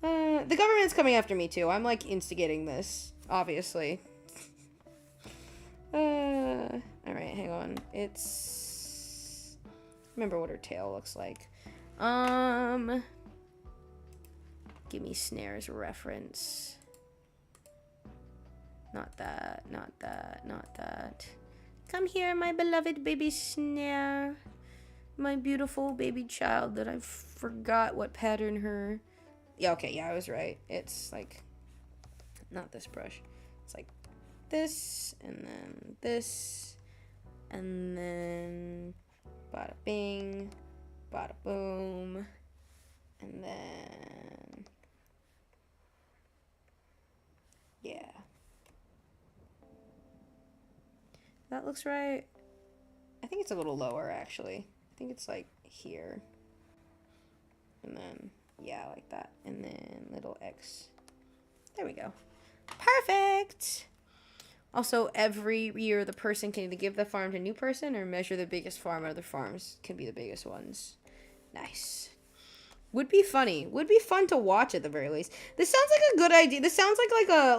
The government's coming after me too. I'm like instigating this, obviously. Alright, hang on. It's... Remember what her tail looks like. Give me Snare's reference. Not that, not that, not that. Come here, my beloved baby Snare. My beautiful baby child that I forgot what pattern her... Yeah, okay, yeah, I was right. It's like... Not this brush. It's like this, and then this, and then... Bada bing, bada boom, and then... Yeah. That looks right. I think it's a little lower, actually. I think it's like here. And then, yeah, like that. And then little X. There we go. Perfect! Also, every year the person can either give the farm to a new person or measure the biggest farm out of the farms. Can be the biggest ones. Nice. Would be funny. Would be fun to watch at the very least. This sounds like a good idea. This sounds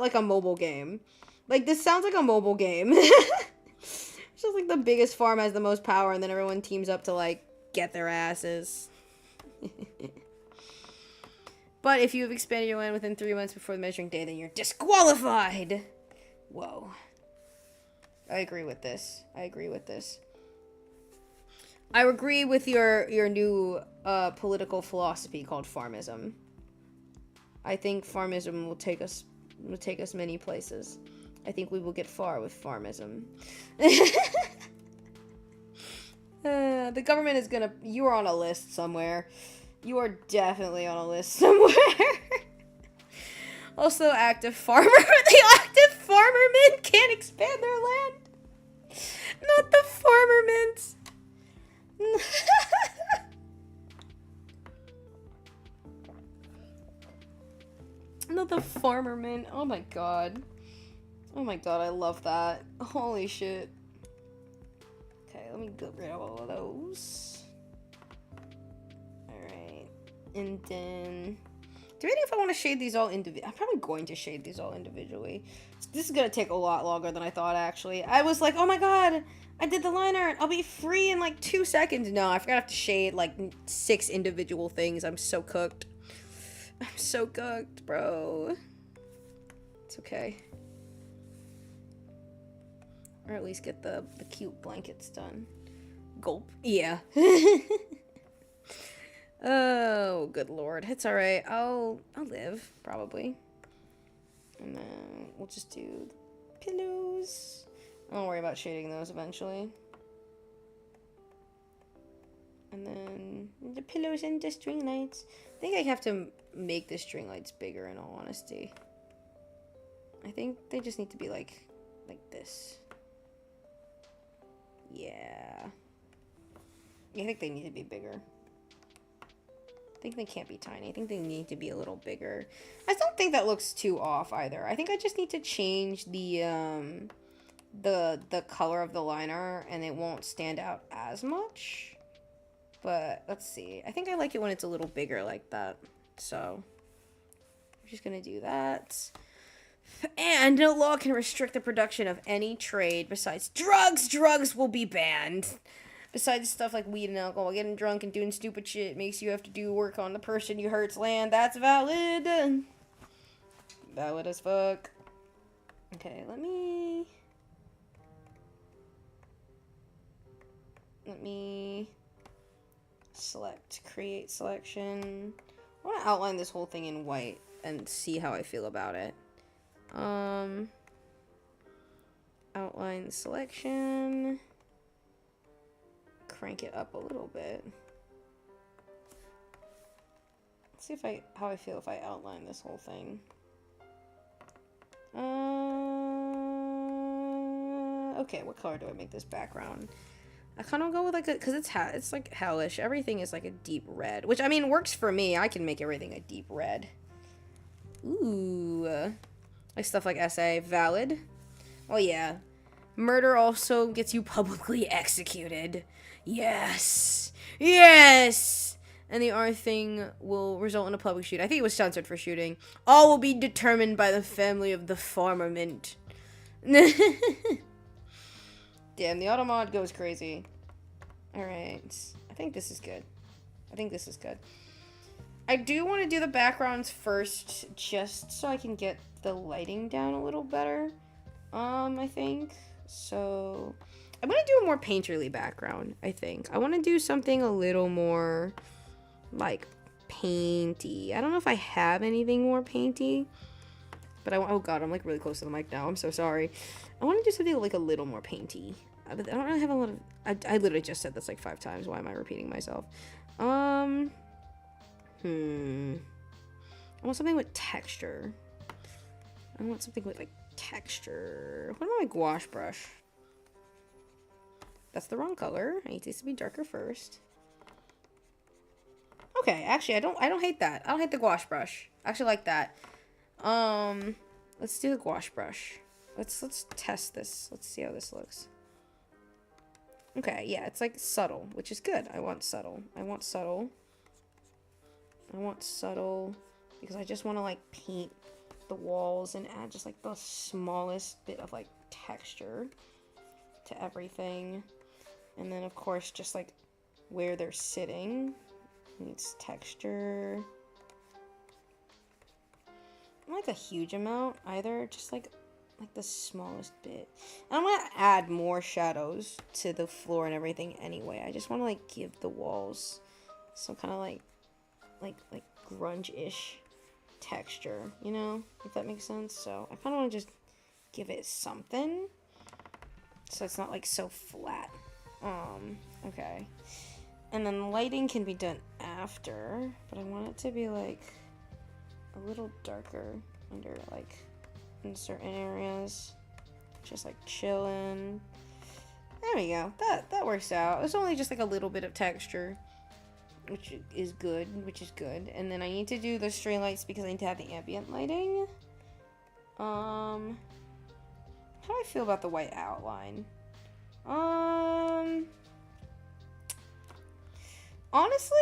like a mobile game. Like, this sounds like a mobile game. It's just like the biggest farm has the most power, and then everyone teams up to, like, get their asses. But if you have expanded your land within 3 months before the measuring day, then you're disqualified. Whoa. I agree with this. I agree with this. I agree with your new political philosophy called farmism. I think farmism will take us many places. I think we will get far with farmism. The government is gonna... You are on a list somewhere. You are definitely on a list somewhere. Also, active farmer. The active farmermen can't expand their land. Not the farmermen. Not the farmermen. Oh my god. Oh my god, I love that. Holy shit. Okay, let me get rid of all of those. Alright. And then... Do I know if I want to shade these all individually? I'm probably going to shade these all individually. This is going to take a lot longer than I thought, actually. I was like, oh my god, I did the line art. I'll be free in like 2 seconds. No, I forgot I have to shade like 6 individual things. I'm so cooked. I'm so cooked, bro. It's okay. Or at least get the cute blankets done. Gulp. Yeah. Oh, good lord. It's alright. I'll live, probably. And then we'll just do the pillows. I won't worry about shading those eventually. And then the pillows and the string lights. I think I have to make the string lights bigger, in all honesty. I think they just need to be like this. Yeah. I think they need to be bigger. I think they can't be tiny. I think they need to be a little bigger. I don't think that looks too off either. I think I just need to change the color of the liner, and it won't stand out as much. But let's see. I think I like it when it's a little bigger like that. So I'm just gonna do that. And no law can restrict the production of any trade besides drugs. Drugs will be banned. Besides stuff like weed and alcohol, getting drunk and doing stupid shit makes you have to do work on the person you hurt's land. That's valid. Valid as fuck. Okay, let me select, create selection. I want to outline this whole thing in white and see how I feel about it. Outline selection. Crank it up a little bit. Let's see how I feel if I outline this whole thing. Okay, what color do I make this background? I kind of go with like a, because it's like hellish. Everything is like a deep red, which I mean works for me. I can make everything a deep red. Ooh, like stuff like SA, valid. Oh yeah, murder also gets you publicly executed. Yes, yes. And the R thing will result in a public shoot. I think it was censored for shooting. All will be determined by the family of the farmer mint. Damn, the auto mod goes crazy. Alright. I think this is good. I do want to do the backgrounds first, just so I can get the lighting down a little better. I think. So, I'm going to do a more painterly background, I think. I want to do something a little more, like, painty. I don't know if I have anything more painty. But oh god, I'm like really close to the mic now. I'm so sorry. I want to do something like a little more painty. But I don't really have a lot of... I literally just said this like 5 times. Why am I repeating myself? I want something with texture. I want something with like texture. What about my gouache brush? That's the wrong color. I need this to be darker first. Okay, actually I don't hate that. I don't hate the gouache brush. I actually like that. Let's do the gouache brush. Let's test this. Let's see how this looks. Okay, yeah, it's like subtle, which is good. I want subtle because I just want to like paint the walls and add just like the smallest bit of like texture to everything. And then of course just like where they're sitting needs texture. Not like a huge amount either, just like the smallest bit. And I'm gonna add more shadows to the floor and everything anyway. I just want to like give the walls some kind of like grunge-ish texture, you know, if that makes sense. So I kind of want to just give it something so it's not like so flat. Okay. And then the lighting can be done after, but I want it to be like a little darker under like in certain areas, just like chilling. There we go. That works out. It's only just like a little bit of texture, which is good. And then I need to do the string lights because I need to have the ambient lighting. How do I feel about the white outline? Honestly,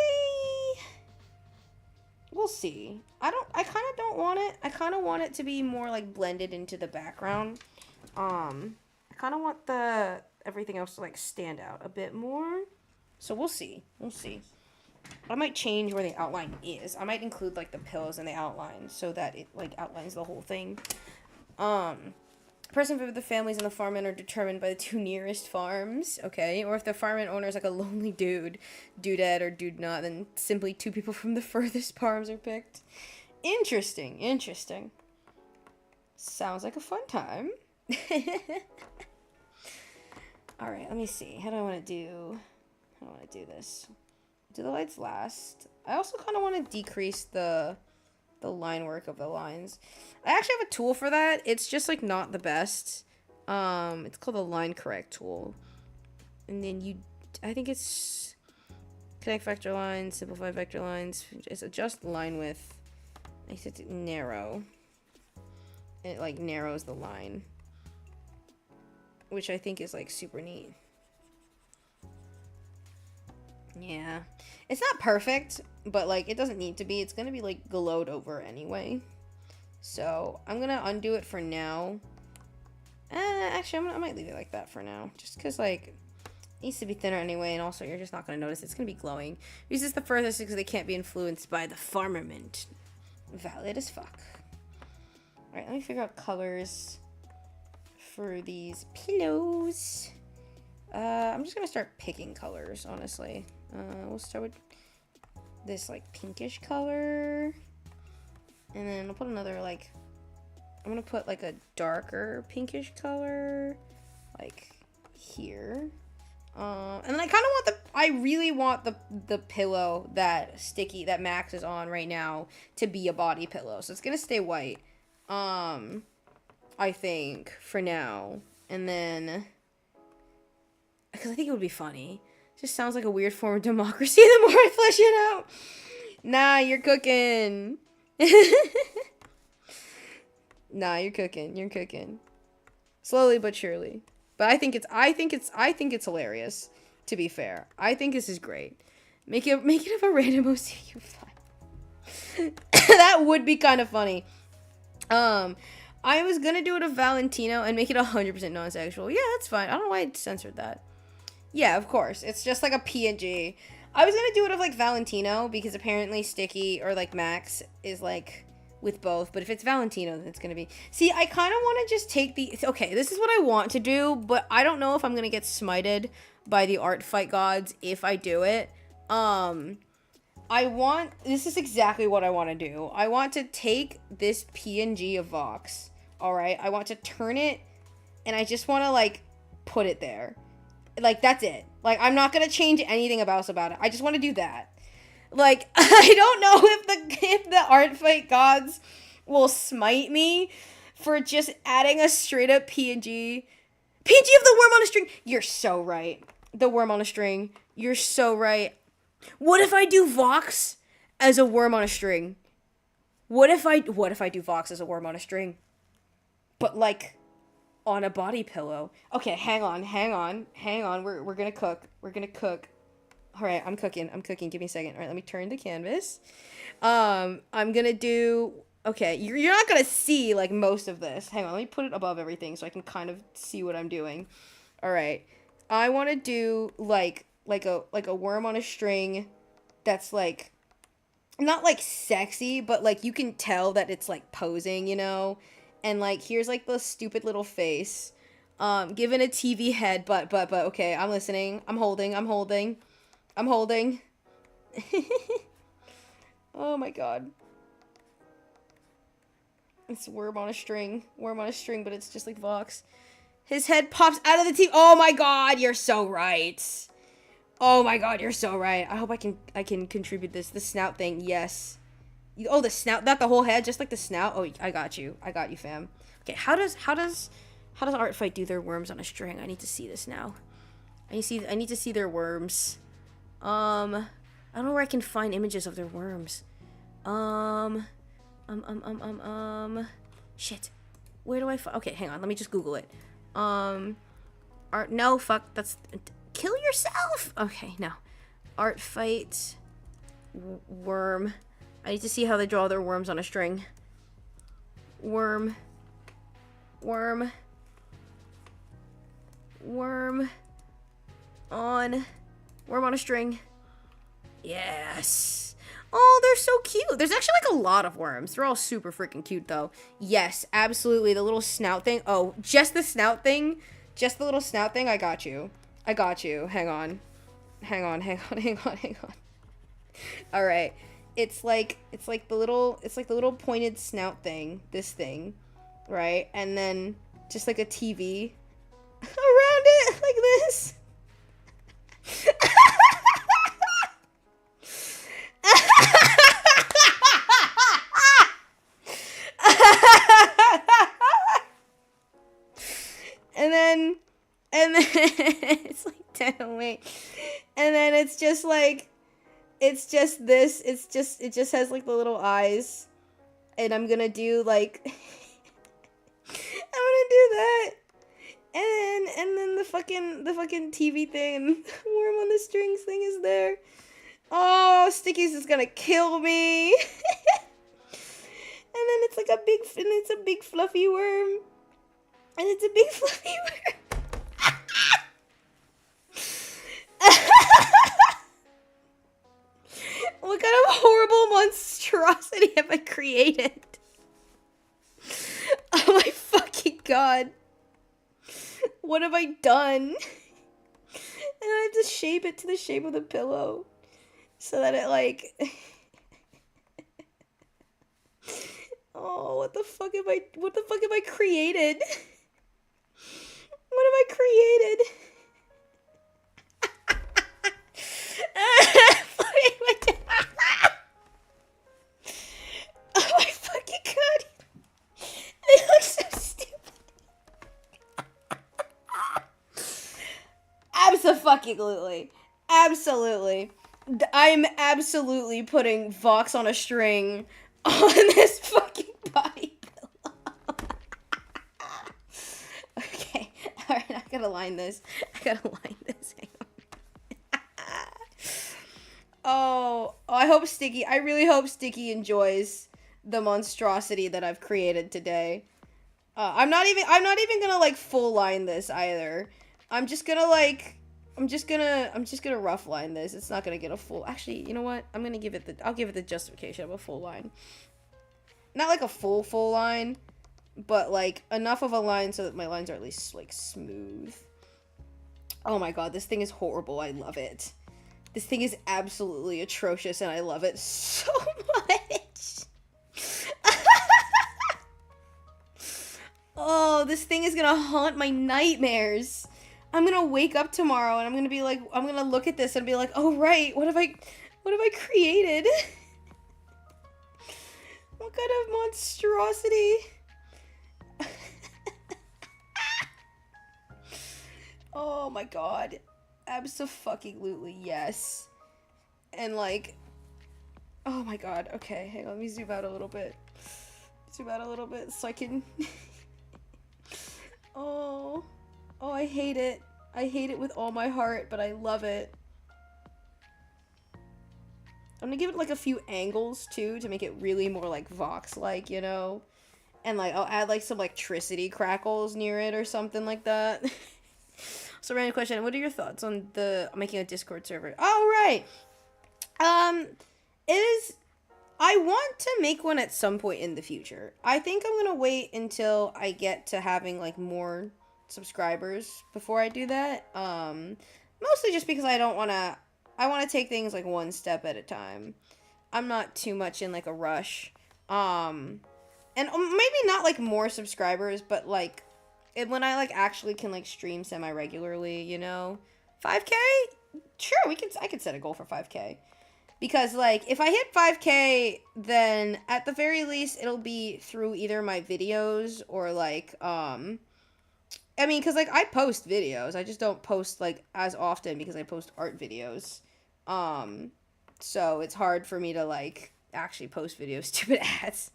we'll see. I kind of don't want it. I kind of want it to be more like blended into the background. I kind of want everything else to like stand out a bit more. So we'll see. I might change where the outline is. I might include like the pillows in the outline so that it like outlines the whole thing. Person for the families and the farmmen are determined by the two nearest farms, okay? Or if the farmman owner is like a lonely dudette or dude not, then simply two people from the furthest farms are picked. Interesting. Sounds like a fun time. Alright, let me see. How do I want to do this? Do the lights last? I also kind of want to decrease the line work of the lines. I actually have a tool for that. It's just like not the best. It's called the line correct tool. And then I think it's connect vector lines, simplify vector lines. It's adjust line width. I set it narrow. And it like narrows the line, which I think is like super neat. Yeah, it's not perfect, but like it doesn't need to be. It's gonna be like glowed over anyway, so I'm gonna undo it for now. Actually, I might leave it like that for now, just because like it needs to be thinner anyway, and also you're just not gonna notice it's gonna be glowing. Because it's the furthest because they can't be influenced by the farmerment. Valid as fuck. All right, let me figure out colors for these pillows. I'm just gonna start picking colors, honestly. We'll start with this like pinkish color, and then I'll put another like, I'm gonna put like a darker pinkish color like here. And then I really want the pillow that Max is on right now to be a body pillow, so it's gonna stay white, I think, for now. And then because I think it would be funny. It just sounds like a weird form of democracy the more I flesh it out. Nah, you're cooking. Nah, you're cooking. Slowly but surely. But I think it's hilarious, to be fair. I think this is great. Make it of a random OCU file. That would be kind of funny. I was gonna do it of Valentino and make it 100% non-sexual. Yeah, that's fine. I don't know why I censored that. Yeah, of course. It's just like a PNG. I was gonna do it of like Valentino because apparently Sticky or like Max is like with both. But if it's Valentino, then it's gonna be. See, I kind of want to just take the. Okay, this is what I want to do, but I don't know if I'm gonna get smited by the Artfight gods if I do it. This is exactly what I want to do. I want to take this PNG of Vox. All right, I want to turn it, and I just want to like put it there. Like, that's it. Like, I'm not gonna change anything else about it. I just want to do that. Like, I don't know if the Artfight gods will smite me for just adding a straight up PNG. PNG of the worm on a string. You're so right. The worm on a string. You're so right. What if I do Vox as a worm on a string? What if I do Vox as a worm on a string? But like on a body pillow. Okay, hang on. We're gonna cook. Alright, I'm cooking. Give me a second. Alright, let me turn the canvas. I'm gonna do Okay, you're not gonna see, like, most of this. Hang on, let me put it above everything so I can kind of see what I'm doing. Alright. I want to do, like a worm on a string that's, like, not, like, sexy, but, like, you can tell that it's, like, posing, you know? And, like, here's, like, the stupid little face. Given a TV head, but, okay, I'm listening. I'm holding. Oh my god. It's worm on a string, but it's just like Vox. His head pops out of the TV. Oh my god, you're so right. Oh my god, you're so right. I hope I can contribute this. The snout thing, yes. Oh, the snout, not the whole head, just like the snout. Oh, I got you, fam. Okay, how does Artfight do their worms on a string? I need to see this now. I need to see their worms. I don't know where I can find images of their worms. Shit. Where do I okay, hang on, let me just Google it. No, fuck, that's, kill yourself! Okay, no. Artfight, worm. I need to see how they draw their worms on a string. Worm on a string. Yes. Oh, they're so cute. There's actually, like, a lot of worms. They're all super freaking cute, though. Yes, absolutely. The little snout thing. Oh, just the snout thing. Just the little snout thing. I got you. Hang on. All right. It's like the little pointed snout thing. This thing, right? And then just like a TV around it, like this. and then it's like, damn, wait. And then it's just like, it just has like the little eyes. And I'm gonna do like, I'm gonna do that. And then the fucking TV thing, worm on the strings thing is there. Oh, Sticky's is gonna kill me. And then it's like a big fluffy worm. What kind of horrible monstrosity have I created? Oh my fucking god. What have I done? And I have to shape it to the shape of the pillow. So that it, like... Oh, what the fuck have I created? What have I created? Oh my fucking god. They look so stupid. Absolutely. I'm absolutely putting Vox on a string on this fucking body pillow. Okay. Alright, I gotta line this. Hang on. Oh, I really hope Sticky enjoys the monstrosity that I've created today. I'm not even gonna, like, full line this either. I'm just gonna rough line this. It's not gonna get a full, actually, you know what? I'll give it the justification of a full line. Not like a full line, but like enough of a line so that my lines are at least like smooth. Oh my god, this thing is horrible. I love it. This thing is absolutely atrocious and I love it so much. Oh, this thing is gonna haunt my nightmares. I'm gonna wake up tomorrow and I'm gonna be like, I'm gonna look at this and be like, oh right, what have I created? What kind of monstrosity? Oh my god. Abso-fucking-lutely, yes. And like, oh my god, okay, hang on, let me zoom out a little bit. So I can... Oh, I hate it. I hate it with all my heart, but I love it. I'm gonna give it like a few angles too to make it really more like Vox-like, you know? And like I'll add like some electricity crackles near it or something like that. So random question, what are your thoughts on making a Discord server? Oh right. It is I want to make one at some point in the future. I think I'm gonna wait until I get to having like more subscribers before I do that. Mostly just because I want to take things like one step at a time. I'm not too much in like a rush. And maybe not like more subscribers, but like when I like actually can like stream semi regularly, you know, 5K. Sure, I could set a goal for 5K. Because, like, if I hit 5K, then at the very least, it'll be through either my videos or, like, I mean, because, like, I post videos. I just don't post, like, as often because I post art videos. So it's hard for me to, like, actually post videos. Stupid ads.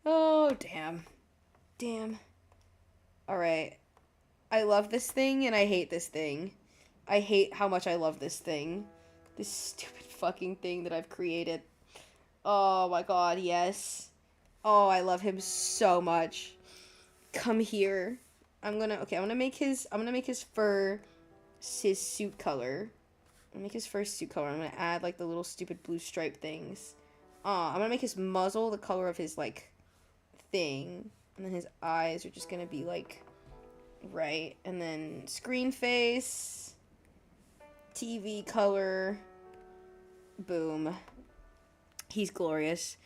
Oh, damn. Damn. Alright. I love this thing and I hate this thing. I hate how much I love this thing. This stupid fucking thing that I've created. Oh my god, yes. Oh, I love him so much. Come here. I'm gonna make his fur his suit color. I'm gonna make his fur suit color. I'm gonna add like the little stupid blue stripe things. I'm gonna make his muzzle the color of his like thing. And then his eyes are just gonna be like right. And then screen face. TV color. Boom. He's glorious.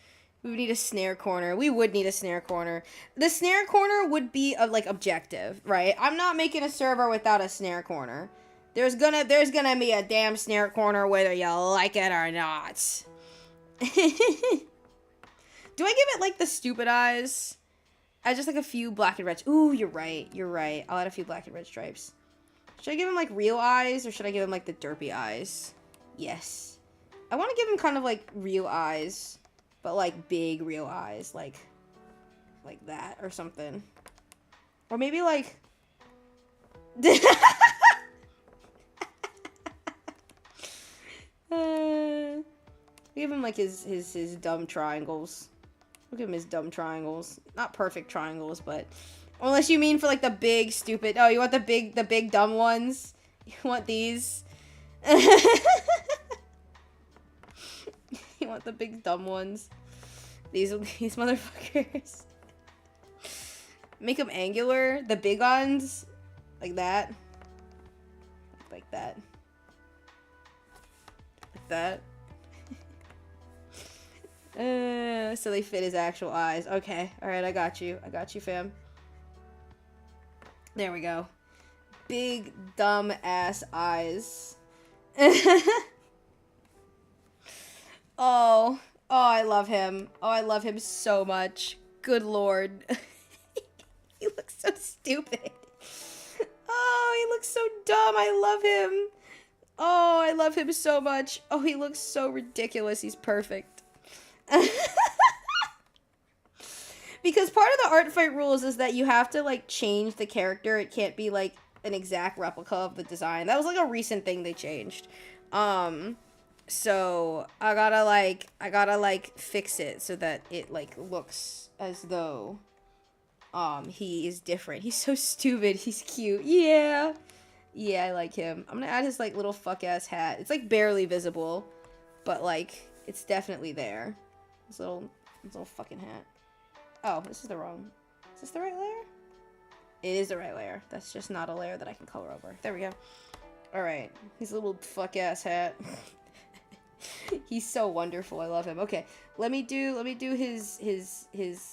We would need a snare corner. We would need a snare corner. The snare corner would be like objective, right? I'm not making a server without a snare corner. There's gonna be a damn snare corner whether you like it or not. Do I give it like the stupid eyes? I just like a few black and red. Ooh, you're right. You're right. I'll add a few black and red stripes. Should I give him, like, real eyes, or should I give him, like, the derpy eyes? Yes. I want to give him kind of, like, real eyes, but, like, big real eyes, like that, or something. Or maybe, like... give him, like, his dumb triangles. We'll give him his dumb triangles. Not perfect triangles, but... Unless you mean for, like, the big, stupid... Oh, you want the big, dumb ones? You want these? You want the big, dumb ones? These motherfuckers. Make them angular. The big ones. Like that. Like that. Like that. So they fit his actual eyes. Okay. Alright, I got you. I got you, fam. There we go. Big, dumb ass eyes. Oh, I love him. Oh, I love him so much. Good lord. He looks so stupid. Oh, he looks so dumb. I love him. Oh, I love him so much. Oh, he looks so ridiculous. He's perfect. Because part of the Artfight rules is that you have to, like, change the character. It can't be, like, an exact replica of the design. That was, like, a recent thing they changed. So, I gotta, fix it so that it, like, looks as though, he is different. He's so stupid. He's cute. Yeah. Yeah, I like him. I'm gonna add his, like, little fuck-ass hat. It's, like, barely visible. But, like, it's definitely there. His little fucking hat. Oh, this is the wrong... Is this the right layer? It is the right layer. That's just not a layer that I can color over. There we go. Alright. His little fuck-ass hat. He's so wonderful. I love him. Okay. Let me do his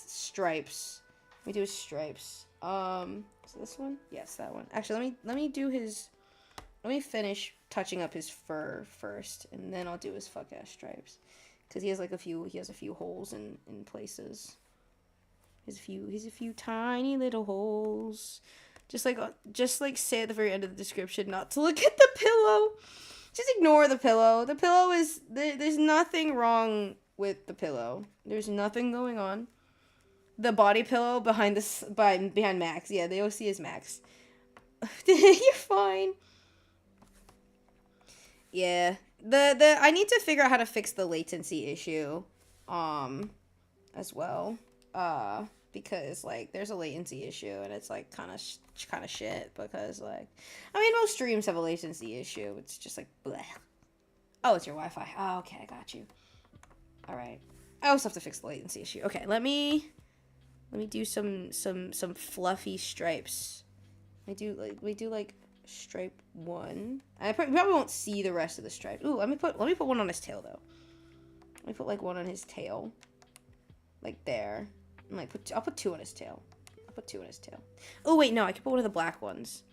stripes. Let me do his stripes. Is it this one? Yes, that one. Actually, let me do his... Let me finish touching up his fur first, and then I'll do his fuck-ass stripes. Because he has, like, he has a few holes in places. He's a few tiny little holes. Just like say at the very end of the description not to look at the pillow. Just ignore the pillow. The pillow is there's nothing wrong with the pillow. There's nothing going on. The body pillow behind Max. Yeah, the OC is Max. You're fine. Yeah, I need to figure out how to fix the latency issue, as well, because like there's a latency issue and it's like kind of shit because like, I mean most streams have a latency issue. It's just like bleh. Oh, it's your Wi-Fi. Oh, okay, I got you. All right. I also have to fix the latency issue. Okay, let me do some fluffy stripes. We do like stripe 1. I probably won't see the rest of the stripes. Ooh, let me put one on his tail though. Let me put like one on his tail, like there, and like I'll put 2 on his tail. I'll put 2 on his tail. Oh wait, no, I can put one of the black ones.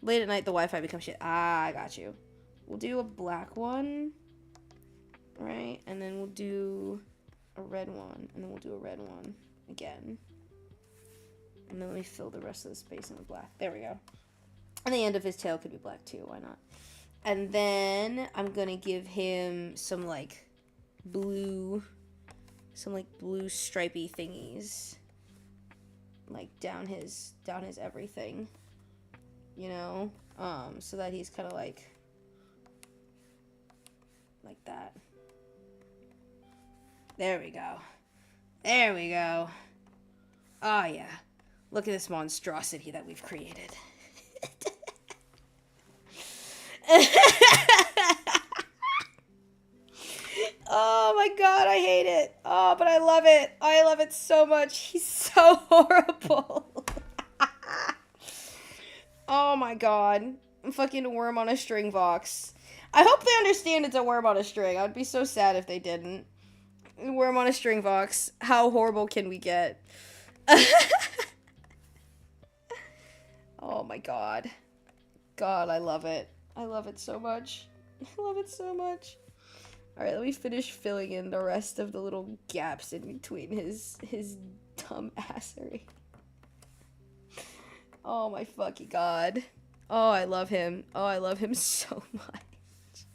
Late at night, the Wi-Fi becomes shit. Ah, I got you. We'll do a black one, right, and then we'll do a red one, and then we'll do a red one again. And then let me fill the rest of the space in with black. There we go. And the end of his tail could be black too. Why not? And then I'm gonna give him some like blue stripey thingies, like down his everything. You know, so that he's kind of like that. There we go. There we go. Oh yeah. Look at this monstrosity that we've created. Oh my god, I hate it. Oh, but I love it. I love it so much. He's so horrible. Oh my god. I'm fucking a worm on a string box. I hope they understand it's a worm on a string. I would be so sad if they didn't. Worm on a string box. How horrible can we get? Oh my god. God, I love it. I love it so much. I love it so much. Alright, let me finish filling in the rest of the little gaps in between his dumb assery. Oh my fucking god. Oh, I love him. Oh, I love him so much.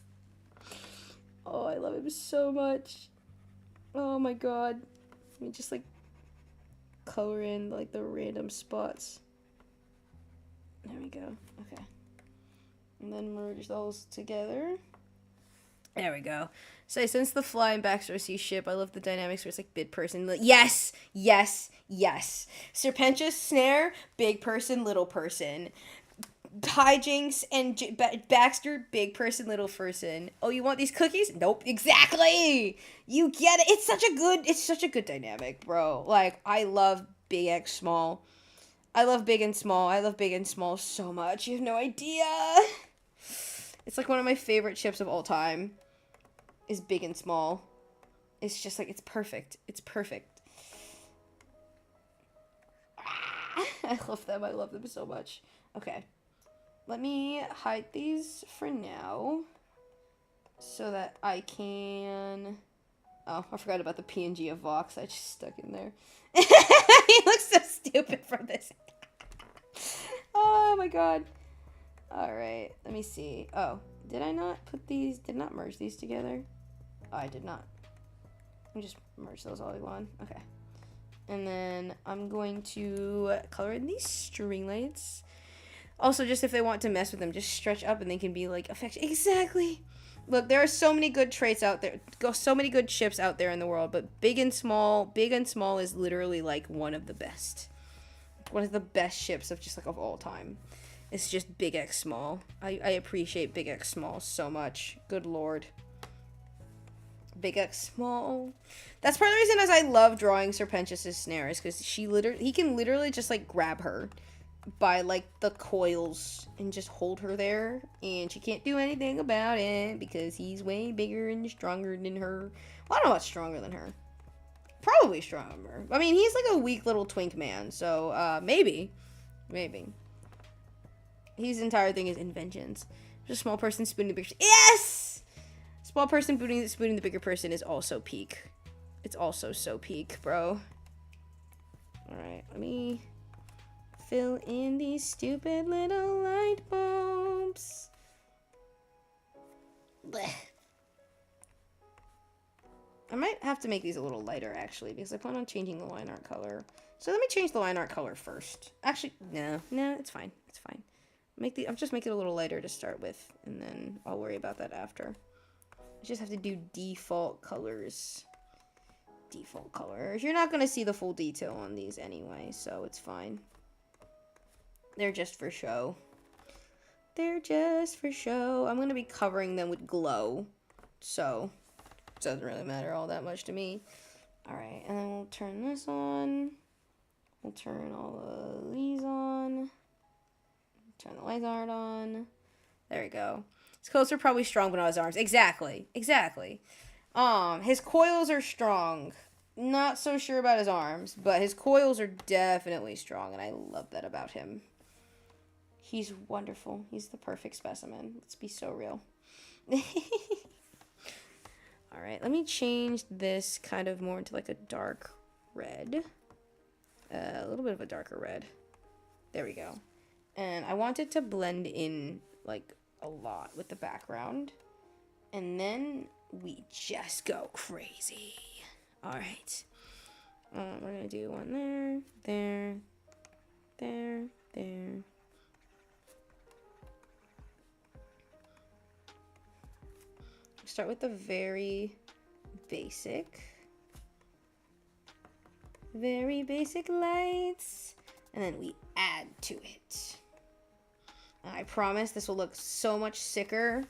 Oh, I love him so much. Oh my god. Let me just like color in like the random spots. There we go. Okay. And then merge those together. There we go. So since the flying backstory sea ship, I love the dynamics where it's like big person. Yes, yes, yes. Serpentious snare, big person, little person. Hijinks and Baxter, big person, little person. Oh, you want these cookies? Nope, exactly. You get it. It's such a good dynamic, bro. Like I love big X small. I love big and small. I love big and small so much. You have no idea. It's like one of my favorite ships of all time. Is big and small. It's just like, it's perfect. It's perfect. I love them. I love them so much. Okay. Let me hide these for now. So that I can... Oh, I forgot about the PNG of Vox I just stuck in there. He looks so stupid from this. Oh my god. Alright, let me see. Oh, did I not merge these together? Oh, I did not. Let me just merge those all in one. Okay. And then I'm going to color in these string lights. Also, just if they want to mess with them, just stretch up and they can be like affection. Exactly. Look, there are so many good traits out there. So many good ships out there in the world, but big and small is literally like one of the best. One of the best ships of just like of all time. It's just big X small. I appreciate big X small so much. Good lord. Big X small. That's part of the reason as I love drawing Serpentious's snares, because he can literally just like grab her by like the coils and just hold her there, and she can't do anything about it because he's way bigger and stronger than her. Well, I don't know what's stronger than her. Probably stronger. I mean, he's like a weak little twink man, so maybe. His entire thing is inventions. Just a small person spooning the bigger. Yes! Small person spooning the bigger person is also peak. It's also so peak, bro. Alright, let me fill in these stupid little light bulbs. Blech. I might have to make these a little lighter, actually, because I plan on changing the line art color. So let me change the line art color first. Actually, no, it's fine. It's fine. I'll just make it a little lighter to start with, and then I'll worry about that after. I just have to do default colors. Default colors. You're not going to see the full detail on these anyway, so it's fine. They're just for show. They're just for show. I'm going to be covering them with glow, so it doesn't really matter all that much to me. Alright, and then we'll turn this on. We'll turn all of these on. Turn the light art on. There we go. His coils are probably strong, but not his arms. Exactly. Exactly. His coils are strong. Not so sure about his arms, but his coils are definitely strong, and I love that about him. He's wonderful. He's the perfect specimen. Let's be so real. Alright, let me change this kind of more into like a dark red. A little bit of a darker red. There we go. And I want it to blend in like a lot with the background. And then we just go crazy. Alright. We're going to do one there. Start with the very basic lights, and then we add to it. I promise this will look so much sicker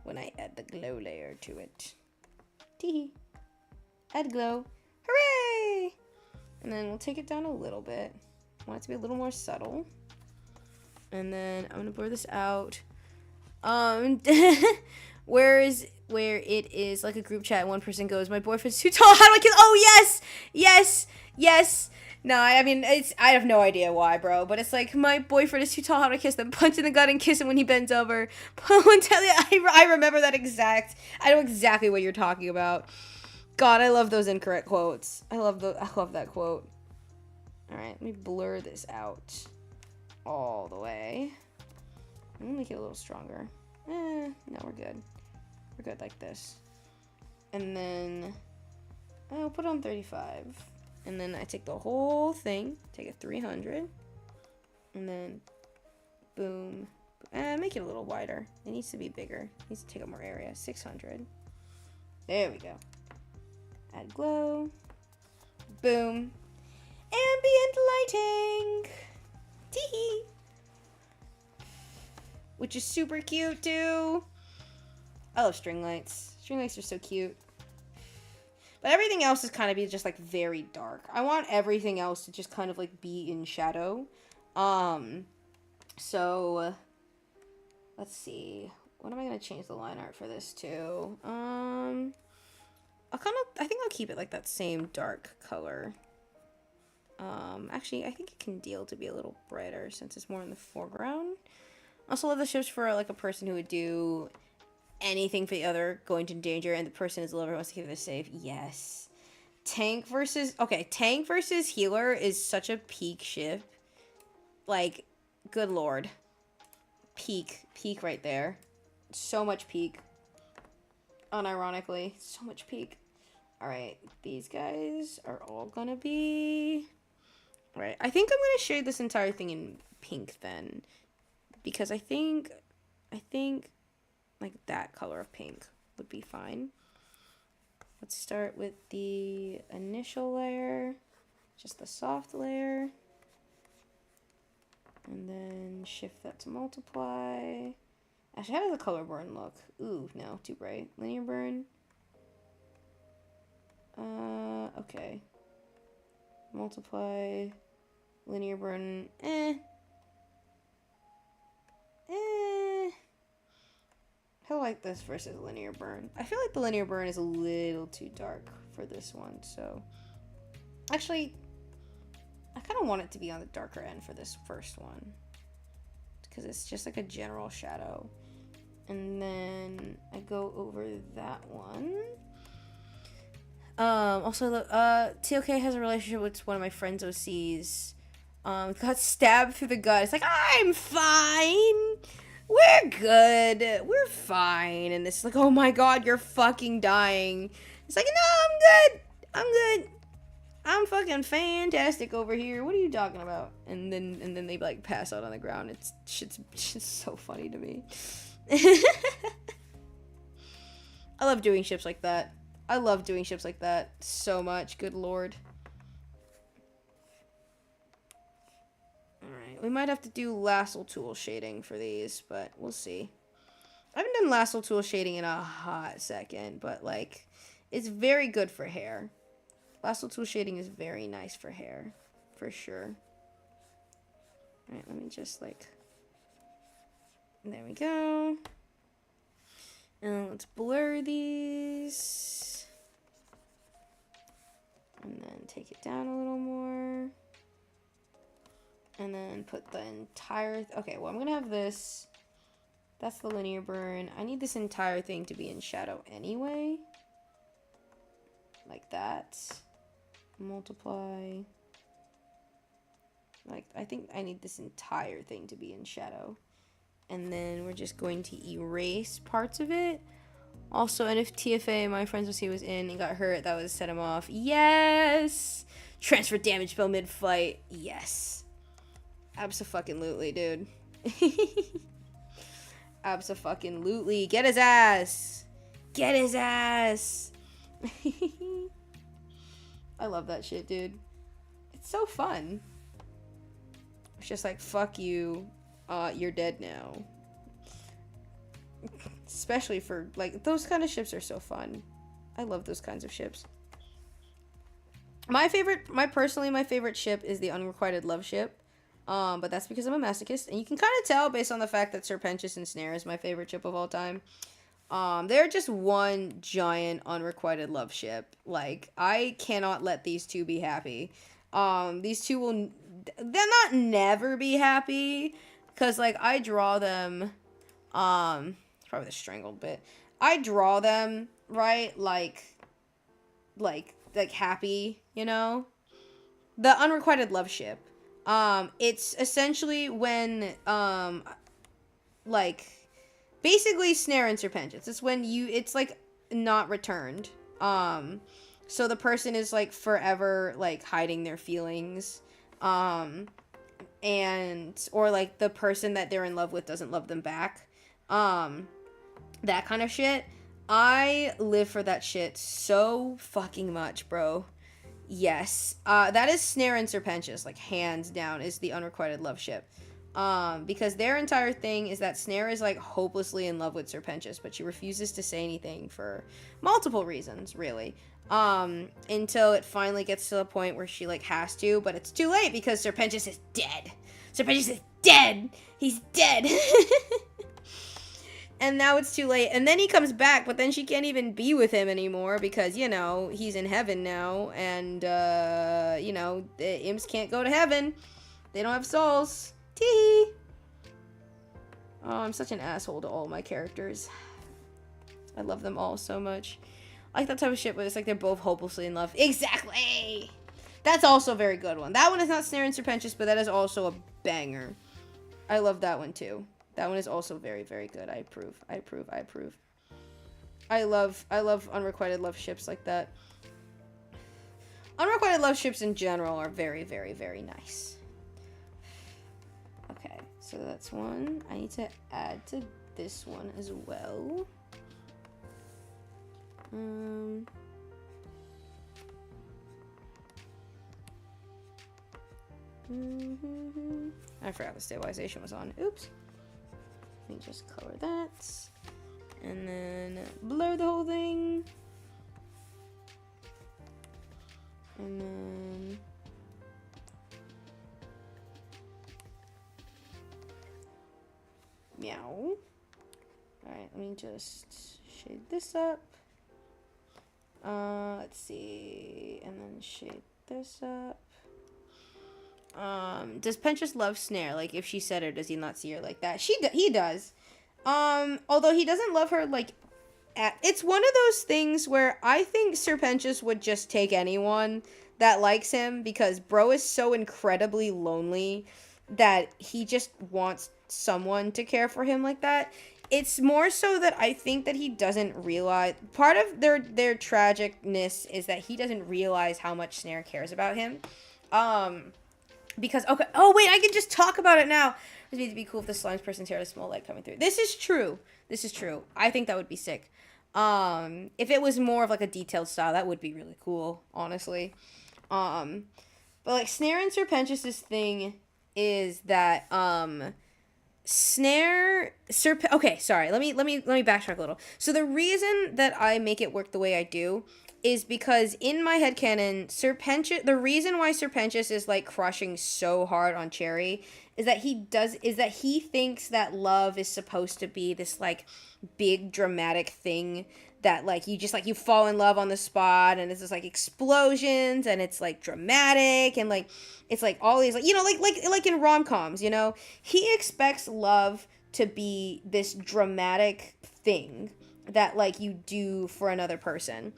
when I add the glow layer to it. Teehee. Add glow. Hooray! And then we'll take it down a little bit. I want it to be a little more subtle. And then I'm gonna blur this out. Where it is like a group chat and one person goes, my boyfriend's too tall, how do I kiss? Oh, yes. No, I mean, I have no idea why, bro, but it's like, my boyfriend is too tall, how do I kiss them? Punch in the gut and kiss him when he bends over. I remember that I know exactly what you're talking about. God, I love those incorrect quotes. I love that quote. Alright, let me blur this out all the way. I'm gonna make it a little stronger. No, we're good. We're good like this. And then I'll put on 35. And then I take the whole thing, take it 300. And then boom. Make it a little wider. It needs to be bigger. It needs to take up more area. 600. There we go. Add glow. Boom. Ambient lighting. Teehee. Which is super cute too. I love string lights. String lights are so cute. But everything else is kind of just like very dark. I want everything else to just kind of like be in shadow. So let's see. What am I gonna change the line art for this to? I think I'll keep it like that same dark color. Actually, I think it can deal to be a little brighter since it's more in the foreground. Also love the ships for like a person who would do anything for the other, going to danger, and the person is lover, wants to keep it safe. Yes. Tank versus healer is such a peak ship. Like, good lord. Peak right there. So much peak. Unironically, so much peak. Alright, these guys are all gonna be... Alright, I think I'm gonna shade this entire thing in pink then. Because I think like that color of pink would be fine. Let's start with the initial layer, just the soft layer, and then shift that to multiply. Actually, how does the color burn look? Ooh, no, too bright. Linear burn. Okay. Multiply, linear burn, I like this versus linear burn. I feel like the linear burn is a little too dark for this one, so... Actually, I kind of want it to be on the darker end for this first one. Because it's just like a general shadow. And then I go over that one. Also, TOK has a relationship with one of my friends' OCs. Got stabbed through the gut. It's like, I'm fine! We're good. We're fine. And it's like, oh my god, you're fucking dying. It's like, no, I'm good. I'm fucking fantastic over here. What are you talking about? And then they like pass out on the ground. It's so funny to me. I love doing ships like that. I love doing ships like that so much. Good lord. Alright, we might have to do lasso tool shading for these, but we'll see. I haven't done lasso tool shading in a hot second, but, like, it's very good for hair. Lasso tool shading is very nice for hair, for sure. Alright, let me just, like... There we go. And let's blur these. And then take it down a little more. And then put the entire... Okay, well, I'm going to have this. That's the linear burn. I need this entire thing to be in shadow anyway. Like that. Multiply. Like, I think I need this entire thing to be in shadow. And then we're just going to erase parts of it. Also, and if TFA, my friends will see, was in and got hurt, that would set him off. Yes! Transfer damage spell mid-fight. Yes. Abso-fucking-lutely, dude. Abso-fucking-lutely. Get his ass! Get his ass! I love that shit, dude. It's so fun. It's just like, fuck you. You're dead now. Especially for, like, those kind of ships are so fun. I love those kinds of ships. My favorite ship is the Unrequited Love ship. But that's because I'm a masochist. And you can kind of tell based on the fact that Serpentious and Snare is my favorite ship of all time. They're just one giant unrequited love ship. Like, I cannot let these two be happy. These two will... They'll not never be happy. Because, like, I draw them... probably the strangled bit. I draw them, right? Like happy, you know? The unrequited love ship. It's essentially when, like, basically Snare and Serpentious. It's when it's, like, not returned. So the person is, like, forever, like, hiding their feelings. Or, like, the person that they're in love with doesn't love them back. That kind of shit. I live for that shit so fucking much, bro. Yes. That is Snare and Serpentious, like, hands down, is the unrequited love ship. Because their entire thing is that Snare is, like, hopelessly in love with Serpentious, but she refuses to say anything for multiple reasons, really. Until it finally gets to the point where she, like, has to, but it's too late because Serpentious is dead. Serpentious is dead! He's dead! And now it's too late. And then he comes back, but then she can't even be with him anymore because, you know, he's in heaven now. And, you know, the imps can't go to heaven. They don't have souls. Tee. Oh, I'm such an asshole to all my characters. I love them all so much. I like that type of shit, but it's like they're both hopelessly in love. Exactly! That's also a very good one. That one is not Snare and Serpentious, but that is also a banger. I love that one, too. That one is also very, very good. I approve. I approve. I approve. I love unrequited love ships like that. Unrequited love ships in general are very, very, very nice. Okay, so that's one. I need to add to this one as well. I forgot the stabilization was on. Oops. Let me just color that. And then blur the whole thing. And then... Meow. Alright, let me just shade this up. Let's see. And then shade this up. Does Pentress love Snare? Like, if she said her, does he not see her like that? He does. Although he doesn't love her, like, it's one of those things where I think Serpentious would just take anyone that likes him because bro is so incredibly lonely that he just wants someone to care for him like that. It's more so that I think that he doesn't realize... Part of their tragicness is that he doesn't realize how much Snare cares about him. Because, okay... Oh, wait, I can just talk about it now. It would be cool if the slime's person's hair had a small light coming through. This is true. This is true. I think that would be sick. If it was more of like a detailed style, that would be really cool, honestly. Um, but like Snare and Serpentius's thing is that okay, sorry. Let me backtrack a little. So the reason that I make it work the way I do is because in my headcanon, the reason why Serpentius is like crushing so hard on Cherry is that he thinks that love is supposed to be this like big dramatic thing that like you fall in love on the spot, and it's just like explosions, and it's like dramatic, and like it's like all these like like in rom-coms, he expects love to be this dramatic thing that like you do for another person.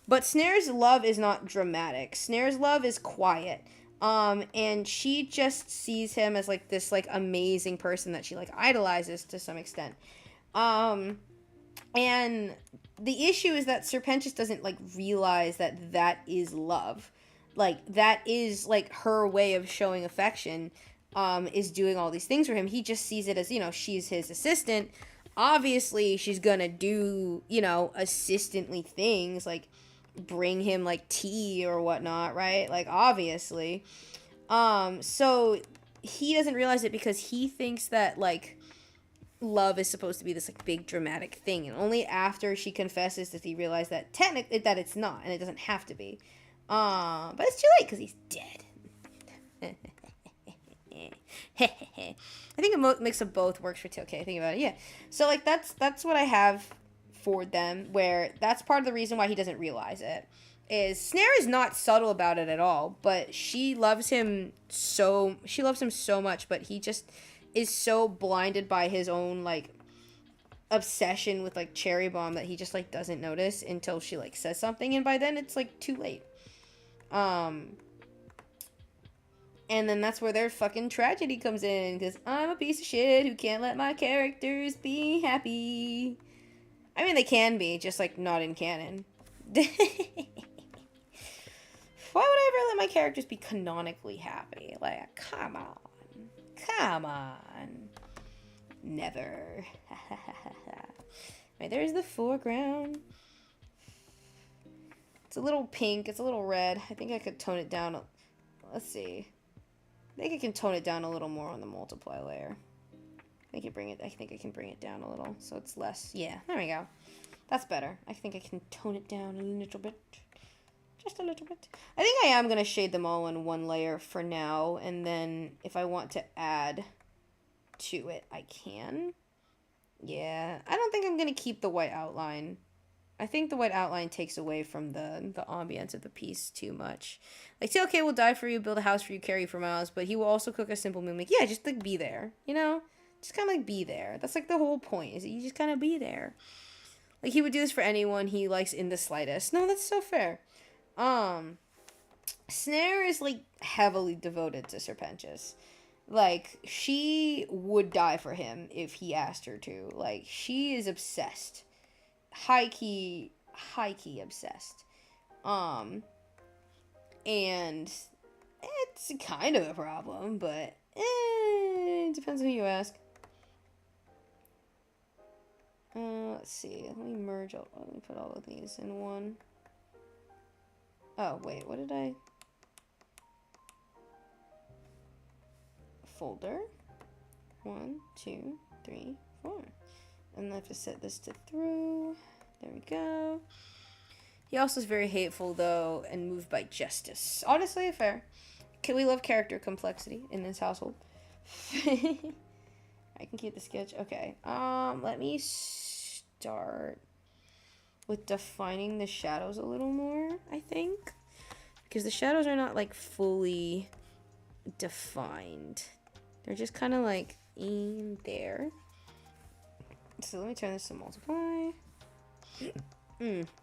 But Snare's love is not dramatic. Snare's love is quiet. And she just sees him as like this like amazing person that she like idolizes to some extent. And the issue is that Serpentius doesn't like realize that that is love. Like that is like her way of showing affection, is doing all these things for him. He just sees it as, she's his assistant. Obviously, she's gonna do, assistantly things like bring him like tea or whatnot, right? Like obviously. So he doesn't realize it because he thinks that like love is supposed to be this like big dramatic thing, and only after she confesses does he realize that technically that it's not, and it doesn't have to be. But it's too late because he's dead. I think a mix of both works for TLK. Think about it. Yeah. So like that's what I have for them. Where that's part of the reason why he doesn't realize it. Is Snare is not subtle about it at all, but she loves him so much, but he just is so blinded by his own like obsession with like Cherry Bomb that he just like doesn't notice until she like says something, and by then it's like too late. And then that's where their fucking tragedy comes in, because I'm a piece of shit who can't let my characters be happy. I mean, they can be, just like not in canon. Why would I ever let my characters be canonically happy? Like, come on. Never. Right, there's the foreground. It's a little pink, it's a little red. I think I could tone it down. Let's see. I think I can tone it down a little more on the multiply layer. I think I can bring it down a little so it's less. Yeah, there we go. That's better. I think I can tone it down a little bit. Just a little bit. I think I am going to shade them all in one layer for now, and then if I want to add to it, I can. Yeah, I don't think I'm going to keep the white outline. I think the white outline takes away from the ambience of the piece too much. Like, TLK will die for you, build a house for you, carry you for miles, but he will also cook a simple meal. Like, yeah, just, like, be there, Just kind of, like, be there. That's, like, the whole point, is that you just kind of be there. Like, he would do this for anyone he likes in the slightest. No, that's so fair. Snare is, like, heavily devoted to Serpentius. Like, she would die for him if he asked her to. Like, she is obsessed. High-key obsessed. And it's kind of a problem, but it depends on who you ask. Let's see. Let me let me put all of these in one. Oh, wait, what did I... Folder. 1, 2, 3, 4. And I have to set this to through. There we go. He also is very hateful, though, and moved by justice. Honestly, fair. We love character complexity in this household. I can keep the sketch. Okay. Let me start with defining the shadows a little more, I think. Because the shadows are not, like, fully defined. They're just kind of, like, in there. So let me turn this to multiply.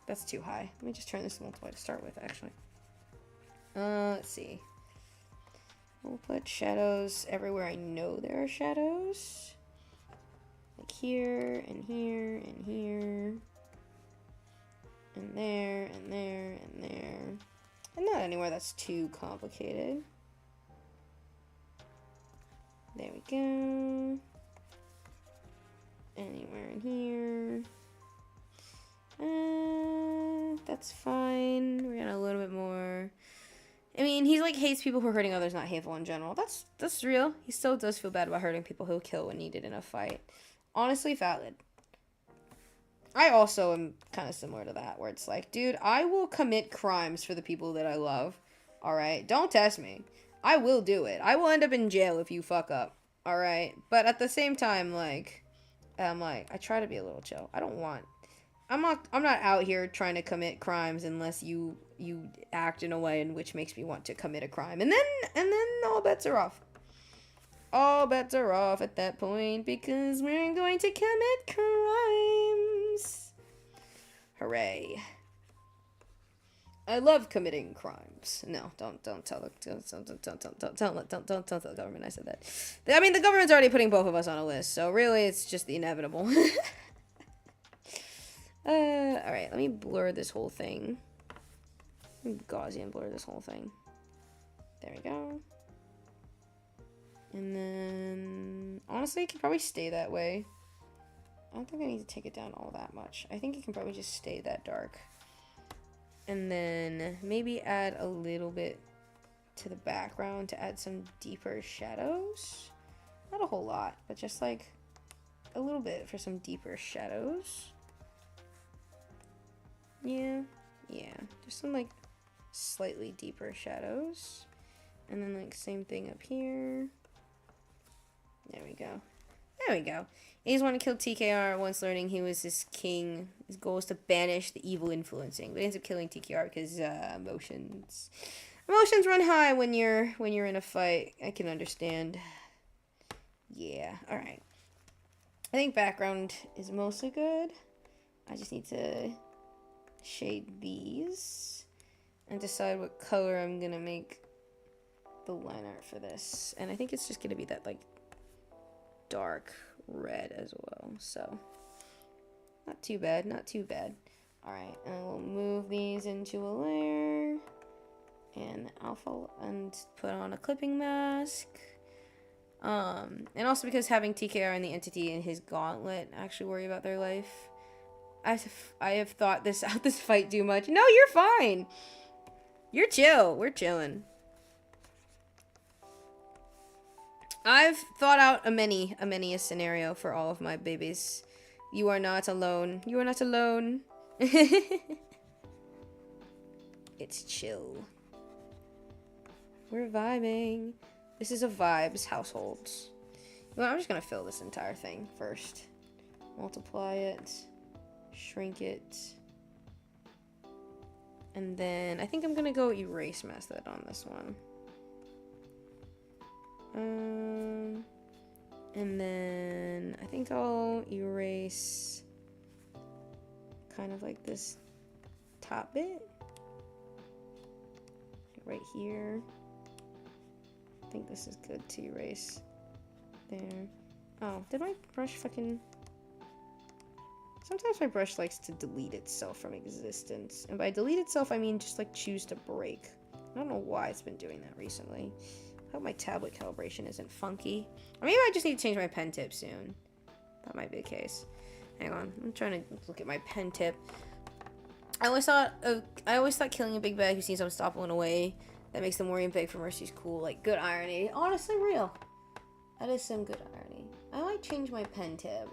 That's too high. Let me just turn this to multiply to start with, actually. Let's see. We'll put shadows everywhere I know there are shadows. Like here, and here, and here. And there, and there, and there. And not anywhere that's too complicated. There we go. Anywhere in here. That's fine. We're gonna a little bit more. I mean, he like hates people who are hurting others, not hateful in general. That's real. He still does feel bad about hurting people he'll kill when needed in a fight. Honestly, valid. I also am kind of similar to that, where it's like, dude, I will commit crimes for the people that I love. All right, don't test me. I will do it. I will end up in jail if you fuck up. All right, but at the same time, like, I try to be a little chill. I'm not out here trying to commit crimes unless you act in a way in which makes me want to commit a crime. And then all bets are off. All bets are off at that point because we're going to commit crimes. Hooray. I love committing crimes. No, don't tell the government I said that. I mean, the government's already putting both of us on a list, so really it's just the inevitable. Alright, let me blur this whole thing. Let me Gaussian blur this whole thing. There we go. And then, honestly, it can probably stay that way. I don't think I need to take it down all that much. I think it can probably just stay that dark. And then maybe add a little bit to the background to add some deeper shadows. Not a whole lot, but just like a little bit for some deeper shadows. Yeah, just some like slightly deeper shadows. And then like same thing up here. There we go. There we go. He's want to kill TKR once learning he was his king. His goal is to banish the evil influencing. But he ends up killing TKR because emotions run high when you're in a fight. I can understand. Yeah, alright. I think background is mostly good. I just need to shade these and decide what color I'm gonna make the line art for this. And I think it's just gonna be that like dark red as well, so not too bad. Alright, and we'll move these into a layer and alpha and put on a clipping mask. And also because having TKR and the entity in his gauntlet actually worry about their life. I have thought this out this fight too much. No, you're fine. You're chill. We're chilling. I've thought out a many a scenario for all of my babies. You are not alone. You are not alone. It's chill. We're vibing. This is a vibes household. Well, I'm just gonna fill this entire thing first. Multiply it. Shrink it. And then I think I'm gonna go erase method on this one. And then I think I'll erase kind of like this top bit right here. I think this is good to erase there. Oh, did my brush fucking... Sometimes my brush likes to delete itself from existence. And by delete itself, I mean just like choose to break. I don't know why it's been doing that recently. I hope my tablet calibration isn't funky. Or maybe I just need to change my pen tip soon. That might be the case. Hang on, I'm trying to look at my pen tip. I always thought killing a big bad who seems unstoppable in a way that makes them worry and beg for mercy is cool. Like, good irony. Honestly, real. That is some good irony. I might change my pen tip.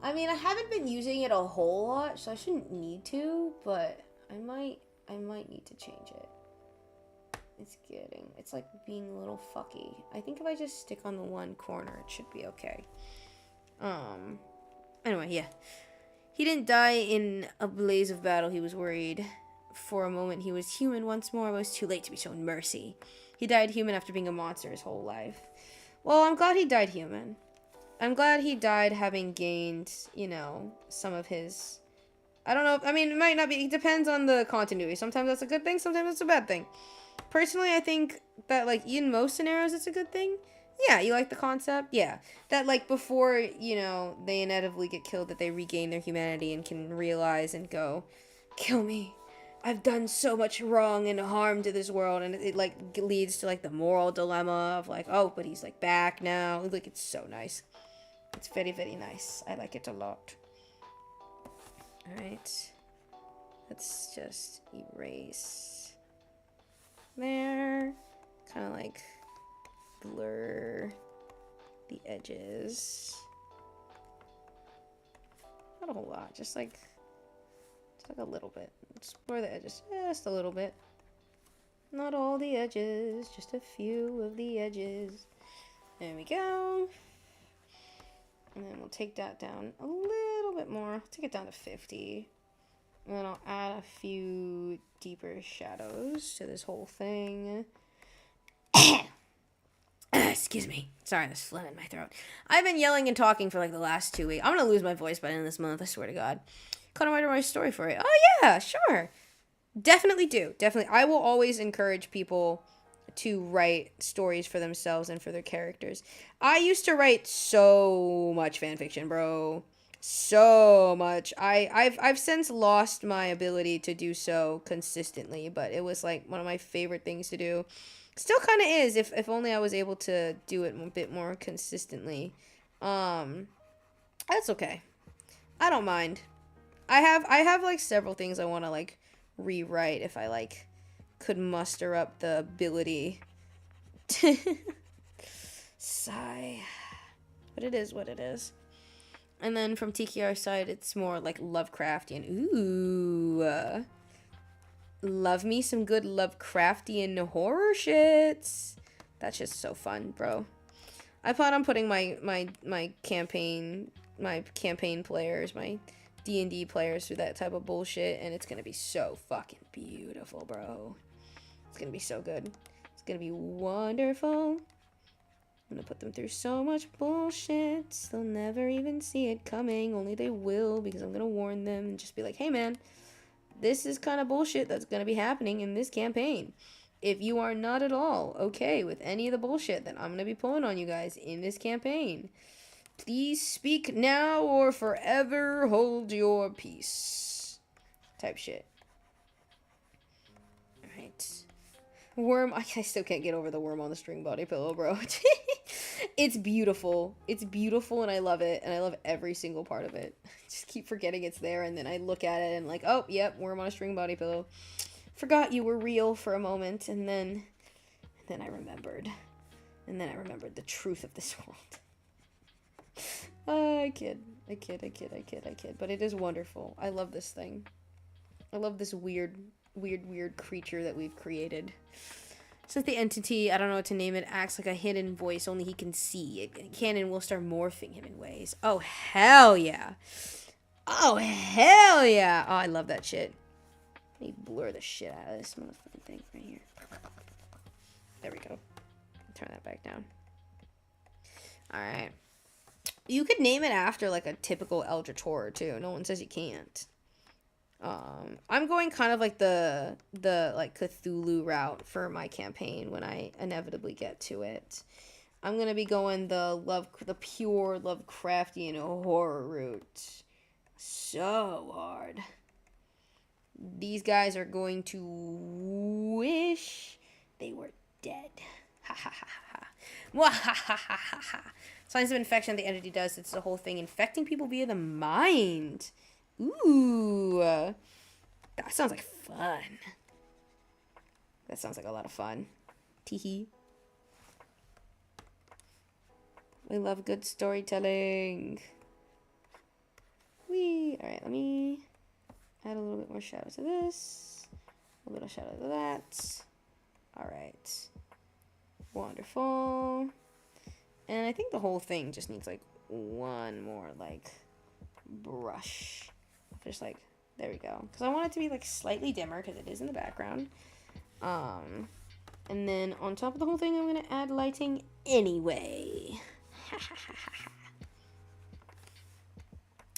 I mean, I haven't been using it a whole lot, so I shouldn't need to, but I might need to change it. It's like being a little fucky. I think if I just stick on the one corner, it should be okay. Anyway, yeah. He didn't die in a blaze of battle. He was worried. For a moment, he was human once more. It was too late to be shown mercy. He died human after being a monster his whole life. Well, I'm glad he died human. I'm glad he died having gained, you know, some of his... I don't know. I mean, it might not be... It depends on the continuity. Sometimes that's a good thing. Sometimes it's a bad thing. Personally, I think that, like, in most scenarios, it's a good thing. Yeah, you like the concept? Yeah. That, like, before, you know, they inevitably get killed, that they regain their humanity and can realize and go, kill me. I've done so much wrong and harm to this world. And it like, leads to, like, the moral dilemma of, like, oh, but he's, like, back now. Like, it's so nice. It's very, very nice. I like it a lot. Alright. Let's just erase there. Kind of like blur the edges. Not a whole lot, just like a little bit. Let's blur the edges just a little bit. Not all the edges, just a few of the edges. There we go. And then we'll take that down a little bit more. Take it down to 50. And then I'll add a few deeper shadows to this whole thing. Excuse me. Sorry, there's phlegm in my throat. I've been yelling and talking for like the last 2 weeks. I'm gonna lose my voice by the end of this month, I swear to God. Couldn't write my story for you. Oh yeah, sure. Definitely do. Definitely. I will always encourage people to write stories for themselves and for their characters. I used to write so much fan fiction, bro. So much. I've since lost my ability to do so consistently, but it was like one of my favorite things to do. Still kind of is, if only I was able to do it a bit more consistently. That's okay. I don't mind. I have like several things I want to like rewrite if I like could muster up the ability. Sigh. But it is what it is. And then from TKR's side, it's more like Lovecraftian. Ooh. Love me some good Lovecraftian horror shits. That's just so fun, bro. I plan on putting my campaign players, my D&D players through that type of bullshit, and it's gonna be so fucking beautiful, bro. It's gonna be so good. It's gonna be wonderful. I'm gonna put them through so much bullshit. They'll never even see it coming. Only they will, because I'm gonna warn them and just be like, hey man, this is kind of bullshit that's gonna be happening in this campaign. If you are not at all okay with any of the bullshit that I'm gonna be pulling on you guys in this campaign, please speak now or forever hold your peace. Type shit. Alright. Worm, I still can't get over the worm on the string body pillow, bro. It's beautiful. It's beautiful and I love it. And I love every single part of it. I just keep forgetting it's there and then I look at it and like, oh, yep, worm on a string body pillow. Forgot you were real for a moment and then I remembered. And then I remembered the truth of this world. I kid. But it is wonderful. I love this thing. I love this weird creature that we've created. Since the entity, I don't know what to name it, acts like a hidden voice only he can see. It can and will start morphing him in ways. Oh, hell yeah. Oh, hell yeah. Oh, I love that shit. Let me blur the shit out of this motherfucking thing right here. There we go. Turn that back down. Alright. You could name it after, like, a typical Eldritch horror, too. No one says you can't. I'm going kind of like the like Cthulhu route for my campaign when I inevitably get to it. I'm gonna be going the pure Lovecraftian horror route. So hard. These guys are going to wish they were dead. Ha ha ha ha. Mwahahaha. Signs of infection that the entity does. It's the whole thing infecting people via the mind. Ooh, that sounds like fun. That sounds like a lot of fun. Teehee. We love good storytelling. Whee! Alright, let me add a little bit more shadow to this. A little shadow to that. Alright. Wonderful. And I think the whole thing just needs like one more like brush. Just like, there we go. Because I want it to be like slightly dimmer because it is in the background. And then on top of the whole thing, I'm going to add lighting anyway.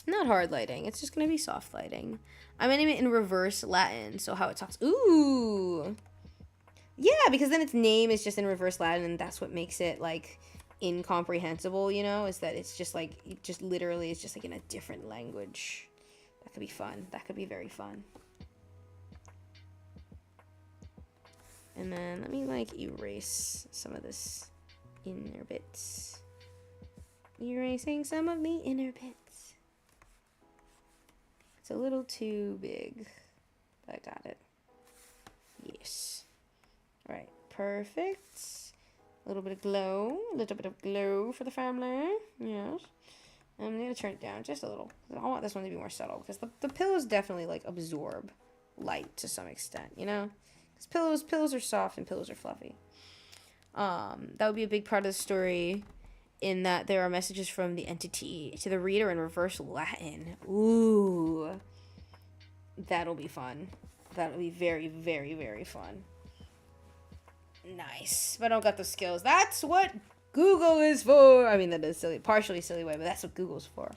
Not hard lighting. It's just going to be soft lighting. I'm going to name it in reverse Latin. So how it talks. Ooh. Yeah, because then its name is just in reverse Latin and that's what makes it like incomprehensible, you know, is that it's just like, it just literally is just like in a different language. That could be fun. That could be very fun. And then let me like erase some of this inner bits. Erasing some of the inner bits. It's a little too big. I got it. Yes. All right, perfect. A little bit of glow for the family. Yes. I'm gonna turn it down just a little. I want this one to be more subtle because the pillows definitely like absorb light to some extent, you know? Because pillows are soft and pillows are fluffy. That would be a big part of the story, in that there are messages from the entity to the reader in reverse Latin. Ooh. That'll be fun. That'll be very, very, very fun. Nice. But I don't got the skills. That's what Google is for. I mean, that is silly, partially silly way, but that's what Google's for.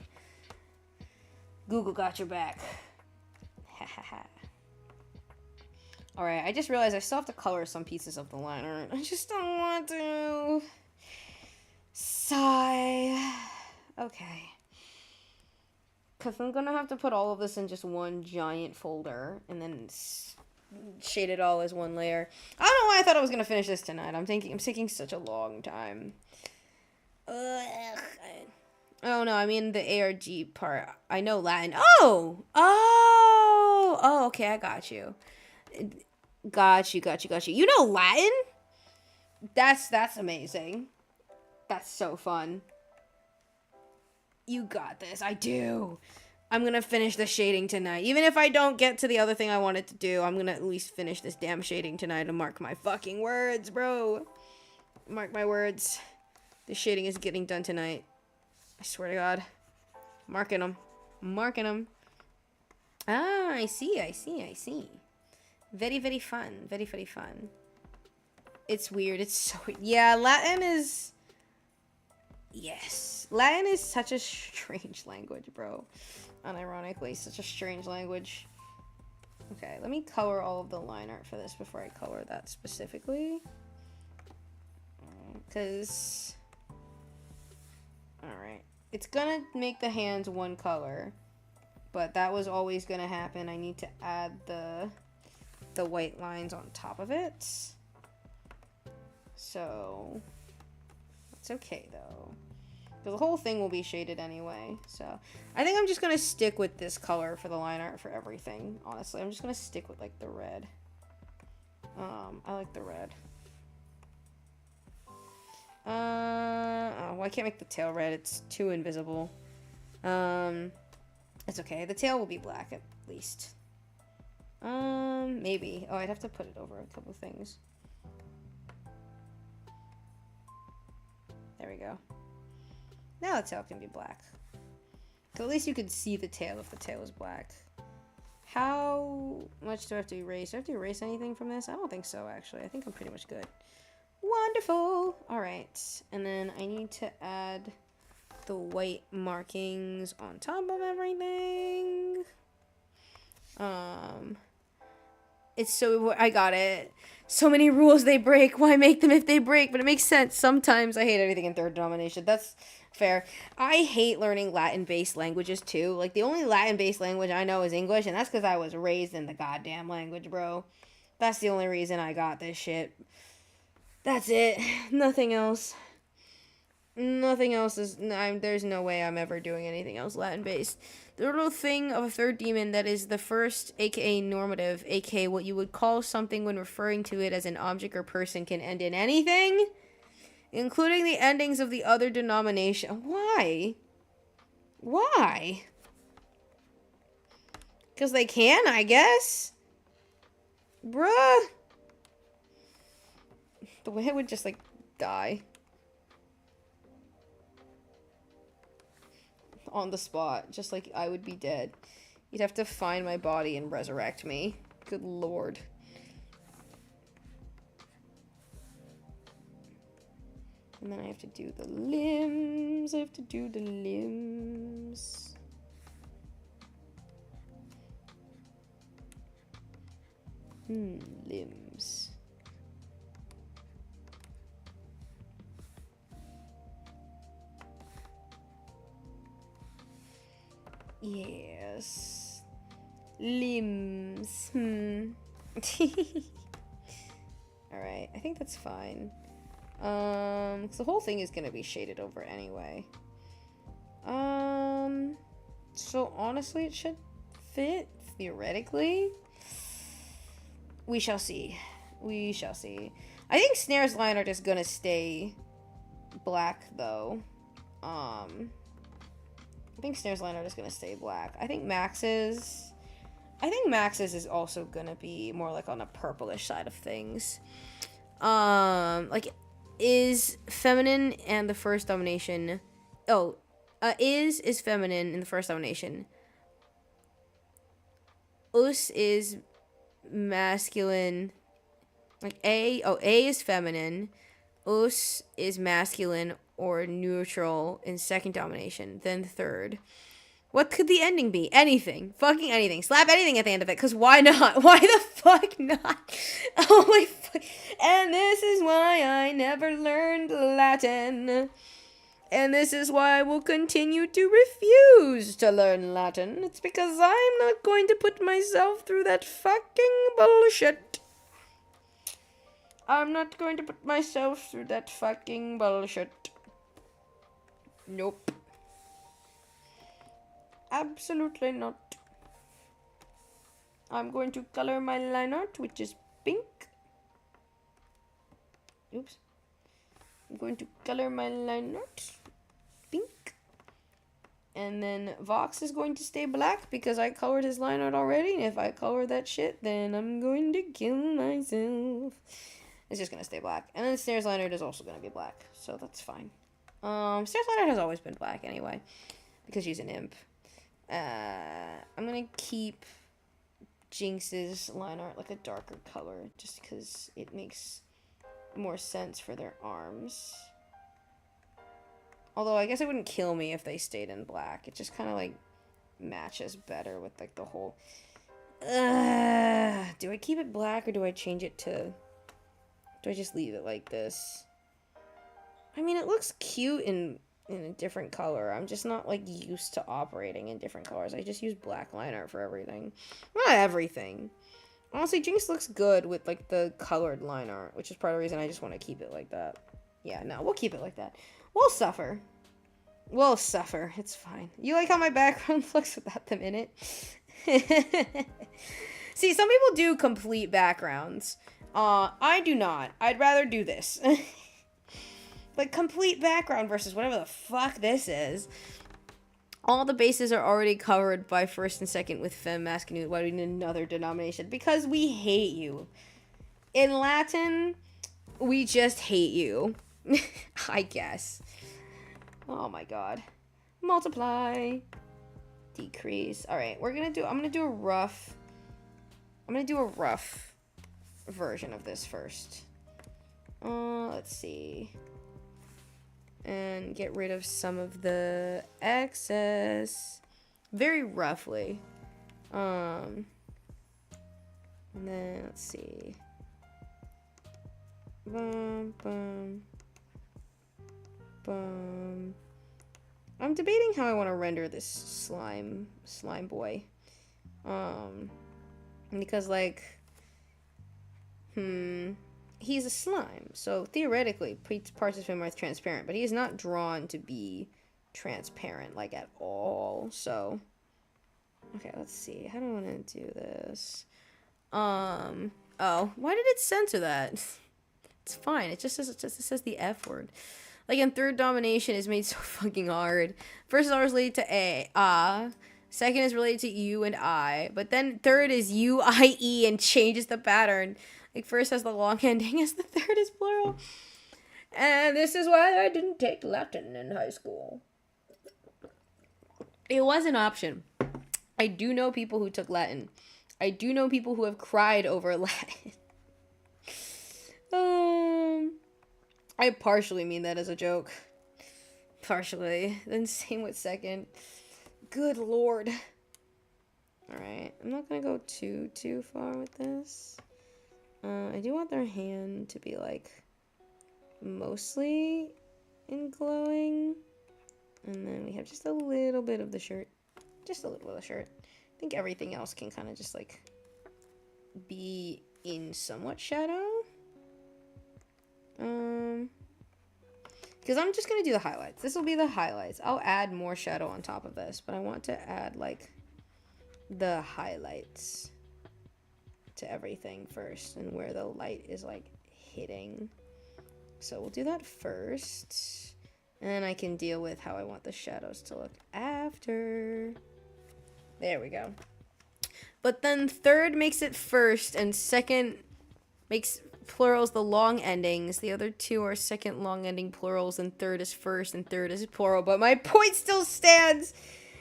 Google got your back. Ha ha ha. Alright, I just realized I still have to color some pieces of the liner. I just don't want to. Sigh. Okay. Because I'm going to have to put all of this in just one giant folder and then shade it all as one layer. I don't know why I thought I was going to finish this tonight. I'm taking such a long time. Oh no, I mean the ARG part. I know Latin. Oh, okay, I got you. Got you. You know Latin? That's amazing. That's so fun. You got this. I do. I'm gonna finish the shading tonight. Even if I don't get to the other thing I wanted to do, I'm gonna at least finish this damn shading tonight and mark my fucking words, bro. Mark my words. The shading is getting done tonight. I swear to God. Marking them. Ah, I see. Very, very fun. Very, very fun. It's weird. It's so weird. Yeah, Latin is... Yes. Latin is such a strange language, bro. Unironically, such a strange language. Okay, let me color all of the line art for this before I color that specifically. Because... Alright. It's gonna make the hands one color. But that was always gonna happen. I need to add the white lines on top of it. So... It's okay, though. Because the whole thing will be shaded anyway. So, I think I'm just going to stick with this color for the line art for everything, honestly. I'm just going to stick with, like, the red. I like the red. Oh, well, I can't make the tail red. It's too invisible. It's okay. The tail will be black, at least. Maybe. Oh, I'd have to put it over a couple things. There we go. Now the tail can be black. So at least you could see the tail if the tail was black. How much do I have to erase? Do I have to erase anything from this? I don't think so, actually. I think I'm pretty much good. Wonderful! Alright. And then I need to add the white markings on top of everything. It's so... I got it. So many rules they break. Why make them if they break? But it makes sense. Sometimes I hate everything in third denomination. That's fair. I hate learning Latin-based languages, too. Like, the only Latin-based language I know is English, and that's because I was raised in the goddamn language, bro. That's the only reason I got this shit. That's it. Nothing else. Nothing else is... there's no way I'm ever doing anything else Latin-based. The little thing of a third demon that is the first, aka normative, aka what you would call something when referring to it as an object or person, can end in anything, including the endings of the other denomination. Why? Why? Because they can, I guess? Bruh. The way I would just, like, die. On the spot, just like I would be dead. You'd have to find my body and resurrect me. Good lord. And then I have to do the limbs. Limbs. Yes. Limbs. Alright, I think that's fine. 'Cause the whole thing is gonna be shaded over anyway. So honestly, it should fit, theoretically. We shall see. We shall see. I think Snare's line art is gonna stay black, though. I think Snare's line art is gonna stay black. I think Max's is also gonna be more like on the purplish side of things. Like, is feminine and the first domination. Oh, is feminine in the first domination. Us is masculine. Like A is feminine. Us is masculine or neutral in second domination. Then third. What could the ending be? Anything. Fucking anything. Slap anything at the end of it, because why not? Why the fuck not? Oh my fuck. And this is why I never learned Latin. And this is why I will continue to refuse to learn Latin. It's because I'm not going to put myself through that fucking bullshit. I'm not going to put myself through that fucking bullshit. Nope. Absolutely not. I'm going to color my line art, which is pink. Oops. I'm going to color my line art pink. And then Vox is going to stay black because I colored his line art already. And if I color that shit, then I'm going to kill myself. It's just going to stay black. And then Snare's line art is also going to be black. So that's fine. Snare's line art has always been black anyway. Because she's an imp. I'm going to keep Jinx's line art like a darker color. Just because it makes more sense for their arms. Although I guess it wouldn't kill me if they stayed in black. It just kind of like matches better with like the whole... do I keep it black or do I change it to... Do I just leave it like this? I mean, it looks cute in a different color. I'm just not like used to operating in different colors. I just use black line art for everything. Not everything. Honestly, Jinx looks good with like the colored line art, which is part of the reason I just want to keep it like that. Yeah, no, we'll keep it like that. We'll suffer. We'll suffer. It's fine. You like how my background looks without them in it? See, some people do complete backgrounds. I do not. I'd rather do this. Like, complete background versus whatever the fuck this is. All the bases are already covered by first and second with femme, masculine. Why do we need another denomination? Because we hate you. In Latin, we just hate you. I guess. Oh my god. Multiply. Decrease. Alright, I'm gonna do a rough version of this first. Let's see. And get rid of some of the excess. Very roughly. And then, let's see. Boom, boom. Boom. I'm debating how I want to render this slime boy. Because, like, he's a slime, so theoretically, parts of him are transparent, but he is not drawn to be transparent, like, at all, so... Okay, let's see. How do I want to do this? Oh, why did it censor that? It's fine. It just says the F word. Like, in third domination is made so fucking hard. First R is related to A, second is related to U and I, but then third is U, I, E, and changes the pattern. Like, first has the long ending as the third is plural. And this is why I didn't take Latin in high school. It was an option. I do know people who took Latin. I do know people who have cried over Latin. I partially mean that as a joke. Partially. Then same with second. Good lord. Alright, I'm not gonna go too far with this. I do want their hand to be, like, mostly in glowing. And then we have just a little bit of the shirt. Just a little bit of the shirt. I think everything else can kind of just, like, be in somewhat shadow. Because I'm just going to do the highlights. This will be the highlights. I'll add more shadow on top of this, but I want to add, like, the highlights to everything first and where the light is like hitting. So we'll do that first. And then I can deal with how I want the shadows to look after. There we go. But then third makes it first, and second makes plurals the long endings. The other two are second long ending plurals, and third is first, and third is plural. But my point still stands.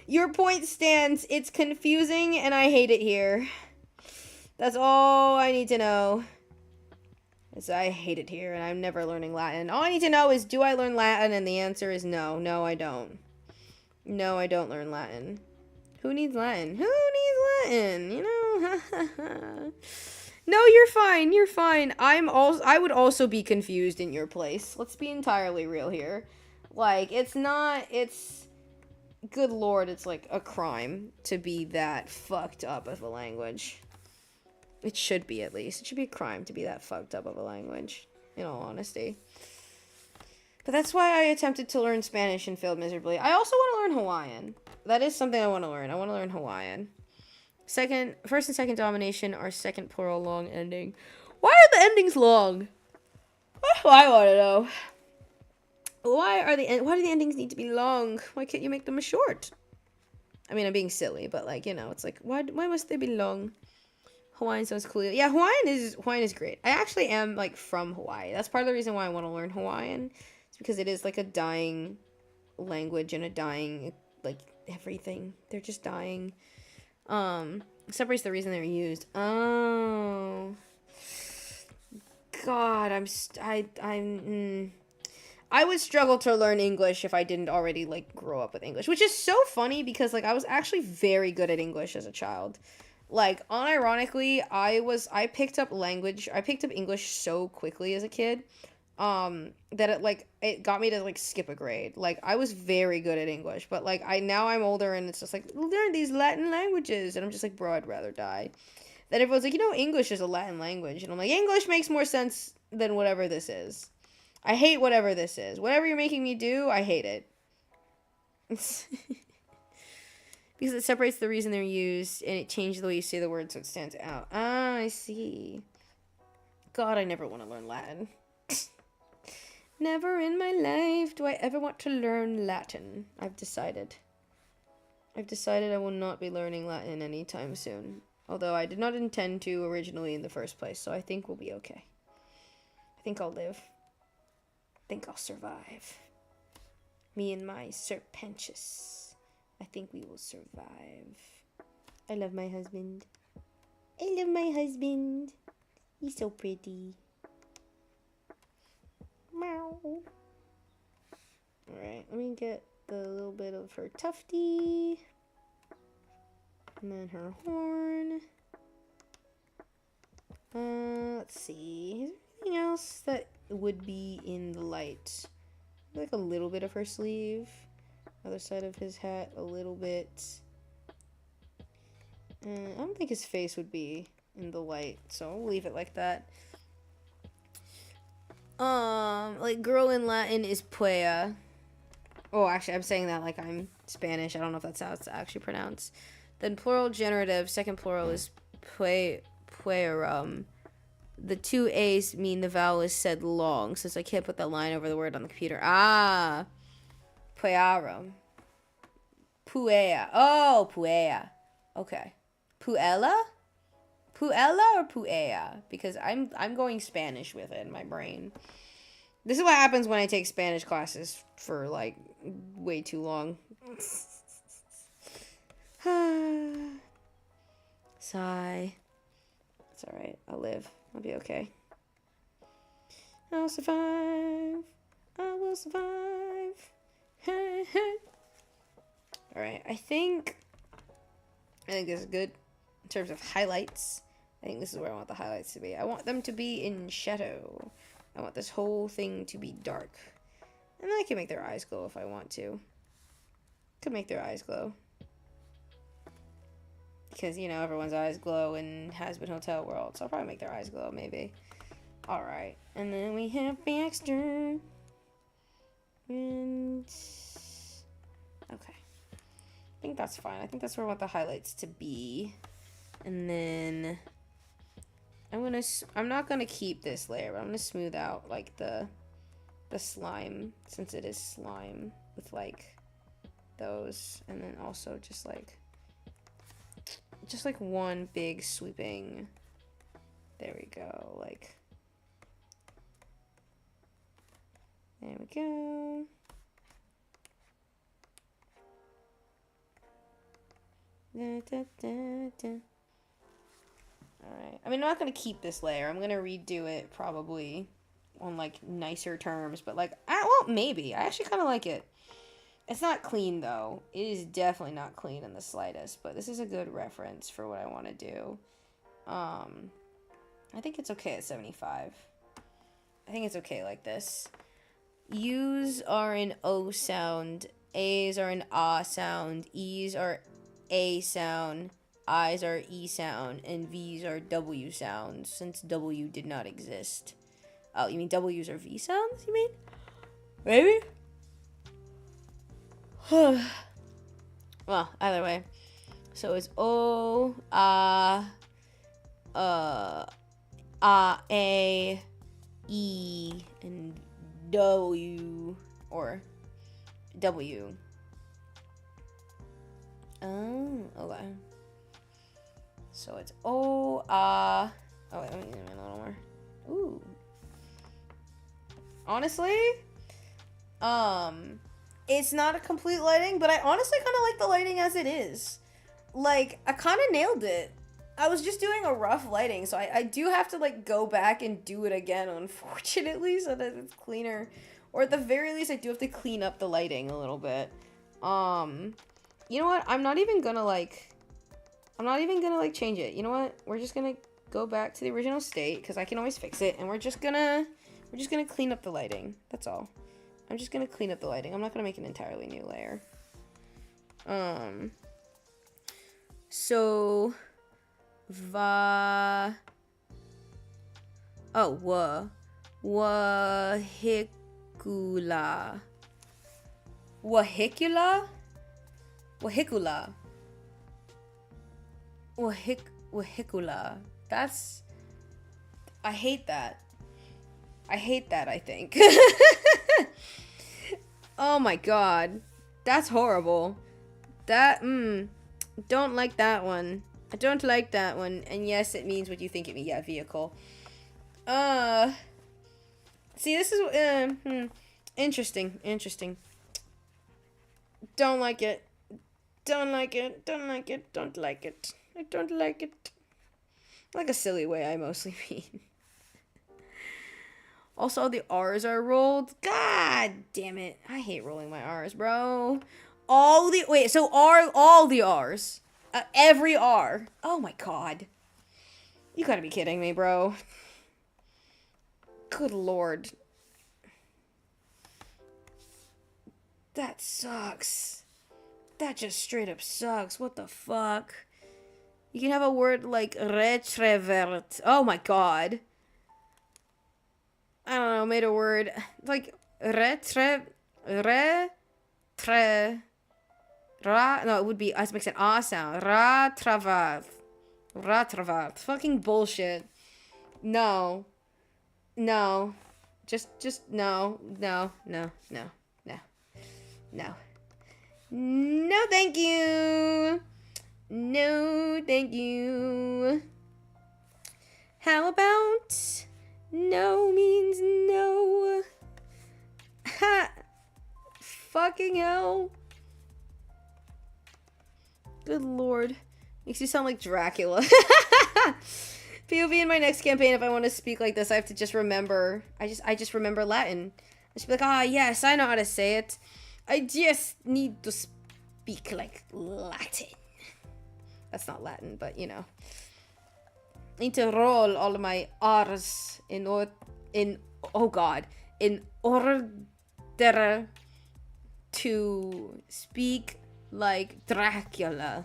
Your point stands. It's confusing, and I hate it here. That's all I need to know. Is I hate it here, and I'm never learning Latin. All I need to know is, do I learn Latin? And the answer is no. No, I don't. No, I don't learn Latin. Who needs Latin? Who needs Latin? You know? No, you're fine. You're fine. I would also be confused in your place. Let's be entirely real here. Like, it's good lord, it's like a crime to be that fucked up of a language. It should be, at least. It should be a crime to be that fucked up of a language, in all honesty. But that's why I attempted to learn Spanish and failed miserably. I also want to learn Hawaiian. That is something I want to learn. I want to learn Hawaiian. First and second domination are second plural long ending. Why are the endings long? That's what I want to know. Why do the endings need to be long? Why can't you make them short? I mean, I'm being silly, but like, you know, it's like, why must they be long? Hawaiian sounds cool. Yeah, Hawaiian is great. I actually am like from Hawaii. That's part of the reason why I want to learn Hawaiian. It's because it is like a dying language and a dying like everything. They're just dying. Separates the reason they're used. Oh. God, I would struggle to learn English if I didn't already like grow up with English, which is so funny because like I was actually very good at English as a child. Like, unironically, I picked up English so quickly as a kid, that it got me to, like, skip a grade. Like, I was very good at English, but, like, now I'm older, and it's just, like, learn these Latin languages, and I'm just, like, bro, I'd rather die. Then everyone's like, English is a Latin language, and I'm like, English makes more sense than whatever this is. I hate whatever this is. Whatever you're making me do, I hate it. Because it separates the reason they're used, and it changes the way you say the word so it stands out. Ah, I see. God, I never want to learn Latin. Never in my life do I ever want to learn Latin. I've decided I will not be learning Latin anytime soon. Although I did not intend to originally in the first place, so I think we'll be okay. I think I'll live. I think I'll survive. Me and my serpentious. I think we will survive. I love my husband. I love my husband. He's so pretty. Meow. Alright, let me get the little bit of her tufty. And then her horn. Let's see. Is there anything else that would be in the light? Like a little bit of her sleeve. Other side of his hat, a little bit. I don't think his face would be in the light, so I'll leave it like that. Like girl in Latin is puella. Oh, actually, I'm saying that like I'm Spanish. I don't know if that's how it's actually pronounced. Then plural generative, second plural is puerum. The two A's mean the vowel is said long, since I can't put that line over the word on the computer. Ah! Puerum. Puea. Oh, puea. Okay. Puella? Puella or puea? Because I'm going Spanish with it in my brain. This is what happens when I take Spanish classes for, like, way too long. Sigh. It's alright. I'll live. I'll be okay. I'll survive. I will survive. Alright, I think this is good in terms of highlights. I think this is where I want the highlights to be. I want them to be in shadow. I want this whole thing to be dark. And I can make their eyes glow if I want to. Could make their eyes glow. Because, everyone's eyes glow in Has-Been Hotel World. So I'll probably make their eyes glow, maybe. Alright. And then we have Baxter. And... okay. I think that's fine. I think that's where I want the highlights to be. And then I'm not gonna keep this layer, but I'm gonna smooth out like the slime, since it is slime, with like those, and then also just like one big sweeping. There we go. Like, there we go. Da, da, da, da. Alright. I mean, I'm not gonna keep this layer. I'm gonna redo it probably on like nicer terms, but like, well, maybe. I actually kind of like it. It's not clean though. It is definitely not clean in the slightest, but this is a good reference for what I want to do. I think it's okay at 75. I think it's okay like this. U's are an O sound, A's are an A sound, E's are A sound, I's are E sound, and V's are W sounds, since W did not exist. Oh, you mean W's are V sounds, you mean? Maybe? Well, either way. So it's O, A, E, and W, or W. Oh, okay. So it's O, oh wait, let me do it a little more. Ooh. Honestly, it's not a complete lighting, but I honestly kind of like the lighting as it is. Like, I kind of nailed it. I was just doing a rough lighting, so I do have to, like, go back and do it again, unfortunately, so that it's cleaner. Or at the very least, I do have to clean up the lighting a little bit. You know what? I'm not even gonna, like, change it. You know what? We're just gonna go back to the original state, because I can always fix it, and we're just gonna clean up the lighting. That's all. I'm just gonna clean up the lighting. I'm not gonna make an entirely new layer. So... Wahikula. Wahikula. That's... I hate that. I think. Oh my god. That's horrible. Don't like that one. I don't like that one. And yes, it means what you think it means. Yeah, vehicle. See, this is, interesting. Don't like it. I don't like it. Like a silly way, I mostly mean. Also, the R's are rolled. God damn it. I hate rolling my R's, bro. All the R's. Every R. Oh my god. You gotta be kidding me, bro. Good lord. That sucks. That just straight up sucks. What the fuck? You can have a word like retrevert. Oh my god. I don't know, made a word like no, it would be, it makes an A sound. Ratravart. Fucking bullshit. No. Just no. No, thank you. No, thank you. How about no means no? Ha! Fucking hell. Good lord. Makes you sound like Dracula. POV in my next campaign, if I want to speak like this, I have to just remember. I just remember Latin. I should be like, yes, I know how to say it. I just need to speak like Latin. That's not Latin, but you know. I need to roll all of my R's in order to speak like Dracula.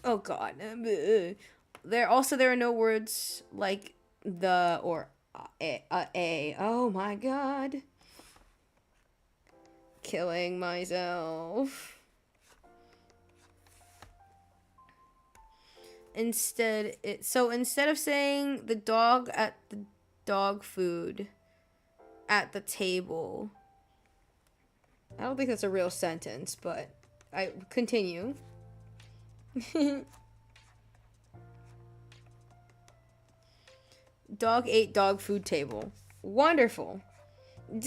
Oh god. There are no words like the or a. Oh my god. Killing myself. instead of saying the dog at the dog food at the table. I don't think that's a real sentence, but I continue. Dog ate dog food table. Wonderful. I'm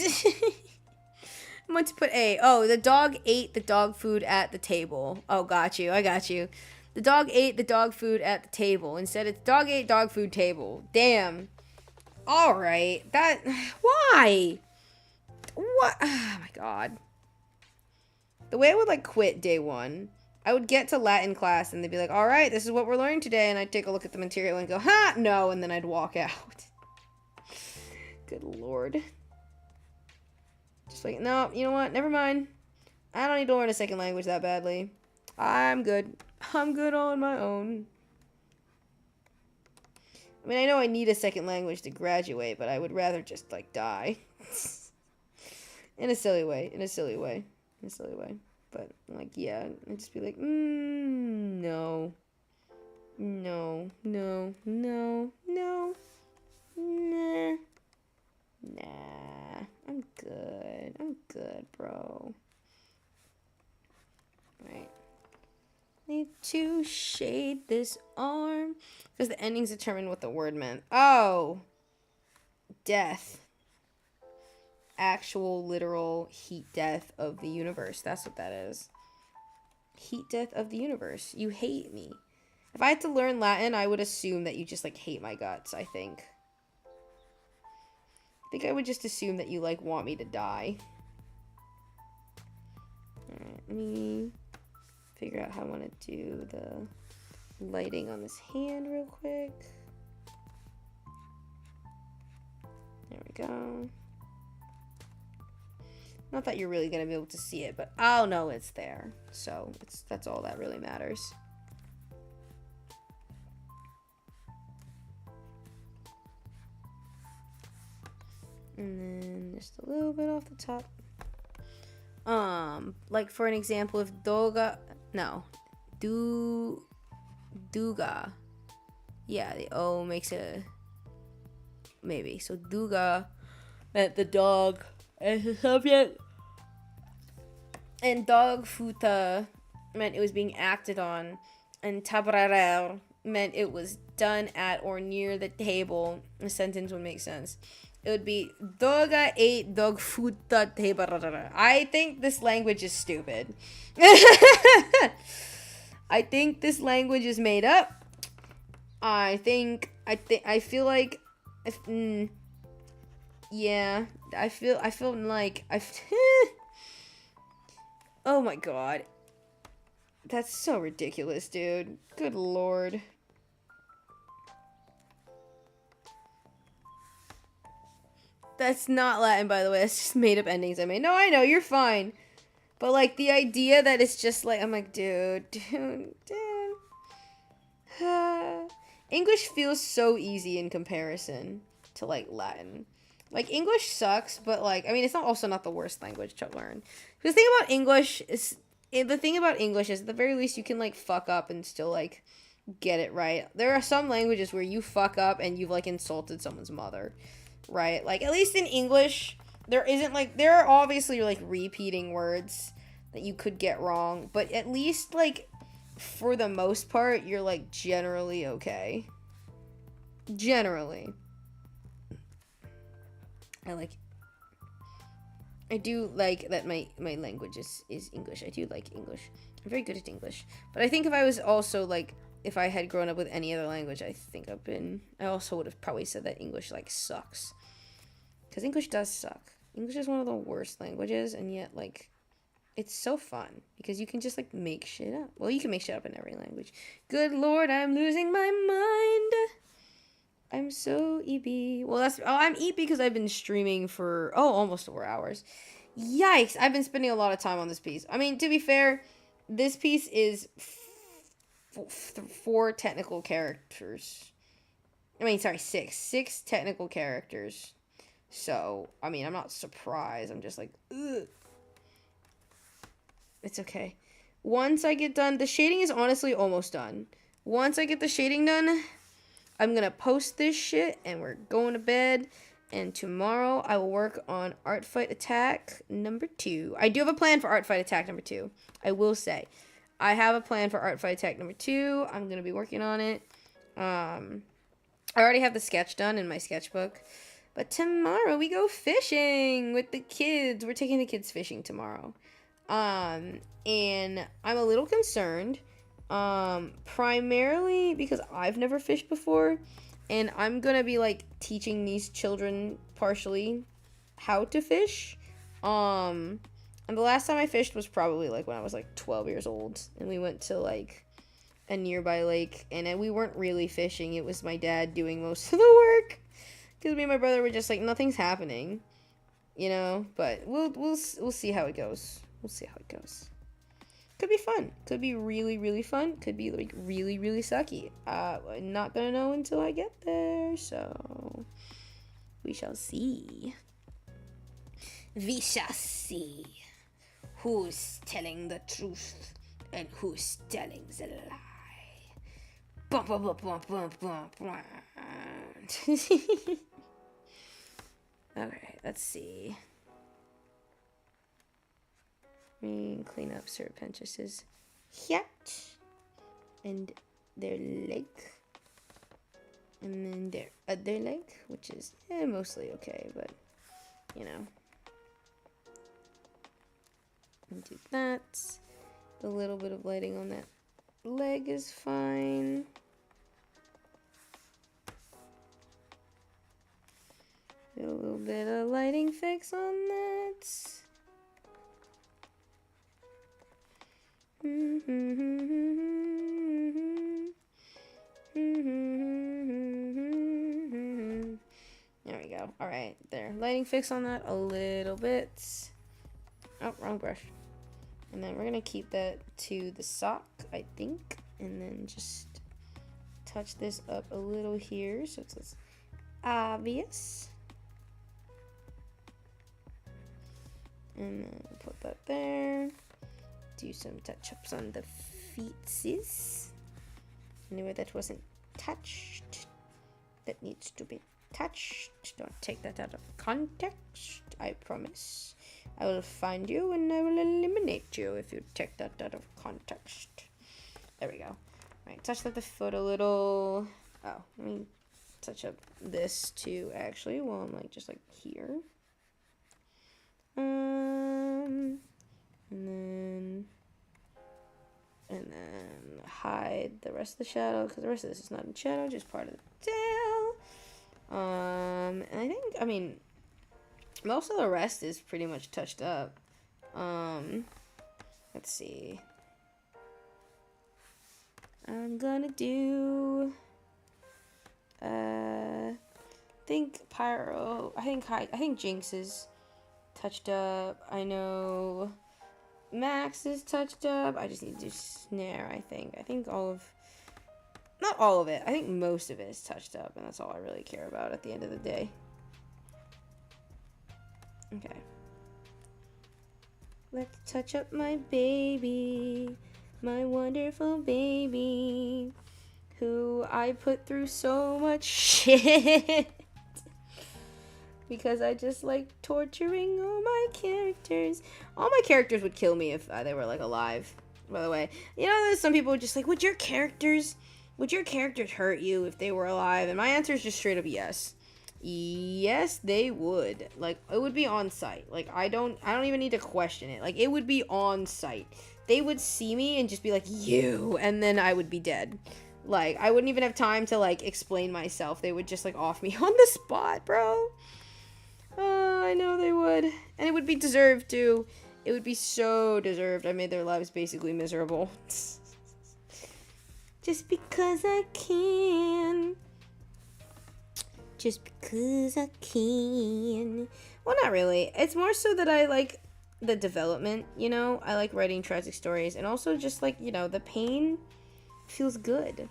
going to put A. Oh, the dog ate the dog food at the table. Oh, got you. I got you. The dog ate the dog food at the table. Instead, it's dog ate dog food table. Damn. All right. That. Why? What? Oh, my God. The way I would, like, quit day one, I would get to Latin class, and they'd be like, all right, this is what we're learning today. And I'd take a look at the material and go, ha, no. And then I'd walk out. Good Lord. Just like, no, you know what? Never mind. I don't need to learn a second language that badly. I'm good. I'm good on my own. I mean, I know I need a second language to graduate, but I would rather just, like, die. In a silly way. In a silly way. In a silly way. But, like, yeah. I'd just be like, no. No. No. No. No. Nah. Nah. I'm good. I'm good, bro. Right. Need to shade this arm. Because the endings determine what the word meant. Oh. Death. Actual, literal heat death of the universe. That's what that is. Heat death of the universe. You hate me. If I had to learn Latin, I would assume that you just, like, hate my guts, I think. I think I would just assume that you, like, want me to die. Alright, let me figure out how I want to do the lighting on this hand real quick. There we go. Not that you're really going to be able to see it, but I'll know it's there. So, that's all that really matters. And then just a little bit off the top. Like for an example, if duga, yeah, the O makes it maybe. So duga meant the dog as a subject, and dog futa meant it was being acted on, and tabrarer meant it was done at or near the table. The sentence would make sense. It would be doga ate dog futa table. I think this language is stupid. I think this language is made up. I feel like yeah, I feel like oh my God. That's so ridiculous, dude. Good Lord. That's not Latin, by the way. That's just made up endings I made. No, I know, you're fine. But, like, the idea that it's just like, I'm like, dude. English feels so easy in comparison to, like, Latin. Like, English sucks, but, like, I mean, it's not the worst language to learn. The thing about English is, at the very least, you can, like, fuck up and still, like, get it right. There are some languages where you fuck up and you've, like, insulted someone's mother. Right? Like, at least in English, there are obviously, like, repeating words that you could get wrong, but at least, like, for the most part, you're, like, generally okay. Generally. I do like that my language is English. I do like English. I'm very good at English. But I think if I was also, like, if I had grown up with any other language, I also would have probably said that English, like, sucks. Because English does suck. English is one of the worst languages, and yet, like, it's so fun. Because you can just, like, make shit up. Well, you can make shit up in every language. Good Lord, I'm losing my mind. I'm so EP. Well, I'm EP because I've been streaming for, almost 4 hours. Yikes, I've been spending a lot of time on this piece. I mean, to be fair, this piece is 4 technical characters. I mean, sorry, 6. 6 technical characters. So, I mean, I'm not surprised. I'm just like, ugh. It's okay. Once I get done, the shading is honestly almost done. once I get the shading done, I'm gonna post this shit and we're going to bed. And tomorrow I will work on Artfight Attack number 2. I do have a plan for Artfight Attack number 2. I will say. I have a plan for Artfight Attack number 2. I'm gonna be working on it. I already have the sketch done in my sketchbook. But tomorrow we go fishing with the kids. We're taking the kids fishing tomorrow. And I'm a little concerned. Primarily because I've never fished before. And I'm gonna be, like, teaching these children, partially, how to fish. And the last time I fished was probably, like, when I was, like, 12 years old. And we went to, like, a nearby lake. And we weren't really fishing. It was my dad doing most of the work. Because me and my brother were just, like, nothing's happening. You know? But we'll see how it goes. We'll see how it goes. Could be fun. Could be really, really fun. Could be, like, really, really sucky. I'm not gonna know until I get there, so we shall see. We shall see who's telling the truth and who's telling the lie. Bum, bum, bum, bum, bum, bum, bum. Okay, let's see. Clean up Sir Penchas's hat and their leg, and then their other leg, which is mostly okay, but you know, and do that. A little bit of lighting on that leg is fine. A little bit of lighting fix on that. There we go. Alright, there. Lighting fix on that a little bit. Oh, wrong brush. And then we're going to keep that to the sock, I think. And then just touch this up a little here so it's obvious. And then put that there. Do some touch-ups on the feetsies. Anywhere that wasn't touched, that needs to be touched. Don't take that out of context, I promise. I will find you and I will eliminate you if you take that out of context. There we go. Alright, touch up the foot a little. Oh, let me touch up this too, actually, while I'm like, just like here. And then hide the rest of the shadow, because the rest of this is not in shadow, just part of the tail. And I think, I mean, most of the rest is pretty much touched up. Let's see. I'm gonna do, I think Jinx is touched up. I know Max is touched up. I just need to do snare, I think. I think not all of it. I think most of it is touched up, and that's all I really care about at the end of the day. Okay. Let's touch up my baby. My wonderful baby. Who I put through so much shit. Because I just like torturing all my characters. All my characters would kill me if they were like alive, by the way. You know, there's some people just like, would your characters hurt you if they were alive? And my answer is just straight up yes. Yes, they would. Like, it would be on site. Like, I don't even need to question it. Like, it would be on site. They would see me and just be like, you, and then I would be dead. Like, I wouldn't even have time to like explain myself. They would just like off me on the spot, bro. Oh, I know they would. And it would be deserved, too. It would be so deserved. I made their lives basically miserable. Just because I can. Just because I can. Well, not really. It's more so that I like the development, you know? I like writing tragic stories. And also just like, you know, the pain feels good.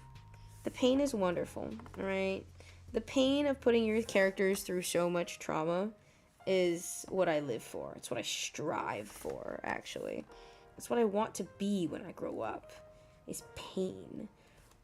The pain is wonderful, right? The pain of putting your characters through so much trauma is what I live for. It's what I strive for, actually. It's what I want to be when I grow up, is pain.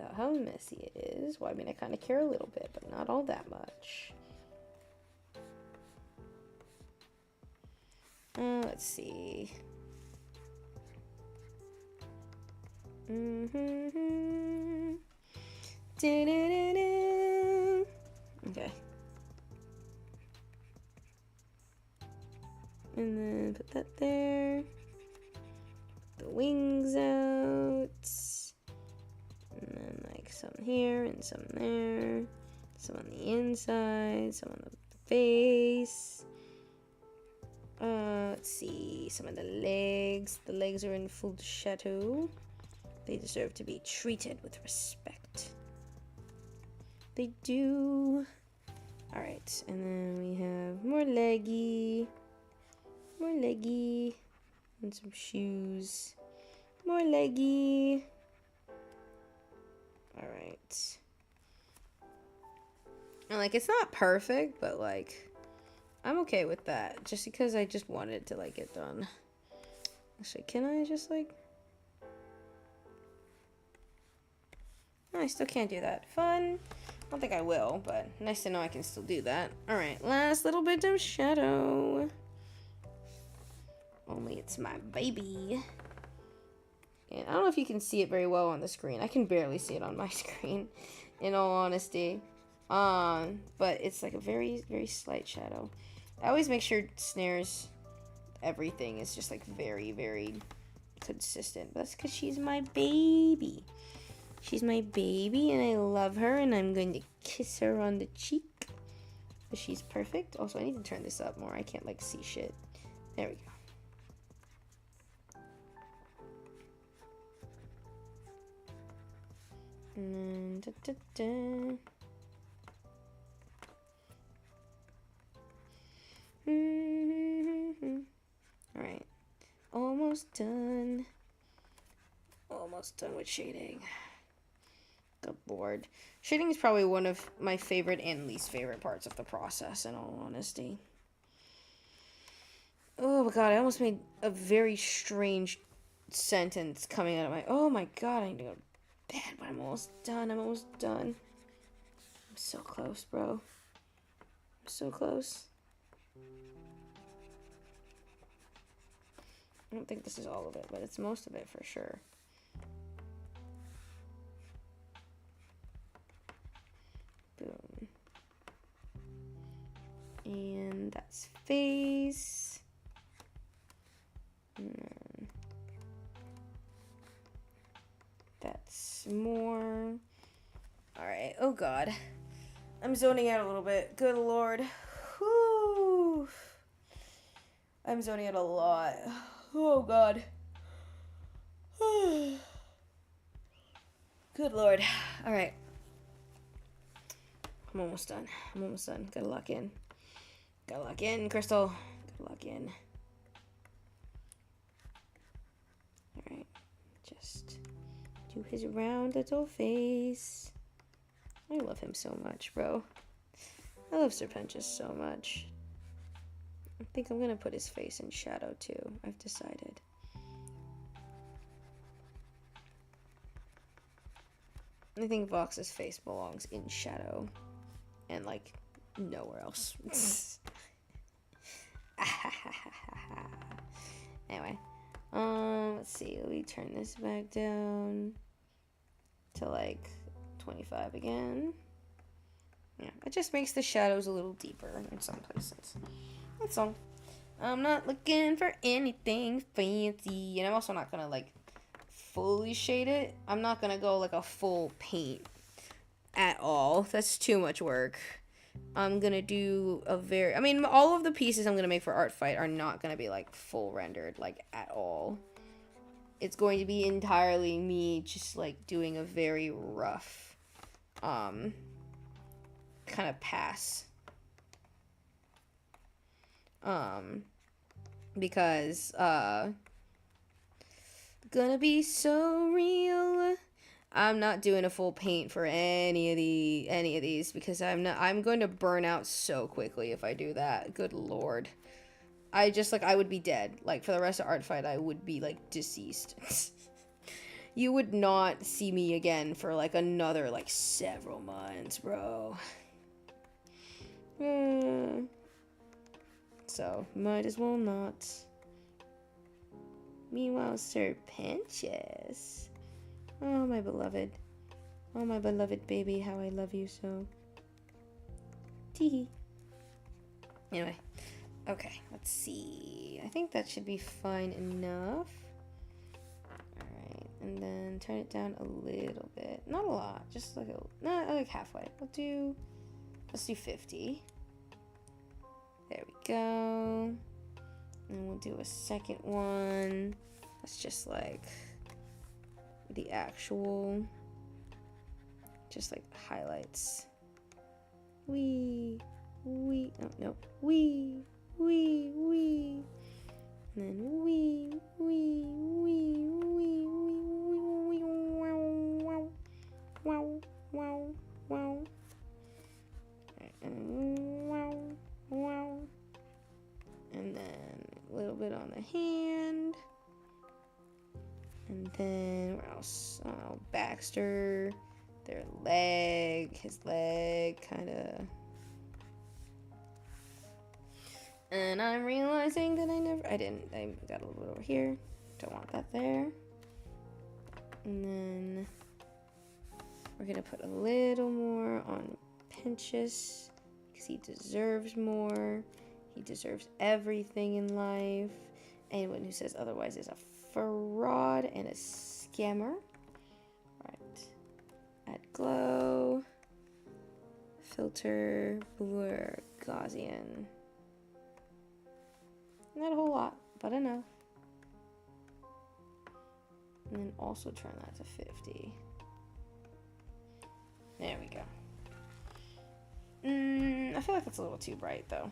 about how messy it is. Well, I mean, I kind of care a little bit, but not all that much. Let's see. Okay. And then put that there. The wings out. And then like some here and some there. Some on the inside, some on the face. Let's see, some of the legs. The legs are in full shadow. They deserve to be treated with respect. They do. Alright, and then we have more leggy. More leggy. And some shoes. More leggy. Alright. And like, it's not perfect, but like, I'm okay with that. Just because I just wanted to like get done. Actually, can I just like... No, I still can't do that. Fun. I don't think I will, but nice to know I can still do that. Alright, last little bit of shadow. Only it's my baby. And I don't know if you can see it very well on the screen. I can barely see it on my screen, in all honesty. But it's like a very, very slight shadow. I always make sure snares, everything is just like very, very consistent. That's because she's my baby. She's my baby and I love her and I'm going to kiss her on the cheek. But she's perfect. Also, I need to turn this up more. I can't like see shit. There we go. And then, Alright. Almost done. Almost done with shading. Good lord. Shading is probably one of my favorite and least favorite parts of the process, in all honesty. Oh my god, I almost made a very strange sentence coming out of my... Oh my god, I need to go to bed, but I'm almost done. I'm almost done. I'm so close, bro. I'm so close. I don't think this is all of it, but it's most of it for sure. Boom. And that's face. And then that's more. Alright, oh god. I'm zoning out a little bit. Good lord. Whew. I'm zoning out a lot. Oh god. Good lord. Alright. I'm almost done. I'm almost done. Gotta lock in. Gotta lock in, Crystal. Gotta lock in. Alright. Just do his round little face. I love him so much, bro. I love Serpentius so much. I think I'm gonna put his face in shadow too. I've decided. I think Vox's face belongs in shadow. And like nowhere else. Anyway. Let's see. Let me turn this back down to like 25 again. Yeah, it just makes the shadows a little deeper in some places. That's all. I'm not looking for anything fancy. And I'm also not going to, like, fully shade it. I'm not going to go, like, a full paint at all. That's too much work. I'm going to do a very... I mean, all of the pieces I'm going to make for Artfight are not going to be, like, full rendered, like, at all. It's going to be entirely me just, like, doing a very rough, kind of pass. Because, gonna be so real. I'm not doing a full paint for any of these because I'm going to burn out so quickly if I do that. Good lord. I would be dead. Like, for the rest of Artfight, I would be, like, deceased. You would not see me again for like another like several months, bro. So, might as well not. Meanwhile, Sir Pinches. Oh, my beloved. Oh, my beloved baby, how I love you so. Teehee. Anyway. Okay, let's see. I think that should be fine enough. Alright, and then turn it down a little bit. Not a lot, just like like halfway. Let's do 50. There we go. And we'll do a second one. That's just like the actual, just like highlights. Wee. Oh, no. Wee. And then wow. And then a little bit on the hand. And then where else? Oh, Baxter. His leg, kind of. And I'm realizing that I got a little bit over here. Don't want that there. And then we're gonna put a little more on Pinchas because he deserves more. He deserves everything in life. Anyone who says otherwise is a fraud and a scammer. Right. Add glow. Filter. Blur. Gaussian. Not a whole lot, but enough. And then also turn that to 50. There we go. I feel like it's a little too bright, though.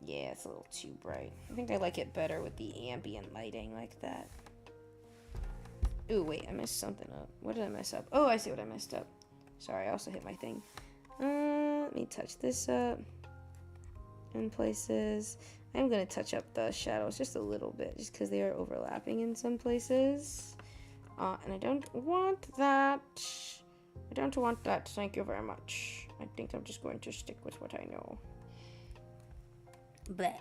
Yeah, it's a little too bright. I think I like it better with the ambient lighting like that. Ooh, wait, I messed something up. What did I mess up? Oh, I see what I messed up. Sorry, I also hit my thing. Let me touch this up. In places. I'm going to touch up the shadows just a little bit just because they are overlapping in some places. And I don't want that. Thank you very much. I think I'm just going to stick with what I know. Bleh.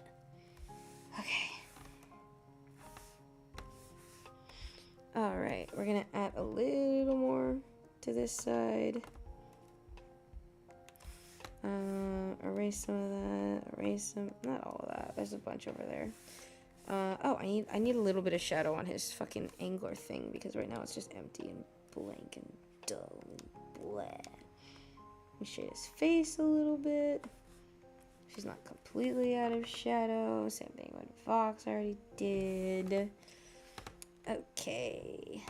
Okay. Alright, we're going to add a little more to this side. Erase some of that. Not all of that. There's a bunch over there. Oh, I need a little bit of shadow on his fucking angler thing because right now it's just empty and blank and dull and blah. Let me shade his face a little bit. She's not completely out of shadow. Same thing with Vox already did. Okay.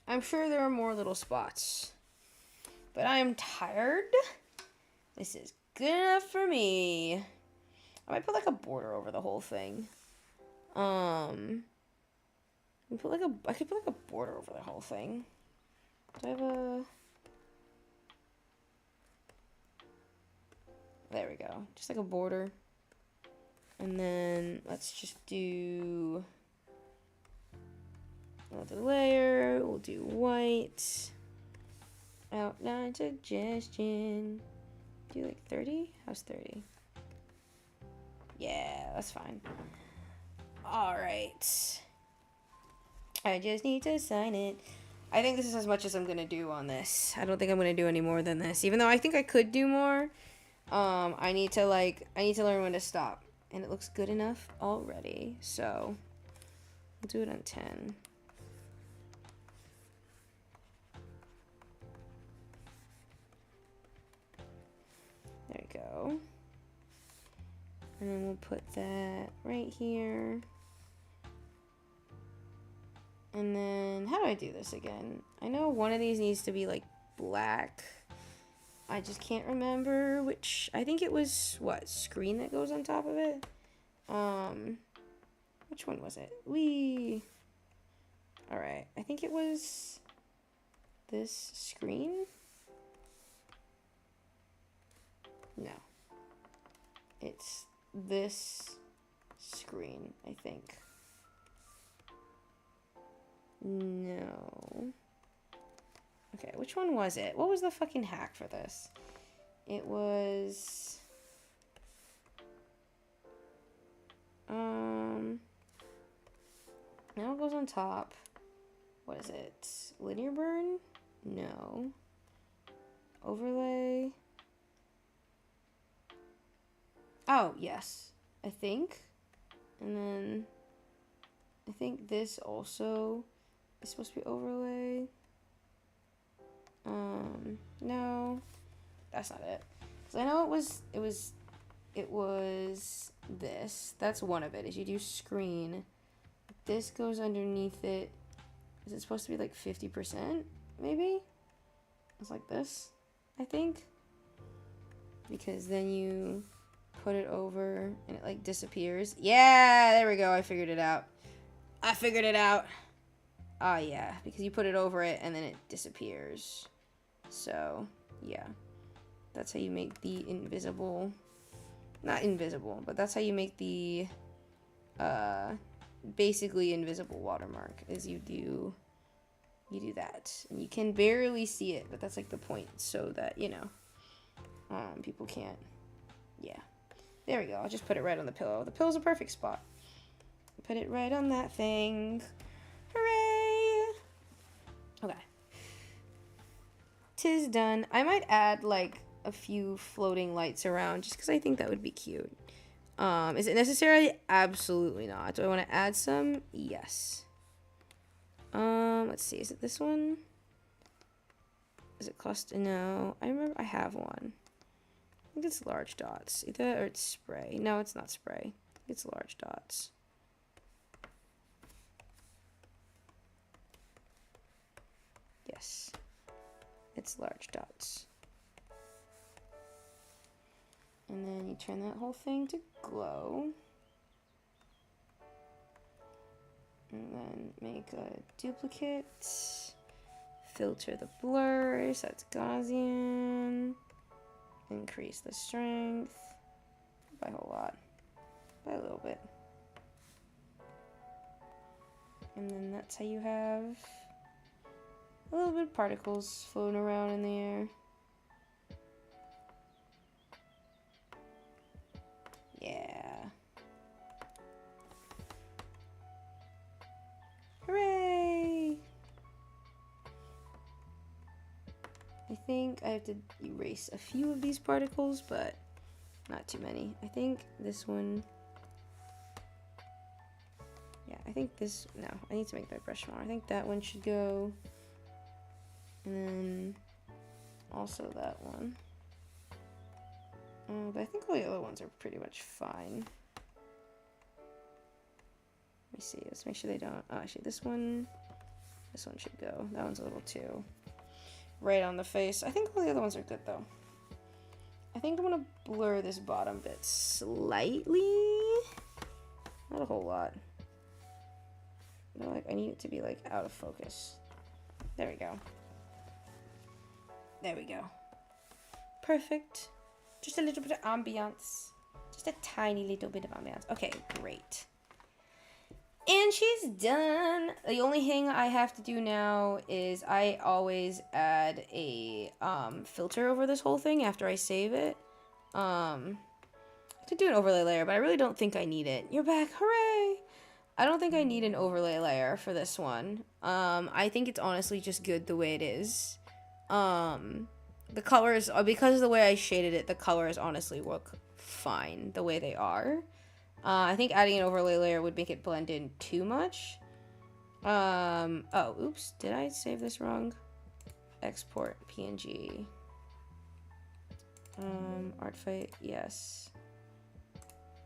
I'm sure there are more little spots. But I am tired. This is good enough for me. I might put like a border over the whole thing. I could put like a border over the whole thing. Do I have a... There we go. Just like a border. And then let's just do another layer. We'll do white. Outline suggestion. Do like 30? How's 30? Yeah, that's fine. Alright. I just need to sign it. I think this is as much as I'm going to do on this. I don't think I'm going to do any more than this. Even though I think I could do more. I need to learn when to stop. And it looks good enough already. So, we'll do it on 10. There we go. And then we'll put that right here. And then, how do I do this again? I know one of these needs to be like black. I just can't remember which. I think it was, what, screen that goes on top of it? Which one was it? Alright, I think it was this screen? No. It's this screen, I think. No. Okay, which one was it? What was the fucking hack for this? It was... Now it goes on top. What is it? Linear burn? No. Overlay? Oh, yes. I think. And then... I think this also is supposed to be overlay. No. That's not it. So I know it was this. That's one of it. Is you do screen. This goes underneath it. Is it supposed to be like 50%? Maybe? It's like this, I think. Because then you put it over and it like disappears. Yeah, there we go. I figured it out. Oh yeah, because you put it over it and then it disappears. So, yeah. That's how you make the invisible... Not invisible, but that's how you make the basically invisible watermark. Is you do that. And you can barely see it, but that's like the point, so that, you know, people can't. Yeah. There we go. I'll just put it right on the pillow. The pillow's a perfect spot. Put it right on that thing. Hooray! Okay. 'Tis done. I might add like a few floating lights around just because I think that would be cute. Is it necessary? Absolutely not. Do I want to add some? Yes. Let's see. Is it this one? Is it cost? No. I remember I have one. I think it's large dots. Either or it's spray. No, it's not spray. It's large dots. Yes. It's large dots. And then you turn that whole thing to glow. And then make a duplicate. Filter the blur so it's Gaussian. Increase the strength. By a whole lot. By a little bit. And then that's how you have a little bit of particles floating around in the air. Yeah. Hooray! I think I have to erase a few of these particles, but not too many. I think this one... Yeah, I think this... No, I need to make my brush smaller. I think that one should go. And then also that one. But I think all the other ones are pretty much fine. Let me see. Let's make sure they don't... Oh, actually, this one should go. That one's a little too right on the face. I think all the other ones are good, though. I think I'm going to blur this bottom bit slightly. Not a whole lot. No, like, I need it to be, like, out of focus. There we go. There we go. Perfect. Just a little bit of ambiance. Just a tiny little bit of ambiance. Okay, great. And she's done. The only thing I have to do now is I always add a filter over this whole thing after I save it. I could do an overlay layer, but I really don't think I need it. You're back. Hooray! I don't think I need an overlay layer for this one. I think it's honestly just good the way it is. The colors, because of the way I shaded it, the colors honestly look fine the way they are. I think adding an overlay layer would make it blend in too much. Oh, oops. Did I save this wrong? Export PNG. Artfight, yes.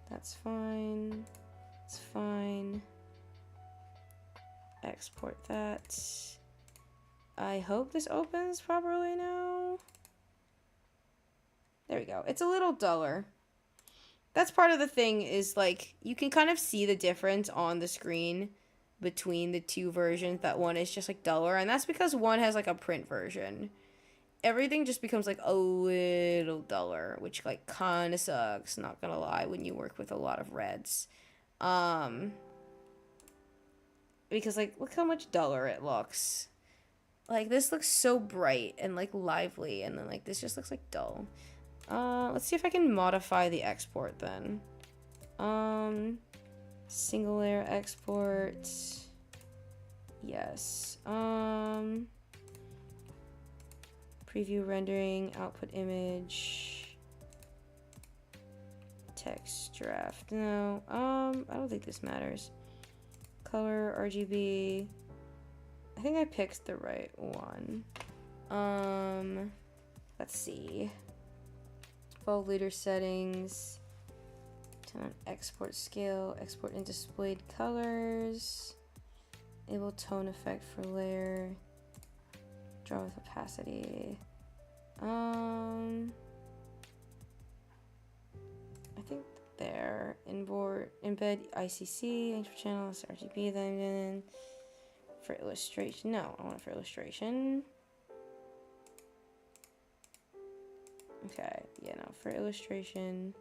That's fine. It's fine. Export that. I hope this opens properly now. There we go. It's a little duller. That's part of the thing is, like, you can kind of see the difference on the screen between the two versions. That one is just, like, duller, and that's because one has, like, a print version. Everything just becomes, like, a little duller, which, like, kind of sucks, not gonna lie, when you work with a lot of reds. because, like, look how much duller it looks. Like, this looks so bright and, like, lively, and then, like, this just looks, like, dull. Let's see if I can modify the export, then. Single layer export. Yes. Preview rendering, output image. Text draft. No, I don't think this matters. Color, RGB. I think I picked the right one. Let's see. 12 liter settings. Turn on export scale, export in displayed colors. Enable tone effect for layer. Draw with opacity. I think there. Embed ICC, intro channels, RGB, then for illustration. No, I want it for illustration. Okay, yeah, no, for illustration.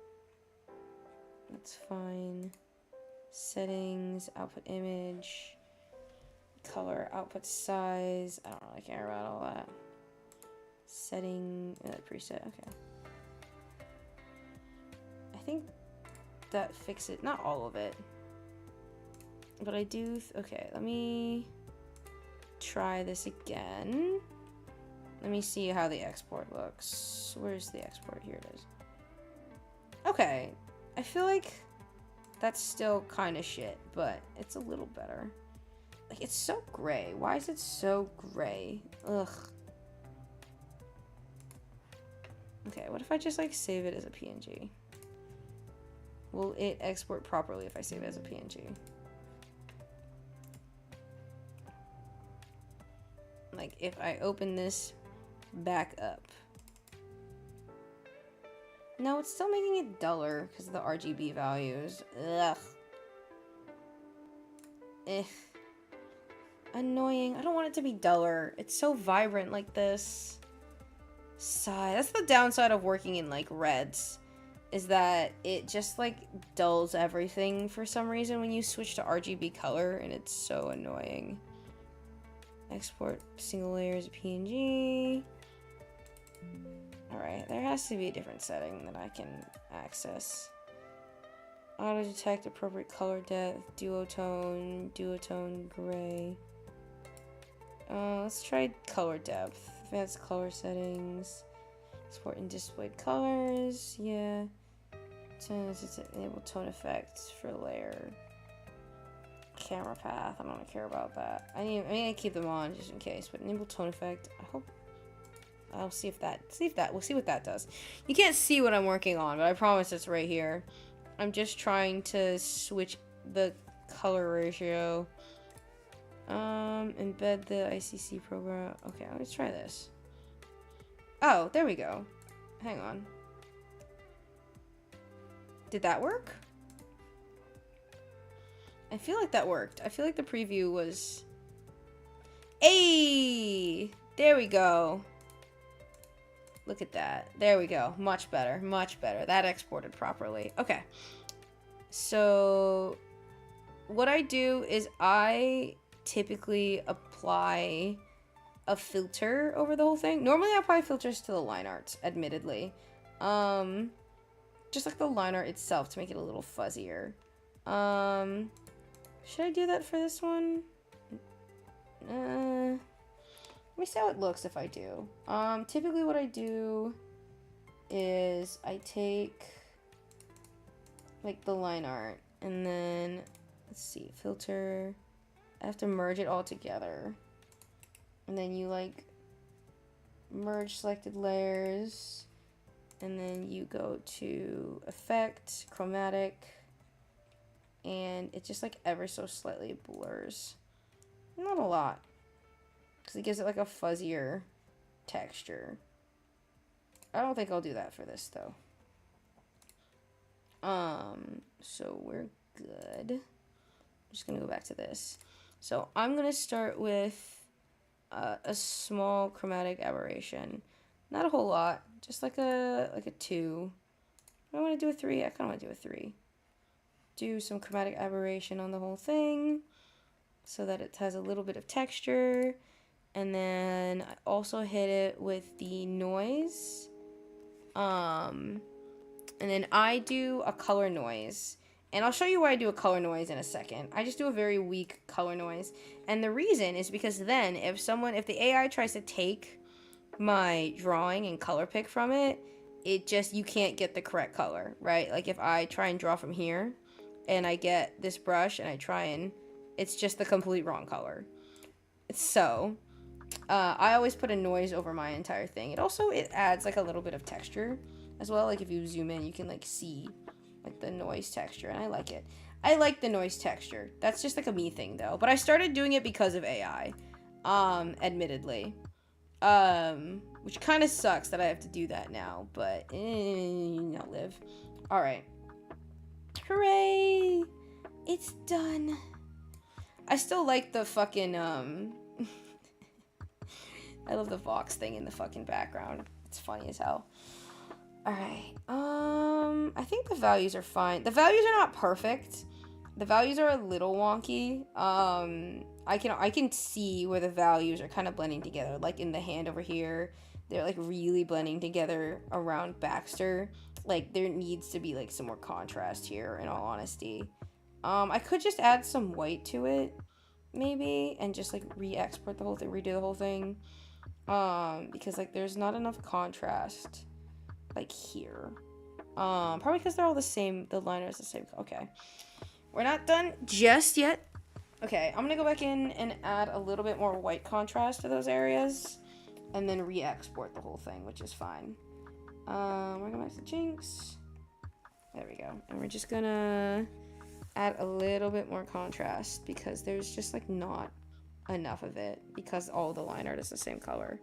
That's fine. Settings, output image, color, output size. I don't really care about all that. Setting, preset, okay. I think that fixes it. Not all of it. But I do, okay, let me try this again. Let me see how the export looks. Where's the export? Here it is. Okay. I feel like that's still kind of shit, but it's a little better. Like, it's so gray. Why is it so gray? Ugh. Okay, what if I just, like, save it as a PNG? Will it export properly if I save it as a PNG? Like, if I open this back up. No, it's still making it duller because of the RGB values. Ugh. Eh. Annoying. I don't want it to be duller. It's so vibrant like this. Sigh. That's the downside of working in, like, reds. Is that it just, like, dulls everything for some reason when you switch to RGB color, and it's so annoying. Export single layers of PNG. Alright, there has to be a different setting that I can access. Auto detect appropriate color depth, duotone gray. Let's try color depth. Advanced color settings. Export in displayed colors. Yeah. Enable tone effects for layer. Camera path. I don't care about that. I need to keep them on just in case. But enable tone effect. I hope. I'll see if that. We'll see what that does. You can't see what I'm working on, but I promise it's right here. I'm just trying to switch the color ratio. Embed the ICC program. Okay, let's try this. Oh, there we go. Hang on. Did that work? I feel like that worked. I feel like the preview was... Hey! There we go. Look at that. There we go. Much better. Much better. That exported properly. Okay. So, what I do is I typically apply a filter over the whole thing. Normally I apply filters to the line arts, admittedly. Just like the line art itself to make it a little fuzzier. Should I do that for this one? Let me see how it looks if I do. Typically what I do is I take like the line art and then let's see, filter. I have to merge it all together. And then you like merge selected layers and then you go to effect, chromatic, and it just like ever so slightly blurs. Not a lot. Because it gives it like a fuzzier texture. I don't think I'll do that for this though. So we're good. I'm just gonna go back to this. So I'm gonna start with a small chromatic aberration. Not a whole lot, just like a 2. I want to do a 3. I kind of want to do a 3. Do some chromatic aberration on the whole thing. so that it has a little bit of texture. And then I also hit it with the noise. And then I do a color noise. And I'll show you why I do a color noise in a second. I just do a very weak color noise. And the reason is because then if the AI tries to take my drawing and color pick from it, you can't get the correct color, right? Like if I try and draw from here and I get this brush and it's just the complete wrong color. So, I always put a noise over my entire thing. It adds like a little bit of texture as well. Like if you zoom in, you can like see like the noise texture, and I like it. I like the noise texture. That's just like a me thing though. But I started doing it because of AI, admittedly. Which kind of sucks that I have to do that now, but I'll live. All right. Hooray! It's done. I still like the fucking I love the Vox thing in the fucking background. It's funny as hell. Alright. I think the values are fine. The values are not perfect. The values are a little wonky. I can see where the values are kind of blending together. Like in the hand over here, they're like really blending together around Baxter. Like there needs to be like some more contrast here, in all honesty. I could just add some white to it, maybe, and just like re-export the whole thing, redo the whole thing. Because like there's not enough contrast like here. Probably because they're all the same, the liner is the same. Okay, we're not done just yet. Okay, I'm gonna go back in and add a little bit more white contrast to those areas and then re-export the whole thing, which is fine. We're going back to Jinx. There we go. And we're just gonna add a little bit more contrast because there's just like not enough of it because all the line art is the same color.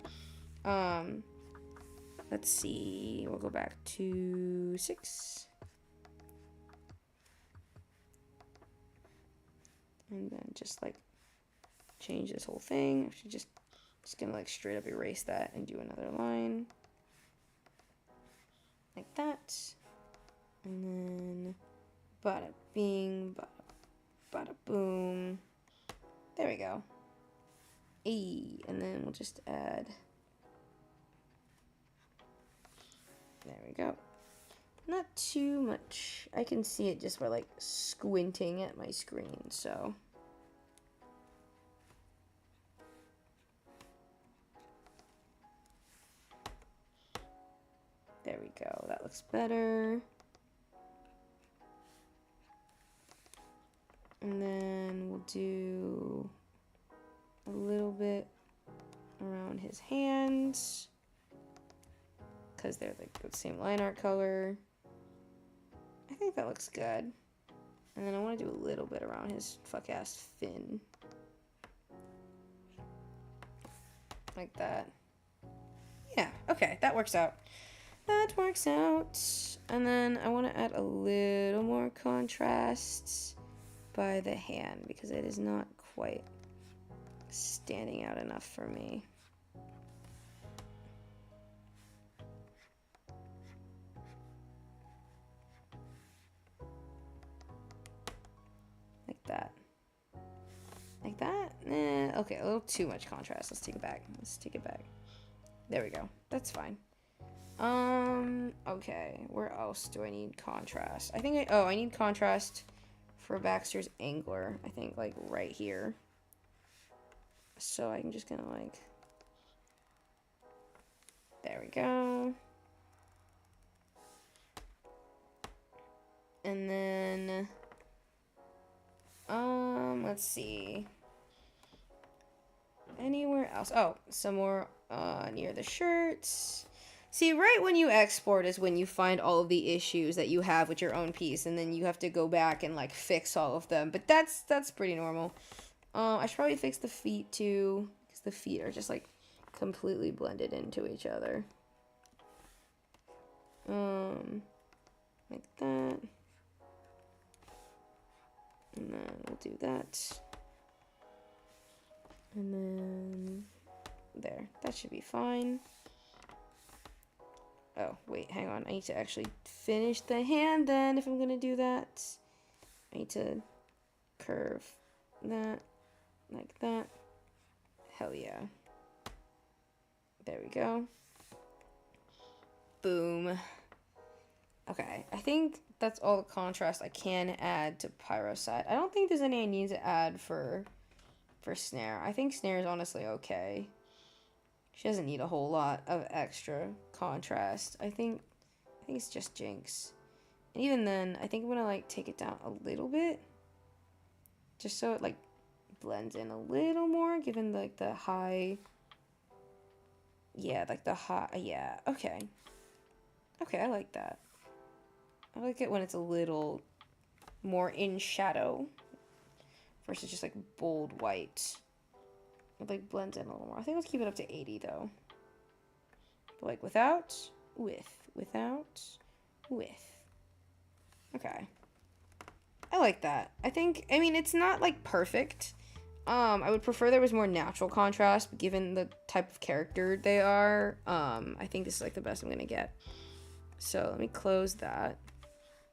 Let's see, we'll go back to 6 and then just like change this whole thing. I should just gonna like straight up erase that and do another line like that, and then bada bing, bada boom. There we go. And then we'll just add. There we go. Not too much. I can see it just by like squinting at my screen, so. There we go. That looks better. And then we'll do a little bit around his hands because they're like the same line art color. I think that looks good. And then I want to do a little bit around his fuck ass fin. Like that. Yeah, okay, that works out. That works out. And then I want to add a little more contrast by the hand because it is not quite standing out enough for me. Like that. Like that? Okay, a little too much contrast. Let's take it back. Let's take it back. There we go. That's fine. Okay. Where else do I need contrast? I think I need contrast for Baxter's angler. I think like right here. So I'm just gonna like, there we go. And then, let's see. Anywhere else? Oh, some more, near the shirts. See, right when you export is when you find all of the issues that you have with your own piece, and then you have to go back and like fix all of them. But that's pretty normal. I should probably fix the feet too, because the feet are just like completely blended into each other. Like that. And then we'll do that. And then there, that should be fine. Oh, wait, hang on. I need to actually finish the hand then if I'm going to do that. I need to curve that like that. Hell yeah. There we go. Boom. Okay, I think that's all the contrast I can add to Pyrosite. I don't think there's any I need to add for Snare. I think Snare is honestly okay. She doesn't need a whole lot of extra contrast. I think it's just Jinx. And even then, I think I'm gonna like take it down a little bit. Just so it like blends in a little more, given like the high. Yeah, like the high. Yeah, okay. Okay, I like that. I like it when it's a little more in shadow versus just like bold white. It like blends in a little more. I think let's keep it up to 80 though. But like without, with. Okay. I like that. I mean, it's not like perfect. I would prefer there was more natural contrast, but given the type of character they are, I think this is like the best I'm gonna get. So let me close that.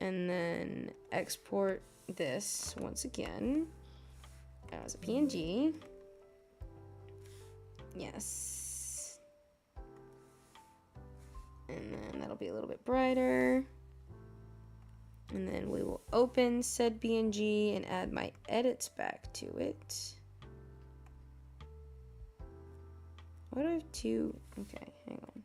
And then export this once again as a PNG. Yes. And then that'll be a little bit brighter. And then we will open said PNG and add my edits back to it. Why do I have two? Okay, hang on.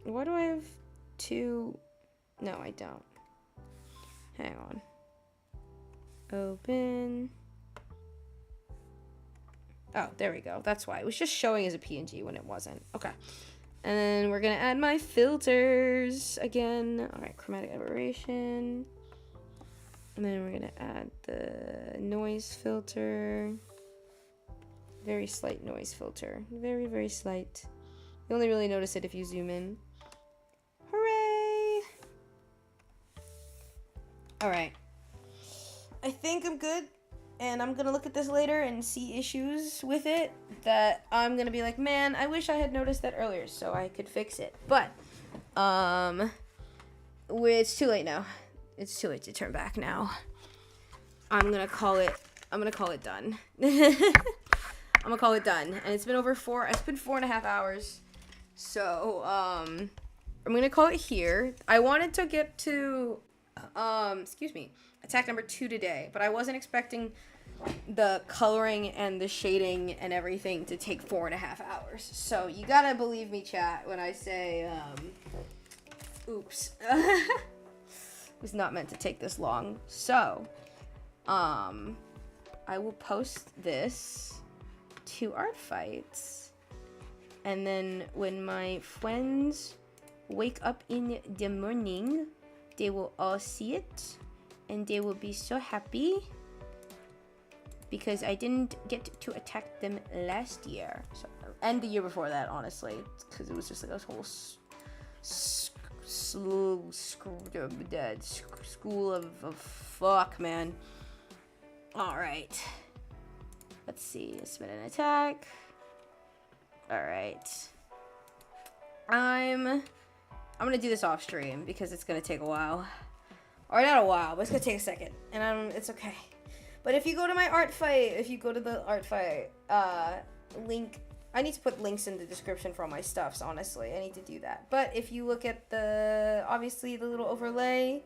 Why do I have two? No, I don't. Hang on. Open. Oh, there we go. That's why. It was just showing as a PNG when it wasn't. Okay. And then we're going to add my filters again. All right, chromatic aberration. And then we're going to add the noise filter. Very slight noise filter. Very, very slight. You only really notice it if you zoom in. Hooray! All right. I think I'm good. And I'm gonna look at this later and see issues with it that I'm gonna be like, man, I wish I had noticed that earlier so I could fix it. But, it's too late now. It's too late to turn back now. I'm gonna call it done. I'm gonna call it done. And it's been over 4.5 hours. So, I'm gonna call it here. I wanted to get to, attack number 2 today, but I wasn't expecting the coloring and the shading and everything to take 4.5 hours. So you gotta believe me, chat, when I say, oops. It was not meant to take this long. So, I will post this to Artfight. And then when my friends wake up in the morning, they will all see it. And they will be so happy because I didn't get to attack them last year. So, and the year before that, honestly. Because it was just like this whole school of fuck, man. Alright. Let's see. Submit an attack. Alright. I'm gonna do this off stream because it's gonna take a while. Or not a while, but it's gonna take a second. And it's okay. But if you go to my Artfight, if you go to the Artfight link, I need to put links in the description for all my stuffs, honestly. I need to do that. But if you look at obviously the little overlay,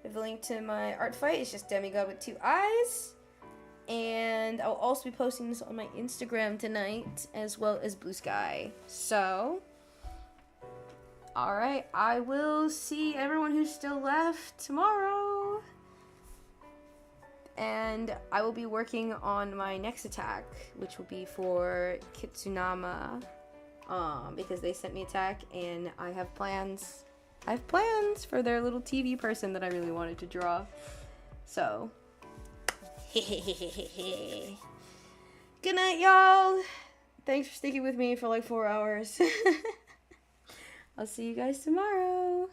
with the link to my Artfight, it's just demigod with 2 eyes. And I'll also be posting this on my Instagram tonight, as well as Blue Sky. So, alright, I will see everyone who's still left tomorrow. And I will be working on my next attack, which will be for Kitsunama, because they sent me attack, and I have plans. I have plans for their little TV person that I really wanted to draw. So, good night, y'all. Thanks for sticking with me for like 4 hours. I'll see you guys tomorrow.